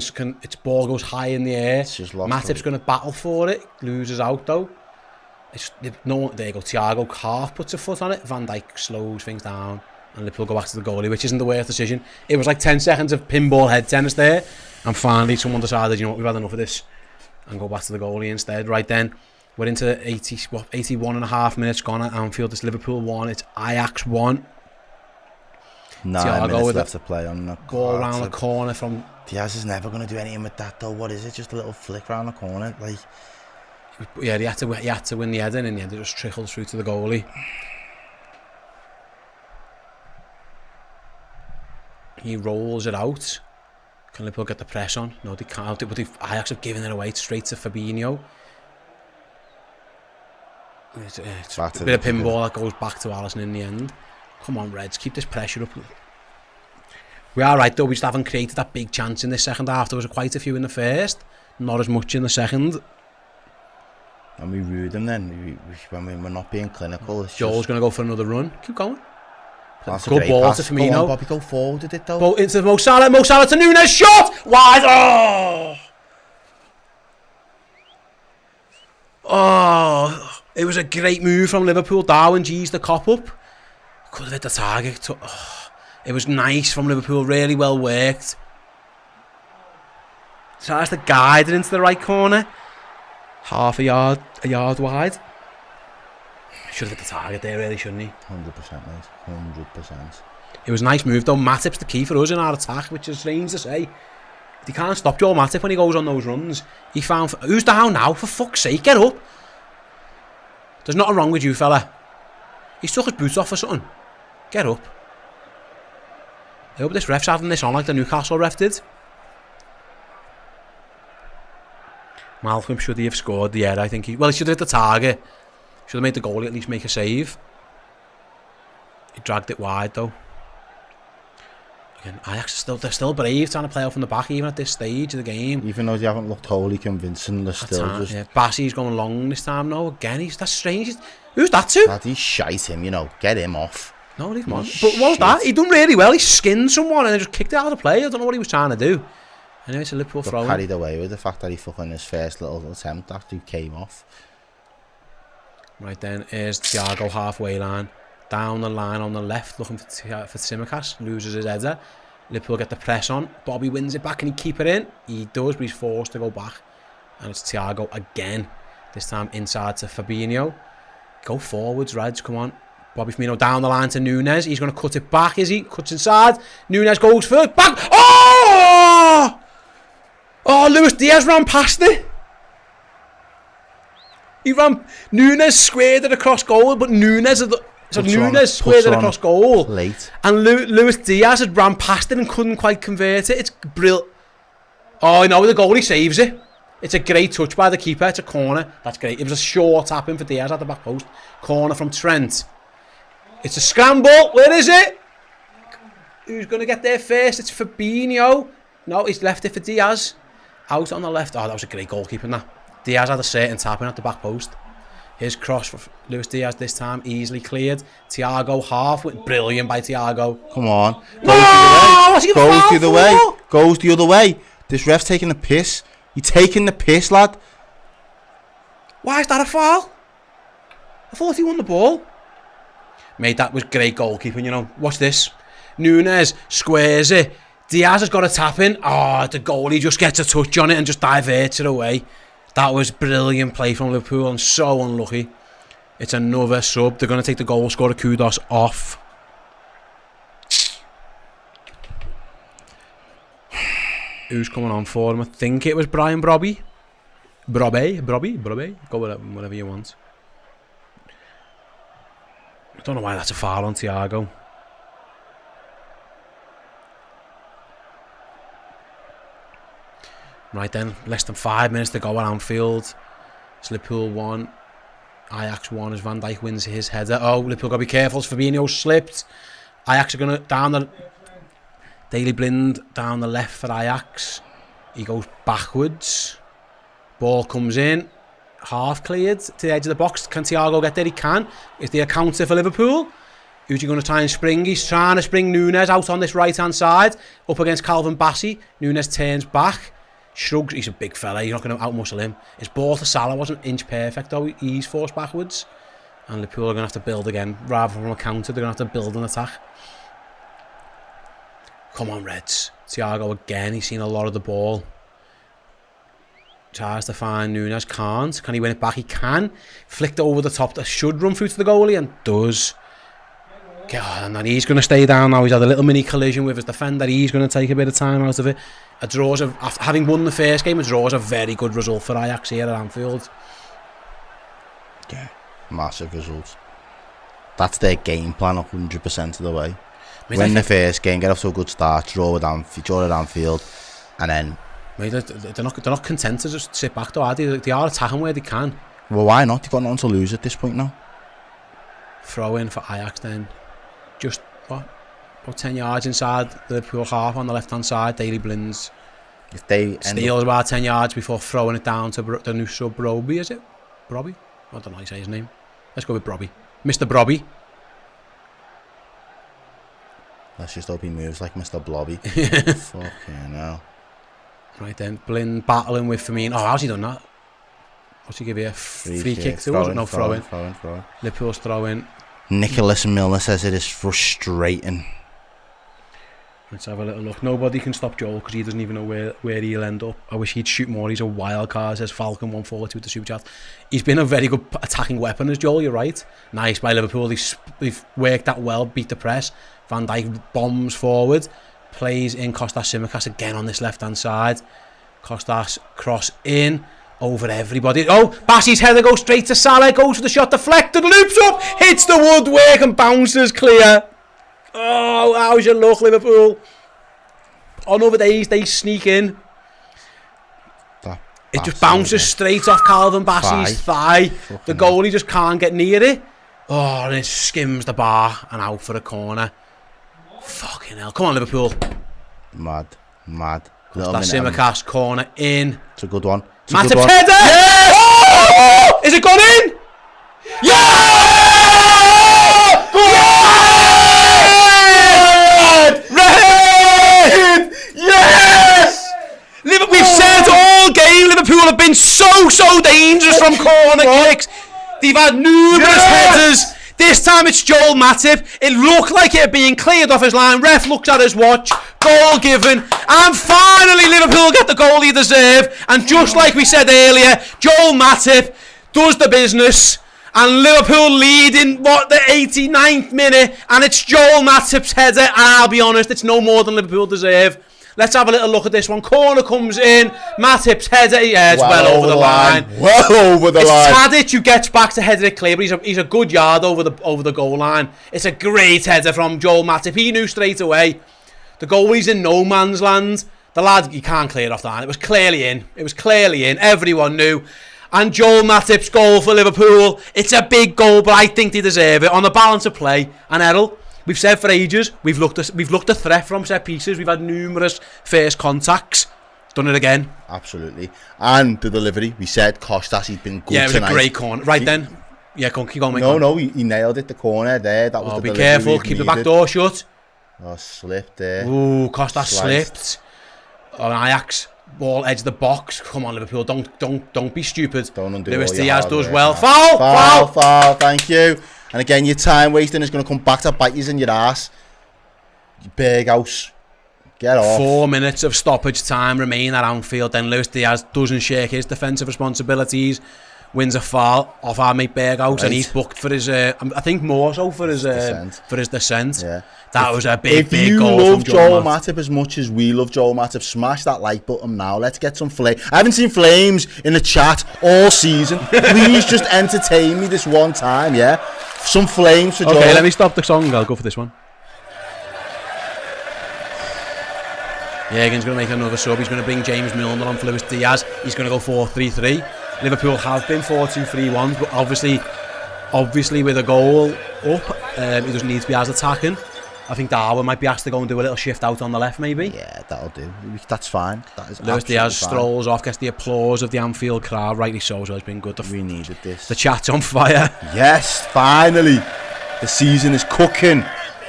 Its ball goes high in the air. Matip's going to battle for it. Loses out though. There you go. Thiago half puts a foot on it. Van Dijk slows things down. And Liverpool go back to the goalie, which isn't the worst decision. It was like 10 seconds of pinball head tennis there. And finally someone decided, you know what, we've had enough of this. And go back to the goalie instead. Right then, we're into 81 and a half minutes gone at Anfield. It's Liverpool 1, it's Ajax 1. 9 minutes left to play on the ball around the corner from... Diaz is never going to do anything with that though. What is it? Just a little flick round the corner. Like, yeah, he had to win the header, and in the end it just trickled through to the goalie. He rolls it out. Can Liverpool get the press on? No, they can't. But Ajax have given it away straight to Fabinho. It's a bit of pinball that goes back to Alisson in the end. Come on, Reds, keep this pressure up. We are right though, we just haven't created that big chance in this second half. There was quite a few in the first, not as much in the second. And we rude them then. We're not being clinical. Joel's going to go for another run. Keep going. That's good ball pass to Firmino. Go on, Bobby, go forward with it though. Ball into Mo Salah. Mo Salah to Nunes. Shot! Wide. Oh, it was a great move from Liverpool. Darwin G's the cop up. Could have hit the target. It was nice from Liverpool. Really well worked. Tries to guide it into the right corner. Half a yard wide. Should have hit the target there, really, shouldn't he? 100%, mate. 100%. It was a nice move, though. Matip's the key for us in our attack, which is strange to say. He can't stop Joel Matip when he goes on those runs. He found... Who's down now? For fuck's sake, get up. There's nothing wrong with you, fella. He's took his boots off or something. Get up. I hope this ref's having this on like the Newcastle ref did. Malcolm should he have scored the header, I think he should have hit the target. Should have made the goalie at least make a save. He dragged it wide though. Again, Ajax they're still brave trying to play out from the back even at this stage of the game. Even though they haven't looked wholly convincing, they're still just... Yeah, Bassey's going long this time now. Again, that's strange. Who's that to? That, he shite him, get him off. No, leave him on. But what was that? He done really well. He skinned someone and then just kicked it out of play. I don't know what he was trying to do. Anyway, it's a Liverpool throw. Carried away with the fact that he fucking his first little attempt actually came off. Right then, here's Thiago halfway line. Down the line on the left, looking for Tsimikas. Loses his header. Liverpool get the press on. Bobby wins it back. Can he keep it in? He does, but he's forced to go back. And it's Thiago again. This time inside to Fabinho. Go forwards, Reds, come on. Bobby Firmino down the line to Nunes. He's going to cut it back, is he? Cuts inside. Nunes goes first. Back. Oh! Oh, Luis Diaz ran past it. He ran... Nunes squared it across goal, but Nunes... So Nunes squared it across goal. Late. And Luis Diaz had ran past it and couldn't quite convert it. It's brilliant. Oh, no, the goalie saves it. It's a great touch by the keeper. It's a corner. That's great. It was a short tap in for Diaz at the back post. Corner from Trent. It's a scramble. Where is it? Who's going to get there first? It's Fabinho. No, he's left it for Diaz. Out on the left. Oh, that was a great goalkeeping, that. Diaz had a certain tap in at the back post. His cross for Luis Diaz this time. Easily cleared. Thiago half. Brilliant by Thiago. Come on. Goes the other way. Goes the other way. This ref's taking the piss. You're taking the piss, lad. Why is that a foul? I thought he won the ball. Mate, that was great goalkeeping, you know. Watch this. Nunes squares it. Diaz has got a tap in. Oh, the goalie just gets a touch on it and just diverts it away. That was brilliant play from Liverpool and so unlucky. It's another sub. They're going to take the goal scorer Kudos off. Who's coming on for him? I think it was Brian Brobby. Brobby. Go with whatever you want. I don't know why that's a foul on Thiago. Right then, less than 5 minutes to go at Anfield. It's Liverpool 1, Ajax 1 as Van Dijk wins his header. Oh, Liverpool got to be careful as Fabinho slipped. Ajax are going to down the... Daley Blind down the left for Ajax. He goes backwards. Ball comes in. Half cleared to the edge of the box. Can Thiago get there? He can. Is there a counter for Liverpool? Who's he going to try and spring? He's trying to spring Nunes out on this right-hand side. Up against Calvin Bassey. Nunes turns back. Shrugs. He's a big fella. You're not going to out-muscle him. His ball to Salah wasn't inch perfect though. He's forced backwards. And Liverpool are going to have to build again. Rather than a counter, they're going to have to build an attack. Come on, Reds. Thiago again. He's seen a lot of the ball. Tries to find Nunes. Can't. Can he win it back? He can. Flicked over the top. That should run through to the goalie and does. God, and then he's going to stay down now. He's had a little mini collision with his defender. He's going to take a bit of time out of it. A draw's having won the first game, a draw is a very good result for Ajax here at Anfield. Yeah, massive result. That's their game plan 100% of the way. Win the first game, get off to a good start, draw at Anfield, and then... Mate, they're not content to just sit back though, are they? They are attacking where they can. Well, why not? They've got nothing to lose at this point now. Throw in for Ajax then. Just, what? About 10 yards inside the Liverpool half on the left-hand side. Daley Blind's. If they steals about 10 yards before throwing it down to the new sub Brobby, is it? Brobby? I don't know how you say his name. Let's go with Brobby. Mr. Brobby. Let's just hope he moves like Mr. Blobby. Fucking hell. Right then, Blind battling with Firmino. Oh, how's he done that? What's he give you? Free kick to us? No, throw-in. Liverpool's throw-in. Nicholas Milner says it is frustrating. Let's have a little look. Nobody can stop Joel because he doesn't even know where he'll end up. I wish he'd shoot more. He's a wild card, says Falcon 140 with the super chat. He's been a very good attacking weapon as Joel, you're right. Nice by Liverpool. They've worked that well, beat the press. Van Dijk bombs forward. Plays in Kostas Tsimikas again on this left-hand side. Kostas cross in over everybody. Oh, Bassey's header goes straight to Salah. Goes for the shot, deflected, loops up, hits the woodwork and bounces clear. Oh, how's your luck, Liverpool? On other days, they sneak in. It just bounces straight off Calvin Bassey's thigh. The goalie just can't get near it. Oh, and it skims the bar and out for a corner. Fucking hell. Come on, Liverpool. Mad. That's Tsimikas, corner in. It's a good one. Matip's header! Yes! Oh! Is it gone in? Yeah! Red! Yes! We've said all game Liverpool have been so dangerous from corner kicks. They've had numerous headers. This time it's Joel Matip. It looked like it had been cleared off his line. Ref looked at his watch. Goal given. And finally Liverpool get the goal they deserve. And just like we said earlier, Joel Matip does the business. And Liverpool lead in, the 89th minute. And it's Joel Matip's header. And I'll be honest, it's no more than Liverpool deserve. Let's have a little look at this one. Corner comes in. Matip's header. Yeah, it's well over the line. Well over the line. It's Tadic who gets back to header it clear, but he's a good yard over the goal line. It's a great header from Joel Matip. He knew straight away. The goalie's in no man's land. The lad, he can't clear it off the line. It was clearly in. Everyone knew. And Joel Matip's goal for Liverpool. It's a big goal, but I think they deserve it. On the balance of play. And Errol, we've said for ages, we've looked a threat from set pieces. We've had numerous first contacts. Done it again. Absolutely. And the delivery, we said Costas, he's been good tonight. Yeah, it was a great corner. Right then. Yeah, keep going, mate. No, he nailed it, the corner there. That was the be delivery. Careful, keep the back door shut. Oh, slipped there. Ooh, Costas slipped. On Ajax, ball edge of the box. Come on, Liverpool, don't be stupid. Don't undo Luis all your Diaz hard does work, well. man. Foul, thank you. And again, your time wasting is going to come back to bite you in your ass. Berghaus, get off. 4 minutes of stoppage time remain at Anfield. Then Luis Diaz doesn't shake his defensive responsibilities. Wins a foul off our mate Berghaus, and he's booked for his. I think more so for his descent. Yeah, that was a big goal. If you love Joel Matip as much as we love Joel Matip, smash that like button now. Let's get some flame. I haven't seen flames in the chat all season. Please just entertain me this one time. Yeah, some flames for Joel. Okay, let me stop the song. I'll go for this one. Jürgen's going to make another sub. He's going to bring James Milner on for Luis Diaz. He's going to go 4-3-3. Liverpool have been 4-2-3-1, but obviously with a goal up, he doesn't need to be as attacking. I think Darwin might be asked to go and do a little shift out on the left, maybe. Yeah, that'll do. That's fine. That is Luis Diaz strolls off, gets the applause of the Anfield crowd, rightly so it's been good. We needed this. The chat's on fire. Yes, finally. The season is cooking.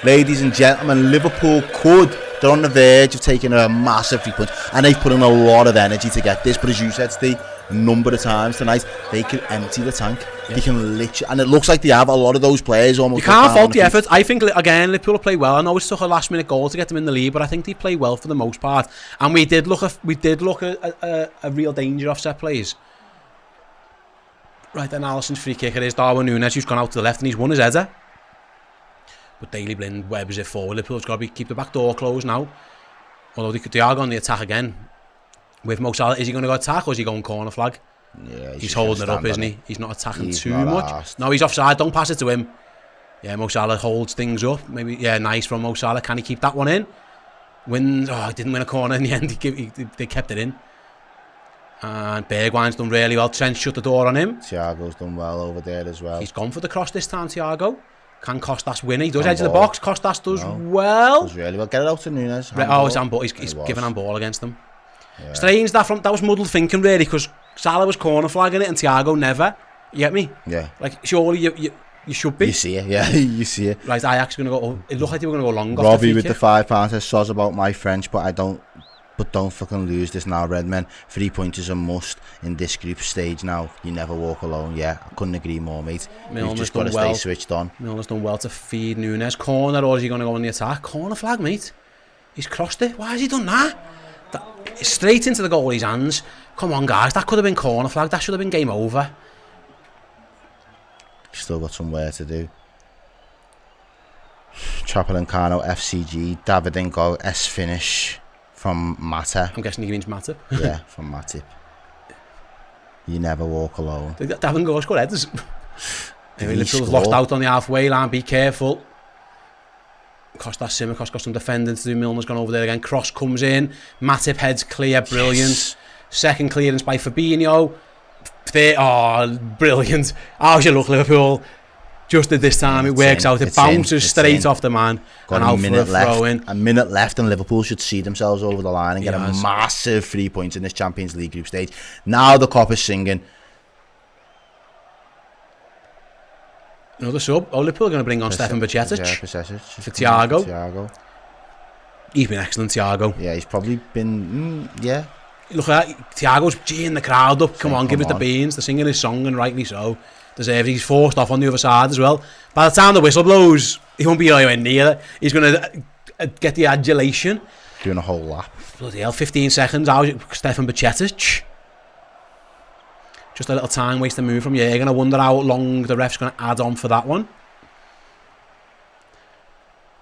Ladies and gentlemen, Liverpool could. They're on the verge of taking a massive 3 points, and they've put in a lot of energy to get this. But as you said, Steve, a number of times tonight, they can empty the tank. Yeah. They can literally, and it looks like they have a lot of those players almost. You can't fault the effort. I think, again, Liverpool play well. I know it took a last-minute goal to get them in the lead, but I think they play well for the most part. And we did look a real danger off set plays. Right then, Alisson's free kicker is Darwin Núñez, who's gone out to the left and he's won his header. But Daley Blind webs it forward. Liverpool's got to keep the back door closed now. Although they are going to attack again. With Mo Salah, is he going to go attack or is he going corner flag? Yeah, he's holding it up, isn't he? He's not attacking too much. Asked. No, he's offside. Don't pass it to him. Yeah, Mo Salah holds things up. Maybe, yeah, nice from Mo Salah. Can he keep that one in? Wins. Oh, he didn't win a corner in the end. They kept it in. And Bergwijn's done really well. Trent shut the door on him. Thiago's done well over there as well. He's gone for the cross this time, Thiago. Can Costas win? He does edge of the box. Costas does well. Does really well. Get it out to Núñez. It's handball. He's given handball against them. Yeah. Strange that was muddled thinking really, because Salah was corner flagging it and Thiago never. You get me? Yeah. Like surely you should be. You see it, yeah. You see it. Right, Ajax going to go. It looked like they were going to go long. Robbie with the £5 says soz about my French, but don't fucking lose this now, Redmen. 3 points is a must in this group stage now. You never walk alone. Yeah, I couldn't agree more, mate. You've just got to stay switched on. Milner's done well to feed Núñez. Corner, or is he going to go on the attack? Corner flag, mate. He's crossed it. Why has he done that? Straight into the goalie's hands. Come on, guys. That could have been corner flag. That should have been game over. Still got some work to do. Chapelancano, FCG, Davidingo, S finish. From Mata. I'm guessing he means Matip. Yeah, from Matip. You never walk alone. They haven't got scored headers. Liverpool's lost out on the halfway line. Be careful. Costas Tsimikas got some defending to do. Milner's gone over there again. Cross comes in. Matip heads clear. Brilliant. Yes. Second clearance by Fabinho. Brilliant. How's your luck, Liverpool? Just at this time, it works out. It bounces straight off the man. Got and a minute left. A minute left, and Liverpool should see themselves over the line and get a massive 3 points in this Champions League group stage. Now the cop is singing. Another sub. Liverpool are going to bring on Stefan Bajcetic for Thiago. He's been excellent, Thiago. Yeah, he's probably been. Yeah. Look at that. Thiago's geeing the crowd up. Come on, give us the beans. They're singing his song, and rightly so. He's forced off on the other side as well. By the time the whistle blows, he won't be anywhere near it. He's going to get the adulation. Doing a whole lap. Bloody hell, 15 seconds. How's Stefan Bajcetic? Just a little time wasting move from Jürgen. I wonder how long the ref's going to add on for that one.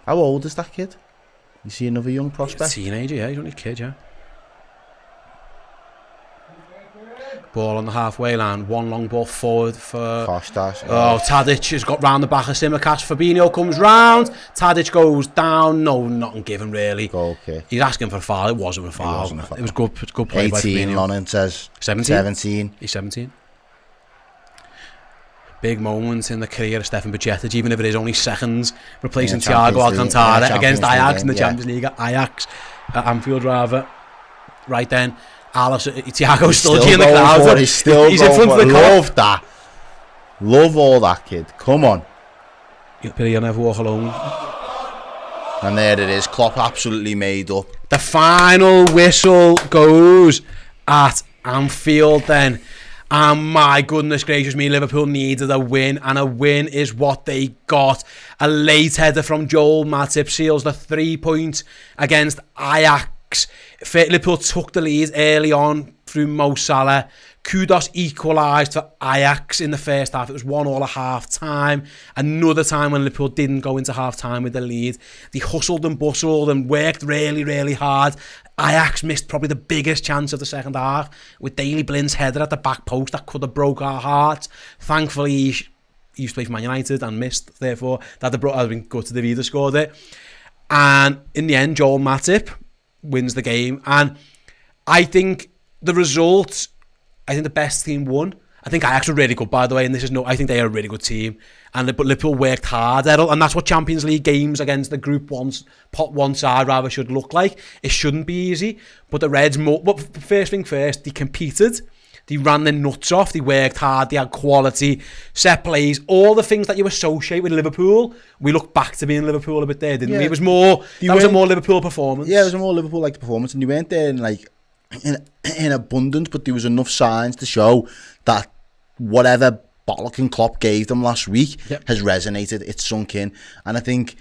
How old is that kid? You see another young prospect? Teenager, yeah, he's only a kid, yeah. Ball on the halfway line, one long ball forward for Kostas. Oh, Tadic has got round the back of Simicast. Fabinho comes round, Tadic goes down. No, nothing given really. Goal kick. He's asking for a foul. It wasn't a foul. It was good play by 18, Fabinho. Lonan says. 17. He's 17. Big moment in the career of Stefan Bajcetic, even if it is only seconds, replacing Thiago Alcantara against Ajax in the Champions League. Ajax at Anfield, rather. Right then, Thiago's still in the crowd. He's in front of the car. Love that. Love all that, kid. Come on. You'll never walk alone. And there it is. Klopp absolutely made up. The final whistle goes at Anfield then. And my goodness gracious me, Liverpool needed a win, and a win is what they got. A late header from Joel Matip seals the 3 points against Ajax. Liverpool took the lead early on through Mo Salah. Kudos equalised for Ajax in the first half. It was 1-1 at half time. Another time when Liverpool didn't go into half time with the lead. They hustled and bustled and worked really, really hard. Ajax missed probably the biggest chance of the second half with Daley Blind's header at the back post that could have broke our hearts. Thankfully, he used to play for Man United and missed. Therefore, that would have been good to the Vida scored it. And in the end, Joel Matip wins the game. And I think the result, I think the best team won. I think Ajax were really good, by the way, and I think they are a really good team. But Liverpool worked hard, Errol, and that's what Champions League games against the Group 1, pot 1 side rather should look like. It shouldn't be easy, but the Reds, first thing first, they competed. They ran their nuts off, they worked hard, they had quality, set plays, all the things that you associate with Liverpool. We look back to being Liverpool a bit there, didn't we? It was was a more Liverpool performance. Yeah, it was a more Liverpool-like performance, and they weren't there in abundance, but there was enough signs to show that whatever bollocking Klopp gave them last week has resonated. It's sunk in. And I think,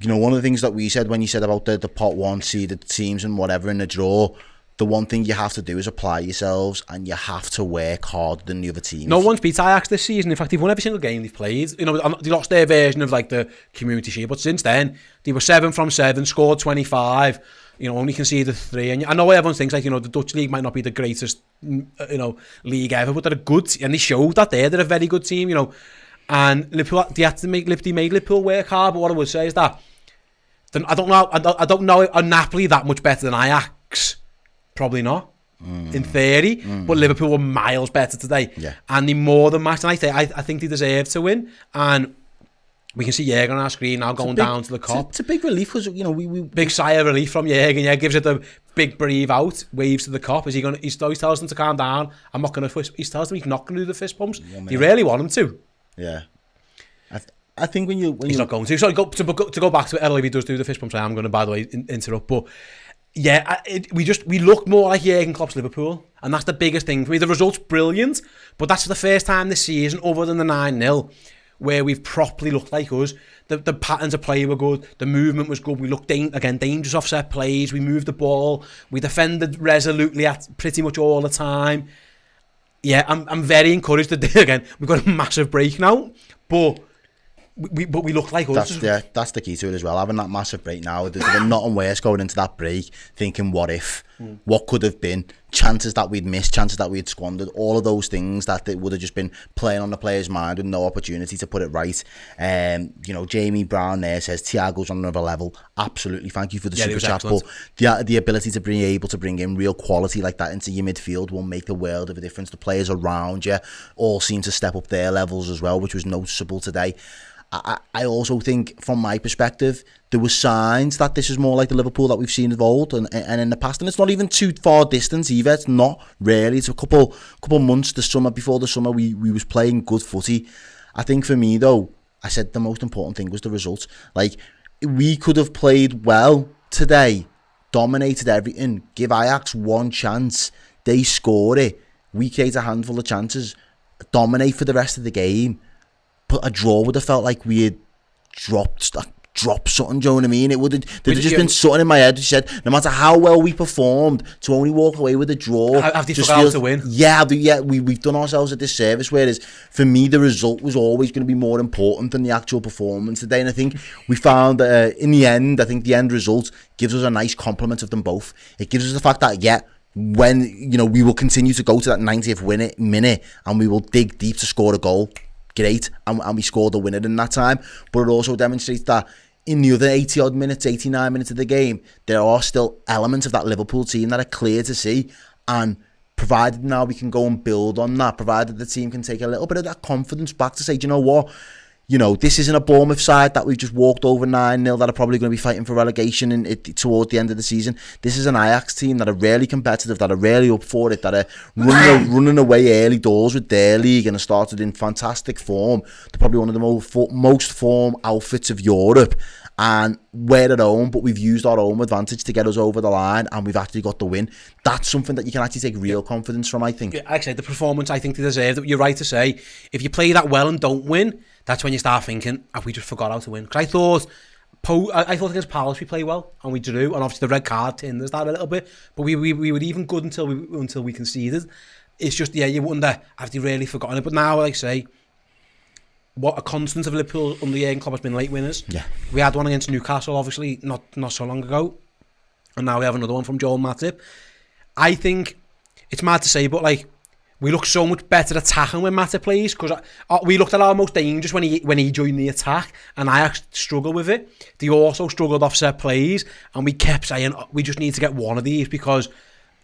one of the things that we said when you said about the pot 1 seeded teams and whatever in the draw, the one thing you have to do is apply yourselves, and you have to work harder than the other teams. No one's beat Ajax this season. In fact, they've won every single game they've played. They lost their version of the Community Shield, but since then they were 7 from 7, scored 25. Only conceded 3. And I know everyone thinks the Dutch league might not be the greatest league ever, but they're a good, and they showed that they're a very good team. And Liverpool, they made Liverpool work hard. But what I would say is that I don't know are Napoli that much better than Ajax. Probably not, in theory, but Liverpool were miles better today, and they more than matched. And I think they deserve to win. And we can see Jürgen on our screen now going down to the Kop. It's a big relief because we big sigh of relief from Jürgen. Yeah, gives it the big breathe out, waves to the Kop. Is he going? He tells them to calm down. I'm not going to. He tells them he's not going to do the fist pumps. You really want him to. Yeah. I think when he's not going to. Sorry, to go back to it, Errol, if he does do the fist pumps, I am going to, by the way, interrupt. But yeah, we look more like Jürgen Klopp's Liverpool, and that's the biggest thing for me. The result's brilliant, but that's for the first time this season, other than the 9-0, where we've properly looked like us. The patterns of play were good, the movement was good, we looked dangerous off set plays, we moved the ball, we defended resolutely at pretty much all the time. Yeah, I'm very encouraged that again we've got a massive break now, but we look like us. That's the key to it as well. Having that massive break now, there's nothing worse going into that break thinking what if, what could have been, chances that we'd missed, chances that we'd squandered, all of those things that it would have just been playing on the player's mind with no opportunity to put it right. Jamie Brown there says Thiago's on another level. Absolutely, thank you for the super chat. But the ability to be able to bring in real quality like that into your midfield will make the world of a difference. The players around you all seem to step up their levels as well, which was noticeable today. I also think, from my perspective, there were signs that this is more like the Liverpool that we've seen of old and in the past, and it's not even too far distance either. It's not really. It's a couple months before the summer we was playing good footy. I think for me though, I said the most important thing was the results. Like, we could have played well today, dominated everything, give Ajax one chance, they score it, we create a handful of chances, dominate for the rest of the game. But a draw would have felt like we had dropped drop something, do you know what I mean? There'd have just been something in my head. She said, no matter how well we performed, to only walk away with a draw. Have they forgot how to win? Yeah, we've done ourselves a disservice, whereas for me, the result was always going to be more important than the actual performance today. And I think we found that in the end, I think the end result gives us a nice complement of them both. It gives us the fact that, when, we will continue to go to that 90th minute and we will dig deep to score a goal. Great, and we scored the winner in that time. But it also demonstrates that in the other 80-odd minutes, 89 minutes of the game, there are still elements of that Liverpool team that are clear to see. And provided now we can go and build on that, provided the team can take a little bit of that confidence back to say, do you know what? This isn't a Bournemouth side that we've just walked over 9-0 that are probably going to be fighting for relegation towards the end of the season. This is an Ajax team that are really competitive, that are really up for it, that are running away early doors with their league and have started in fantastic form. They're probably one of the most form outfits of Europe. And we're at home, but we've used our home advantage to get us over the line, and we've actually got the win. That's something that you can actually take real confidence from, I think. Like I said, the performance, I think they deserve it. You're right to say, if you play that well and don't win, that's when you start thinking, have we just forgot how to win? Because I thought against Palace we played well, and we drew, and obviously the red card hinders that a little bit, but we were even good until we conceded. It's just, you wonder, have they really forgotten it? But now, like I say, what a constant of Liverpool under Jurgen Klopp has been late winners. Yeah. We had one against Newcastle, obviously, not so long ago. And now we have another one from Joel Matip. I think it's mad to say, but we look so much better attacking when Matip plays, because we looked at our most dangerous when he joined the attack, and Ajax struggled with it. They also struggled off set plays, and we kept saying, we just need to get one of these, because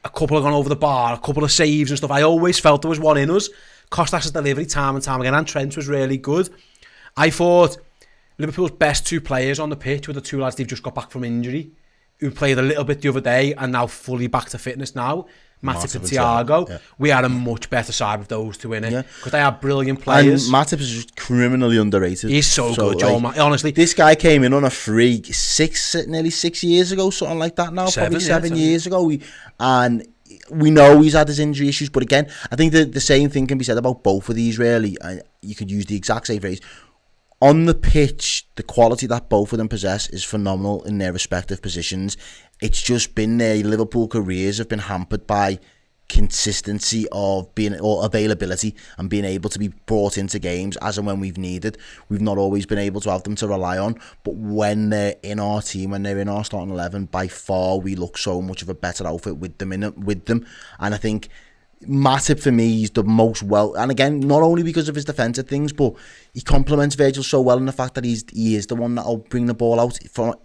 a couple have gone over the bar, a couple of saves and stuff. I always felt there was one in us. Kostas' delivery time and time again, and Trent was really good. I thought Liverpool's best two players on the pitch were the two lads they've just got back from injury, who played a little bit the other day and now fully back to fitness now. Matip and Thiago. Yeah. We had a much better side with those two in it, because they are brilliant players. And Matip is just criminally underrated. He's so good, Joel. Honestly, this guy came in on a free nearly 6 years ago, something like that now, probably 7 years ago. We know he's had his injury issues, but again, I think the same thing can be said about both of these, really. You could use the exact same phrase. On the pitch, the quality that both of them possess is phenomenal in their respective positions. It's just been their Liverpool careers have been hampered by consistency or availability and being able to be brought into games as and when we've needed. We've not always been able to have them to rely on, but when they're in our team, when they're in our starting 11, by far we look so much of a better outfit with them. And I think Matip, for me, he's the most and again, not only because of his defensive things, but he complements Virgil so well in the fact that he is the one that'll bring the ball out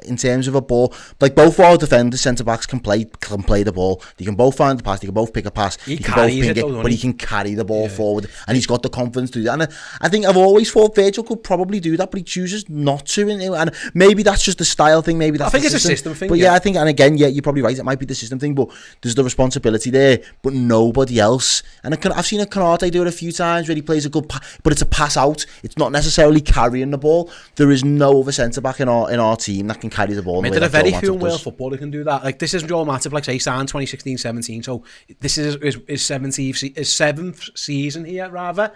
in terms of a ball. Like, both our defenders, centre-backs can play the ball. They can both find the pass, they can both pick a pass, he can both ping it, but he can carry the ball forward, and he's got the confidence to do that. And I think I've always thought Virgil could probably do that, but he chooses not to, and maybe that's just the style thing, maybe that's it's a system thing. But I think, and again, you're probably right, it might be the system thing, but there's the responsibility there, but nobody else. And I've seen a Konate do it a few times where he plays a good but it's a pass out. It's not necessarily carrying the ball. There is no other centre back in our team that can carry the ball. There are very few in Wales football who can do that. Like, this is Joel Matip, like say, signed 2016-17, so this is his seventh season here, rather.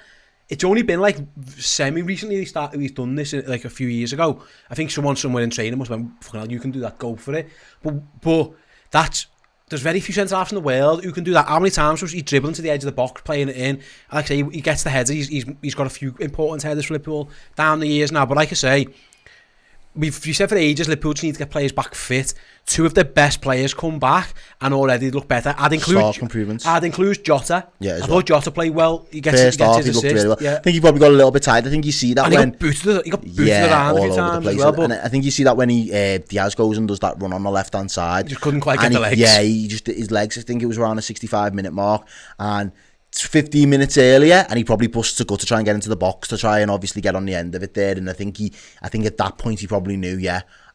It's only been semi-recently he's done this like a few years ago. I think someone somewhere in training must have went, fucking hell, you can do that, go for it. But there's very few centre-halves in the world who can do that. How many times was he dribbling to the edge of the box, playing it in? Like I say, he gets the headers. He's got a few important headers for Liverpool down the years now. But like I say, you said for ages, Liverpool just need to get players back fit. Two of their best players come back and already look better. I'd include Jota. Yeah, I thought Jota played well. He gets his assist. Really well. Yeah. I think he probably got a little bit tired. I think you see that and he got booted around a few times as well. And I think you see that when Diaz goes and does that run on the left hand side. He just couldn't quite get the legs. Yeah, his legs. I think it was around the 65-minute mark, and 15 minutes earlier, and he probably pushed to go to try and get into the box to try and obviously get on the end of it there. And I think at that point he probably knew,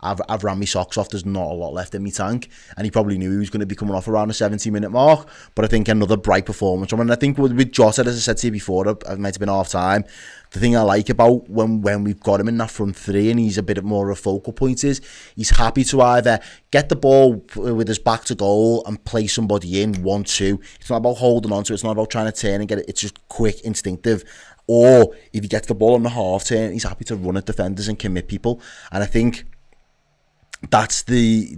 I've ran my socks off, there's not a lot left in my tank, and he probably knew he was going to be coming off around the 70-minute mark. But I think another bright performance from him. And I think with Jota, as I said to you before, it might have been half time, the thing I like about when we've got him in that front three and he's a bit more of a focal point is he's happy to either get the ball with his back to goal and play somebody in 1-2. It's not about holding on to it, it's not about trying to turn and get it, it's just quick, instinctive. Or if he gets the ball on the half turn, he's happy to run at defenders and commit people. And I think that's the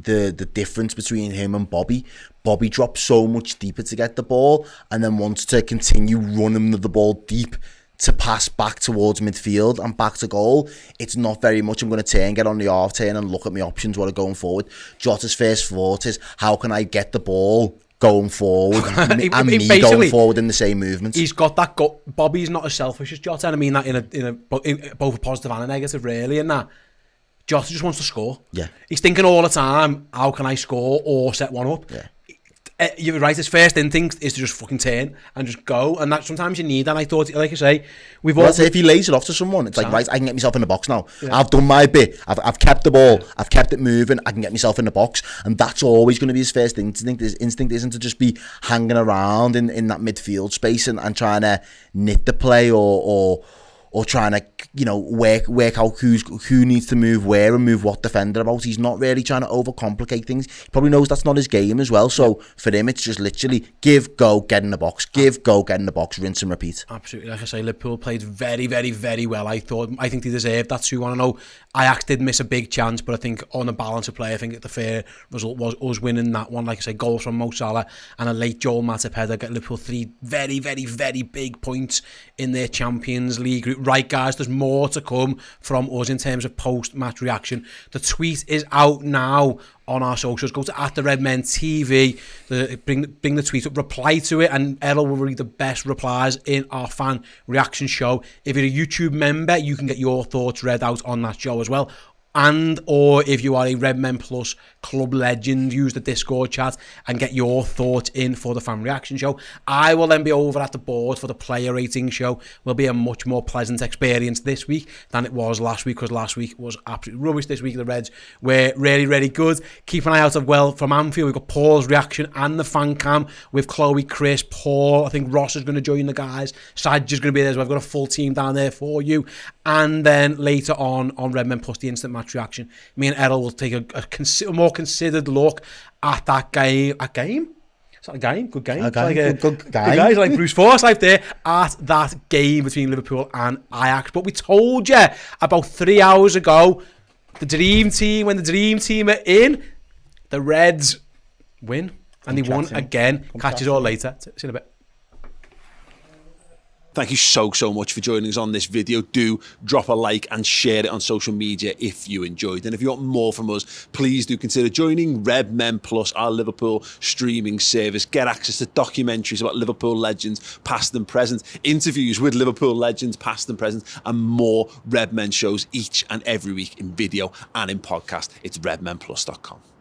difference between him and Bobby. Bobby drops so much deeper to get the ball and then wants to continue running the ball deep to pass back towards midfield and back to goal. It's not very much I'm going to turn, get on the half turn and look at my options what are going forward. Jota's first thought is, how can I get the ball going forward and me going forward in the same movement? He's got that Bobby's not as selfish as Jota, and I mean that in both a positive and a negative, really, in that Jota just wants to score. Yeah. He's thinking all the time, how can I score or set one up? Yeah. You're right, his first instinct is to just fucking turn and just go, and that sometimes you need that. And I thought, like I say, if he lays it off to someone, it's like, right, I can get myself in the box now. Yeah. I've done my bit. I've kept the ball. I've kept it moving. I can get myself in the box, and that's always going to be his first instinct. His instinct isn't to just be hanging around in that midfield space and trying to knit the play or trying to, work out who needs to move where and move what defender about. He's not really trying to overcomplicate things. He probably knows that's not his game as well. So for him, it's just literally give, go, get in the box. Give, go, get in the box, rinse and repeat. Absolutely. Like I say, Liverpool played very, very, very well. I think they deserved that 2-1. I know Ajax did miss a big chance, but I think on the balance of play, I think the fair result was us winning that one. Like I say, goals from Mo Salah and a late Joel Matip header get Liverpool 3 very, very, very big points in their Champions League group. Right, guys, there's more to come from us in terms of post-match reaction. The tweet is out now on our socials. Go to @the_Redmen TV, bring the tweet up, reply to it, and Errol will read the best replies in our fan reaction show. If you're a YouTube member, you can get your thoughts read out on that show as well. And or if you are a Redmen Plus club legend, use the Discord chat and get your thoughts in for the fan reaction show. I will then be over at the board for the player rating show. Will be a much more pleasant experience this week than it was last week, because last week was absolutely rubbish. This week the Reds were really, really good. Keep an eye out from Anfield. We've got Paul's reaction and the fan cam with Chloe, Chris, Paul. I think Ross is going to join the guys. Sadge is going to be there, so I've got a full team down there for you. And then later on Redmen Plus, the instant match reaction, me and Errol will take a more considered look at that game. A game? Is that a game? Good game. Good game. Good guys like Bruce Forsyth there at that game between Liverpool and Ajax. But we told you about 3 hours ago, the dream team, when the dream team are in, the Reds win. And they won again. Catch us all later. See you in a bit. Thank you so much for joining us on this video. Do drop a like and share it on social media if you enjoyed. And if you want more from us, please do consider joining Redmen Plus, our Liverpool streaming service. Get access to documentaries about Liverpool legends, past and present, interviews with Liverpool legends, past and present, and more Redmen shows each and every week in video and in podcast. It's redmenplus.com.